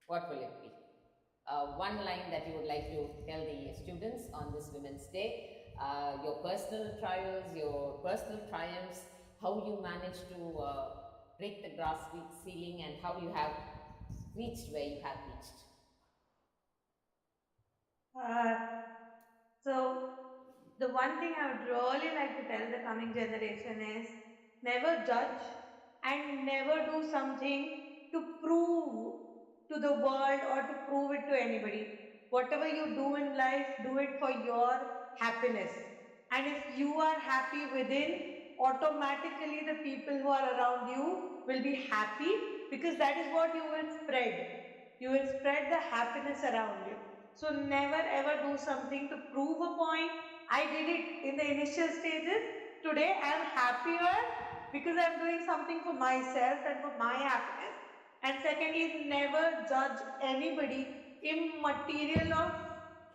what will it be? One line that you would like to tell the students on this Women's Day, your personal trials, your personal triumphs, how you managed to break the glass ceiling and how you have reached where you have reached. So the one thing I would really like to tell the coming generation is never judge and never do something to prove to the world or to prove it to anybody. Whatever you do in life, do it for your happiness. And if you are happy within, automatically the people who are around you will be happy, because that is what you will spread. You will spread the happiness around you. So never ever do something to prove a point. I did it in the initial stages. Today I am happier because I'm doing something for myself and for my happiness. And secondly, never judge anybody immaterial of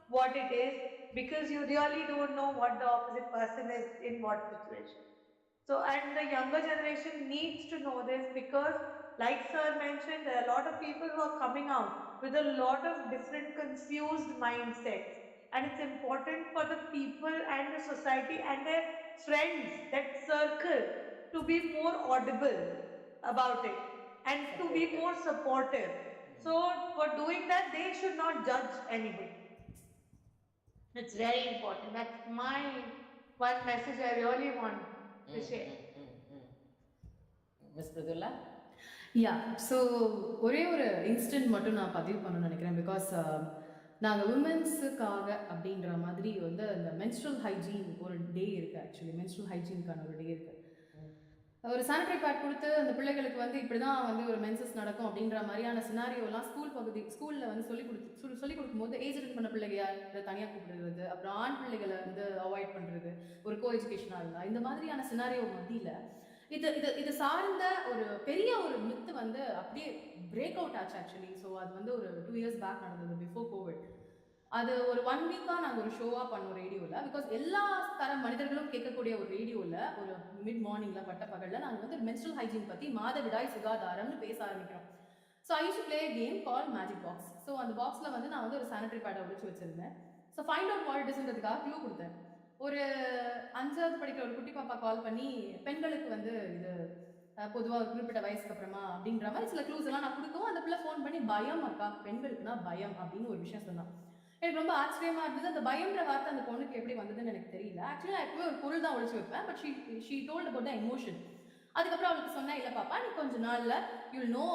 what it is, because you really don't know what the opposite person is in what situation. So, and the younger generation needs to know this, because, like Sir mentioned, there are a lot of people who are coming out with a lot of different confused mindsets. and it's important for the people and the society and their friends, that circle, to be more audible about it and to be more supportive. So for doing that, they should not judge anybody. It's very important. That's my one message I really want to share. Miss Pradula? Yeah so ஒரே ஒரு instant மட்டும் நான் பதிவு பண்ணணும்னு நினைக்கிறேன். Because நாங்கள் உமன்ஸுக்காக அப்படின்ற மாதிரி வந்து அந்த மென்ஸ்ட்ரல் ஹைஜீன் ஒரு டே இருக்குது. ஆக்சுவலி மென்ஸ்ட்ரல் ஹைஜீனுக்கான ஒரு டே இருக்குது. ஒரு சானிடரி பேட் கொடுத்து அந்த பிள்ளைகளுக்கு வந்து இப்படி தான் வந்து ஒரு மென்சஸ் நடக்கும் அப்படின்ற மாதிரியான சினாரியோலாம் ஸ்கூலில் வந்து சொல்லி கொடுக்கும்போது ஏஜ் அட்டன் பண்ண பிள்ளைங்க தனியாக கூப்பிடுறது, அப்புறம் ஆண் பிள்ளைகளை வந்து அவாய்ட் பண்ணுறது, ஒரு கோ எஜுகேஷனாக இருந்தால் இந்த மாதிரியான சினாரியோ மத்தியில் இது சார்ந்த ஒரு பெரிய ஒரு மித்து வந்து அப்படியே பிரேக் அவுட் ஆச்சு ஆக்சுவலி. ஸோ அது வந்து ஒரு 2 years பேக் நடந்தது, பிஃபோர் கோவிட். அது ஒரு 1 week நாங்கள் ஒரு ஷோவாக பண்ணோம் ரேடியோவில். பிகாஸ் எல்லா தர மனிதர்களும் கேட்கக்கூடிய ஒரு ரேடியோவில் ஒரு மிட் மார்னிங்கில் பட்ட பகலில் நாங்கள் வந்து மென்ஸ்ட்ரல் ஹைஜீன் பற்றி மாதவிடாய் சுகாதாரம்னு பேச ஆரம்பிக்கிறோம். So I use to play game call magic box. So அந்த பாக்ஸில் வந்து நான் வந்து ஒரு சானிடரி பேடை ஒழிச்சு வச்சிருந்தேன். So find out what it இஸ்ன்றதுக்காக க்ளூ கொடுத்தேன். ஒரு 5th படிக்கிற ஒரு குட்டி பாப்பா கால் பண்ணி பெண்களுக்கு வந்து இது பொதுவாக ஒரு குறிப்பிட்ட வயசுக்கு அப்புறமா அப்படின்ற மாதிரி சில க்ளூஸ் எல்லாம் நான் கொடுக்கவும் அந்த பிள்ளை ஃபோன் பண்ணி பயம் அக்கா, பெண்களுக்குனா பயம் அப்படின்னு ஒரு விஷயம் சொன்னான். எனக்கு ரொம்ப ஆச்சரியமா இருந்தது. அந்த பயம்ன்ற வார்த்தை அந்த பொண்ணுக்கு எப்படி வந்ததுன்னு எனக்கு தெரியல. ஆக்சுவலி நான் எப்பவுமே ஒரு பொருள் தான் ஒழிச்சு வைப்பேன். But she told about the emotion. அதுக்கப்புறம் அவளுக்கு சொன்னேன், இல்லை பாப்பா நீ கொஞ்ச நாள்ல யூல் நோ,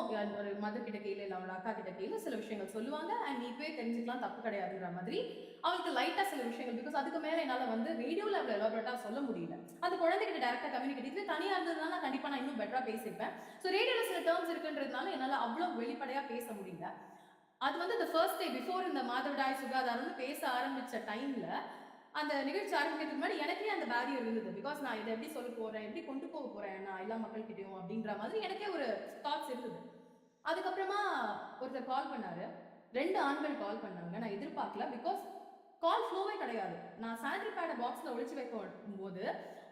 ஒரு மதர் கிட்ட கீழே இல்லை அவளோட அக்கா கிட்ட கீழே சில விஷயங்கள் சொல்லுவாங்க அண்ட் நீ போய் தெரிஞ்சுக்கலாம், தப்பு கிடையாதுன்ற மாதிரி அவளுக்கு லைட்டா சில விஷயங்கள். பிகாஸ் அதுக்கு மேல என்னால வந்து ரேடியோல அவ்வளவு எலாபரேட்டா சொல்ல முடியல. அந்த குழந்தைகிட்ட டேரக்டா கம்யூனிகேட், இதுவே தனியா இருந்ததுனால கண்டிப்பா நான் இன்னும் பெட்டரா பேசிப்பேன். ஸோ ரேடியோல சில டேர்ம்ஸ் இருக்குன்றதுனால என்னால அவ்வளவு வெளிப்படையா பேச முடியல. அது வந்து இந்த ஃபர்ஸ்ட் டே பிஃபோர் இந்த மாதவிடாய் சுகாதாரம்னு பேச ஆரம்பிச்ச டைம்ல அந்த நிகழ்ச்சி ஆரம்பிக்கிறதுக்கு முன்னாடி எனக்கே அந்த பேரியர் இருந்தது. பிகாஸ் நான் இதை எப்படி சொல்ல போறேன், எப்படி கொண்டு போக போறேன் நான் எல்லா மக்கள்கிட்டையும் அப்படின்ற மாதிரி எனக்கே ஒரு தாட்ஸ் இருந்தது. அதுக்கப்புறமா ஒருத்தர் கால் பண்ணாரு, 2 ஆண்கள் கால் பண்ணாங்க. நான் எதிர்பார்க்கல. பிகாஸ் கால் ஃப்ளோவே கிடையாது. நான் சானிடரி பேட பாக்ஸ்ல ஒழிச்சு வைக்கும் போது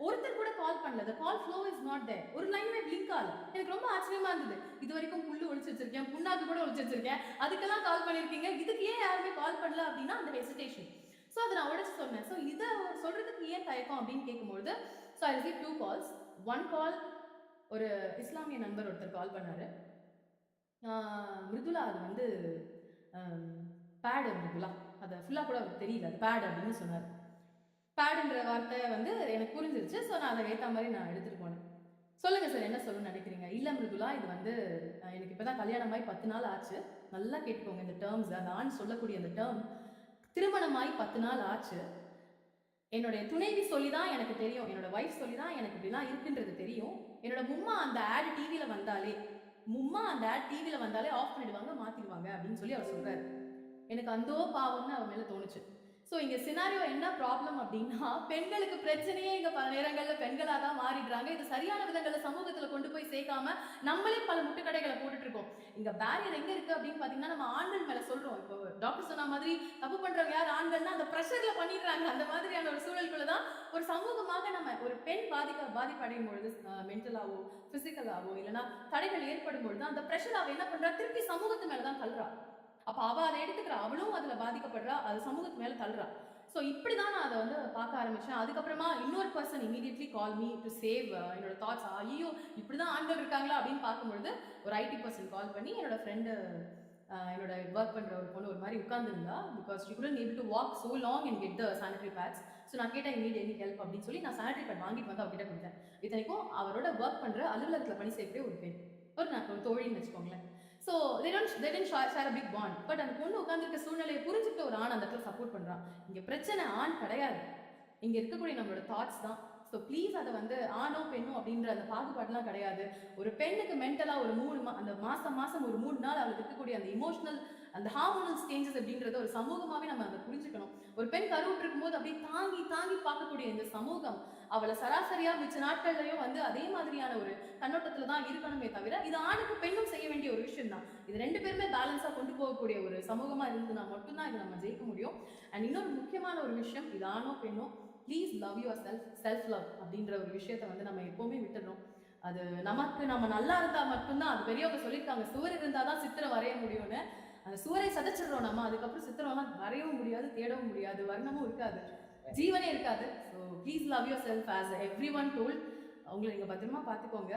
ஒருத்தர் கூட கால் பண்ணல. the call flow is not there. ஒரு லைனுமே பிளிங்க் ஆகல. எனக்கு ரொம்ப ஆச்சரியமா இருந்தது. இது வரைக்கும் புல்லு ஒழிச்சு வச்சிருக்கேன், புண்ணாக்கு கூட ஒழிச்சு வச்சிருக்கேன், அதுக்கெல்லாம் கால் பண்ணிருக்கீங்க, இதுக்கு ஏன் யாருமே கால் பண்ணல அப்படின்னா அந்த ஹெசிடேஷன். ஸோ அதை நான் உடச்சு சொன்னேன். ஸோ இதை சொல்றதுக்கு ஏன் தயக்கம் அப்படின்னு கேட்கும்போது, so I receive 2 calls. 1 call ஒரு இஸ்லாமிய நண்பர் ஒருத்தர் கால் பண்ணாரு. மிருதுலா அது வந்து பேடு மிருதுலா, அதை ஃபுல்லாக கூட அவருக்கு தெரியல, அது பேடு அப்படின்னு சொன்னார். பேடுன்ற வார்த்தை வந்து எனக்கு புரிஞ்சிருச்சு. ஸோ நான் அதை ஏற்ற மாதிரி நான் எடுத்துகிட்டு போனேன். சொல்லுங்கள் சார் என்ன சொல்லணும்னு நினைக்கிறீங்க? இல்லை மிருதுலா, இது வந்து எனக்கு இப்போ தான் கல்யாணமாகி 10 நாள் ஆச்சு. நல்லா கேட்டுக்கோங்க இந்த டேர்ம்ஸ். அந்த ஆண் சொல்லக்கூடிய அந்த டேர்ம் திருமணமாகி 10 நாள் ஆச்சு. என்னுடைய துணைவி சொல்லி தான் எனக்கு தெரியும், என்னோட ஒய்ஃப் சொல்லி தான் எனக்கு இப்படிலாம் இருக்குன்றது தெரியும். என்னோட மும்மா அந்த ஆட் டிவியில் வந்தாலே ஆஃப் பண்ணிடுவாங்க, மாற்றிடுவாங்க அப்படின்னு சொல்லி அவர் சொல்கிறாரு. எனக்கு அந்தோ பாவம்னு அவர் மேலே தோணுச்சு. ஸோ இங்கே சினாரியோ என்ன ப்ராப்ளம் அப்படின்னா, பெண்களுக்கு பிரச்சனையே இங்கே பல நேரங்களில் பெண்களாக தான் மாறிடுறாங்க. இது சரியான விதங்களில் சமூகத்தில் கொண்டு போய் சேர்க்காம நம்மளே பல முட்டுக்கடைகளை போட்டுட்டு இருக்கோம். இங்கே பேரியர் எங்கே இருக்குது அப்படின்னு பார்த்தீங்கன்னா, நம்ம ஆண்கள் மேலே சொல்கிறோம். இப்போ டாக்டர் சொன்ன மாதிரி தப்பு பண்ணுறவங்க யார் ஆண்கள்னா அந்த ப்ரெஷரில் பண்ணிடுறாங்க. அந்த மாதிரியான ஒரு சூழலுக்குள்ள தான் ஒரு சமூகமாக நம்ம ஒரு பெண் பாதிப்படையும் பொழுது, மென்டலாவோ பிசிக்கலாவோ இல்லைன்னா தடைகள் ஏற்படும் பொழுது அந்த ப்ரெஷர் அவ என்ன பண்ணுறா, திருப்பி சமூகத்து மேலே தான் தள்ளுறா. அப்போ அவள் அதை எடுத்துக்கிறா, அவளும் அதில் பாதிக்கப்படுறா, அது சமூகத்து மேலே தள்ளுறா. ஸோ இப்படி தான் நான் அதை வந்து பார்க்க ஆரம்பித்தேன். அதுக்கப்புறமா இன்னொரு person immediately call me to save என்னோட தாட்ஸ். ஐயோ இப்படி தான் ஆண்கள் இருக்காங்களா அப்படின்னு பார்க்கும்பொழுது ஒரு ஐடி பர்சன் கால் பண்ணி என்னோட ஃப்ரெண்டு, என்னோட ஒர்க் பண்ணுற ஒரு பொண்ணு ஒரு மாதிரி உட்காந்துருந்தா. Because she couldn't able to walk so long and get the sanitary pads. So நான் கேட்டேன் நீட் எனி ஹெல்ப் அப்படின்னு சொல்லி நான் சானிடரி பேட் வாங்கிட்டு வந்து அவகிட்ட கொடுத்தேன். இத்தனைக்கும் அவரோட ஒர்க் பண்ணுற அலுவலகத்தில் பணி செய்யக்கூடிய ஒரு பெண், ஒரு தோழின்னு வச்சுக்கோங்களேன். So they didn't share a big bond. But அந்த பொண்ணு உட்காந்துருக்க சூழ்நிலையை புரிஞ்சுட்டு ஒரு ஆண் அந்த இடத்துல சப்போர்ட் பண்ணுறான். இங்கே பிரச்சனை ஆண் கிடையாது, இங்கே இருக்கக்கூடிய நம்மளோட தாட்ஸ் தான். ஸோ ப்ளீஸ் அதை வந்து ஆணோ பெண்ணோ அப்படின்ற அந்த பாகுபாடுலாம் கிடையாது. ஒரு பெண்ணுக்கு மென்டலாக ஒரு 3 அந்த மாதம் ஒரு 3 நாள் அவளுக்கு இருக்கக்கூடிய அந்த இமோஷனல் அந்த ஹார்மோனல் சேஞ்சஸ் அப்படின்றத ஒரு சமூகமாகவே நம்ம அதை புரிஞ்சுக்கணும். ஒரு பெண் கருவுட்டு இருக்கும்போது அப்படியே தாங்கி பார்க்கக்கூடிய இந்த சமூகம் அவளை சராசரியாக மிச்ச நாட்கள்லையும் வந்து அதே மாதிரியான ஒரு கண்ணோட்டத்தில் தான் இருக்கணுமே தவிர, இது ஆணுக்கு பெண்ணும் செய்ய வேண்டிய ஒரு விஷயம் தான். இது 2 பேருமே பேலன்ஸாக கொண்டு போகக்கூடிய ஒரு சமூகமாக இருந்ததுன்னா மட்டும்தான் இதை நம்ம ஜெயிக்க முடியும். அண்ட் இன்னொரு முக்கியமான ஒரு விஷயம், இது ஆணோ பெண்ணோ, please love your self love அப்படின்ற ஒரு விஷயத்த வந்து நம்ம எப்போவுமே விட்டுடுறோம். அது நம்ம நல்லா இருந்தால் மட்டும்தான், அது பெரியவங்க சொல்லியிருக்காங்க, சுவர் இருந்தால் தான் சித்திரம் வரைய முடியும்னு. அந்த சுவரை சதைச்சிடுறோம் நம்ம, அதுக்கப்புறம் சித்திரம்லாம் வரையவும் முடியாது, தேடவும் முடியாது, வர்ணமும் இருக்காது, ஜீவனே இருக்காது. So please love yourself as everyone told. உங்களை நீங்கள் பத்திரமா பார்த்துக்கோங்க,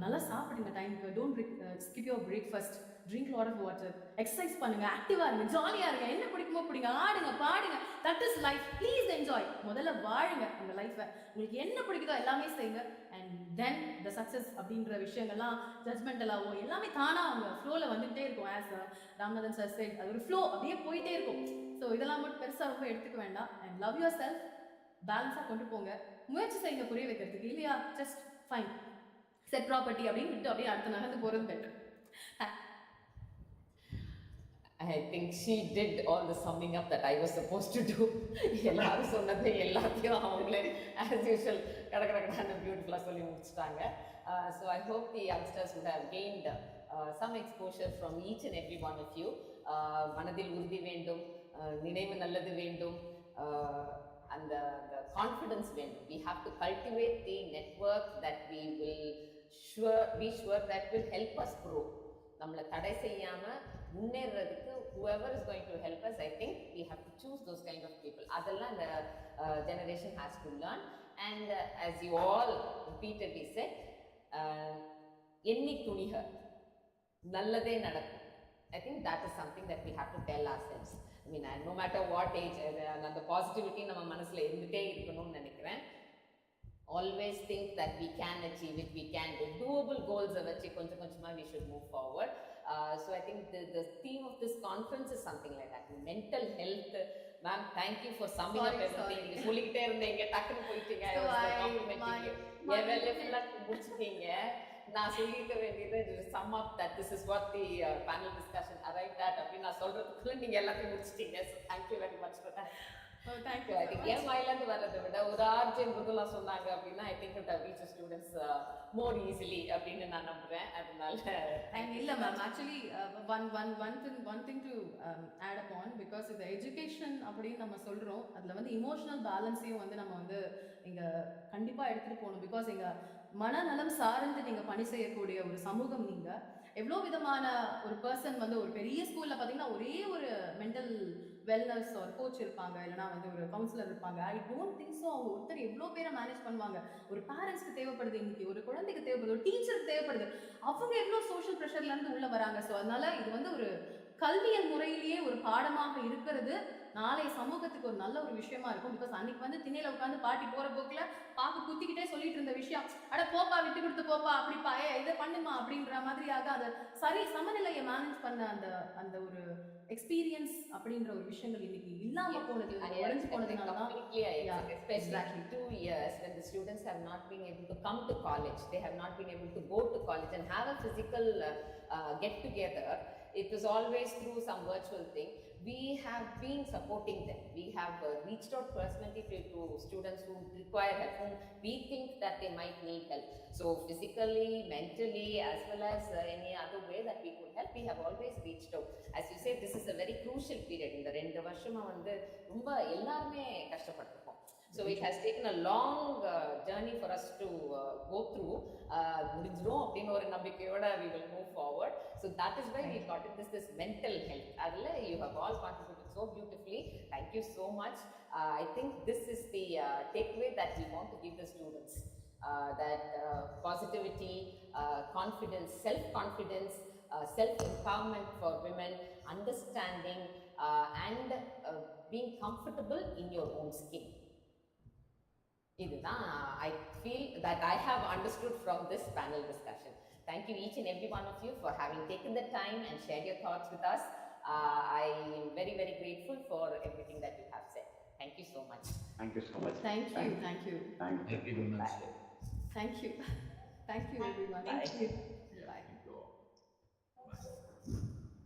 நல்லா சாப்பிடுங்க டைமுக்கு, don't skip your breakfast, drink lot of water, exercise பண்ணுங்க, ஆக்டிவா இருங்க, ஜாலியா இருங்க, என்ன பிடிக்குமோ பிடிங்க, ஆடுங்க பாடுங்க, that is life. Please enjoy. முதல்ல வாழுங்க அந்த லைஃபை, உங்களுக்கு என்ன பிடிக்குதோ எல்லாமே செய்யுங்க. அண்ட் தென் த சக்சஸ் அப்படின்ற விஷயங்கள்லாம் ஜட்மெண்டலாவோ எல்லாமே தானா அவங்க ஃப்ளோவில் வந்துகிட்டே இருக்கும். ஆஸ் ராமநாதன் சார் சைட், அது ஒரு ஃப்ளோ அப்படியே போயிட்டே இருக்கும். ஸோ இதெல்லாம் மட்டும் பெருசாக ரொம்ப எடுத்துக்க வேண்டாம். அண்ட் லவ் யுவர் செல்ஃப், பேலன்ஸாக கொண்டு போங்க, முயற்சி செய்யுங்க புரிய வைக்கிறதுக்கு. இல்லையா, ஜஸ்ட் ஃபைன், செட் ப்ராப்பர்ட்டி அப்படின்னு விட்டு அப்படியே அடுத்த நகர்ந்து போகிறது better. I think she did all the summing up that I was supposed to do. எல்லாரும் சொன்னது எல்லாத்தையும் அவங்களே as usual கடகடகடான பியூட்டிஃபுல்லாக சொல்லி முடிச்சிட்டாங்க. So I hope the youngsters would have gained some exposure from each and every one of you. மனதில் உறுதி வேண்டும், நினைவு நல்லது வேண்டும், and the confidence வேண்டும். We have to cultivate the network that we will be sure that will help us grow. நம்மளை தடை செய்யாமல் முன்னேறதுக்கு whoever is going to help us, I think we have to choose those kind of people. அதெல்லாம் இந்த generation has to learn. And as you all repeatedly said, எண்ணி துணிக, நல்லதே நடக்கும். I think that is something that we have to tell ourselves. I mean, no matter what age, அந்த positivity நம்ம மனசில் இருந்துகிட்டே இருக்கணும்னு நினைக்கிறேன். Always think that we can achieve it, we can do doable goals வச்சு கொஞ்சம் கொஞ்சமாக we should move forward. So I think the theme of this conference is something like that, mental health. Ma'am, thank you for summing up everything. You சொல்லிக்கிட்டே இருந்தீங்க, டக்குன்னு போயிட்டீங்க, முடிச்சிட்டீங்க. நான் சொல்லியிருக்க வேண்டியது sum up that this is what the panel discussion arrived at அப்படின்னு நான் சொல்றதுக்குள்ள நீங்க எல்லாத்தையும் முடிச்சிட்டீங்க. So thank you very much for that. Thank you. I think என் வாயிலேருந்து வர்றதை விட ஒரு ஆர்ஜின் புதுலாம் சொன்னாங்க அப்படின்னா I think it reach students more easily அப்படின்னு நான் நம்புறேன். அதனால இல்லை ma'am, actually one thing to add upon, because இந்த எஜுகேஷன் அப்படின்னு நம்ம சொல்கிறோம், அதில் வந்து இமோஷனல் பேலன்ஸையும் வந்து நம்ம வந்து இங்கே கண்டிப்பாக எடுத்துகிட்டு போகணும். பிகாஸ் எங்கள் மனநலம் சார்ந்து நீங்கள் பணி செய்யக்கூடிய ஒரு சமூகம். நீங்கள் எவ்வளோ விதமான ஒரு பர்சன் வந்து ஒரு பெரிய ஸ்கூலில் பார்த்தீங்கன்னா ஒரே ஒரு மென்டல் வெல்னஸ் ஒரு கோச் இருப்பாங்க, இல்லைனா வந்து ஒரு கவுன்சிலர் இருப்பாங்க. ஐ டோன்ட் திங்க் ஸோ அவங்க ஒருத்தர் எவ்வளோ பேரை மேனேஜ் பண்ணுவாங்க. ஒரு பேரண்ட்ஸ்க்கு தேவைப்படுது, இன்னைக்கு ஒரு குழந்தைக்கு தேவைப்படுது, ஒரு டீச்சருக்கு தேவைப்படுது, அவங்க எவ்வளோ சோஷியல் ப்ரெஷர்லேருந்து உள்ள வராங்க. ஸோ அதனால இது வந்து ஒரு கல்வியல் முறையிலேயே ஒரு பாடமாக இருக்கிறது நாளைய சமூகத்துக்கு ஒரு நல்ல ஒரு விஷயமா இருக்கும். பிகாஸ் அன்னைக்கு வந்து திண்ணையில உட்காந்து பாட்டி போற போக்கில் பாக்கு குத்திக்கிட்டே சொல்லிட்டு இருந்த விஷயம், அட போப்பா விட்டு கொடுத்து போப்பா, அப்படிப்பா இதை பண்ணுமா அப்படின்ற மாதிரியாக அந்த சரி சமநிலையை மேனேஜ் பண்ண அந்த அந்த ஒரு எக்ஸ்பீரியன்ஸ் அப்படின்ற ஒரு விஷயங்கள் இன்னைக்கு இல்லாம போனது, உடைஞ்சு போனதுனால தான். Especially 2 years when the students have not been able to come to college, they have not been able to go to college and have a physical get together. It was always through some virtual thing. We have been supporting them. We have reached out personally to students who require help, whom we think that they might need help. So physically, mentally, as well as any other way that we could help, we have always reached out. As you say, this is a very crucial period. இந்த 2 வருஷமா வந்து ரொம்ப எல்லாருமே கஷ்டப்பட்டிருக்கோம். So it has taken a long journey for us to go through. முடிஞ்சிரும் அப்படின்னு ஒரு நம்பிக்கையோட we will move forward. So that is why we got into this mental health. Adla you have all contributed so beautifully. Thank you so much. I think this is the takeaway that we want to give the students. That positivity, confidence, self-confidence, self-empowerment for women, understanding and being comfortable in your own skin. இதுதான் I feel that I have understood from this panel discussion. Thank you each and every one of you for having taken the time and shared your thoughts with us. I am very, very grateful for everything that you have said. Thank you so much. Thank you so much. Thank you. Thank you. Thank you very much. Thank you. Thank you everyone. Thank you.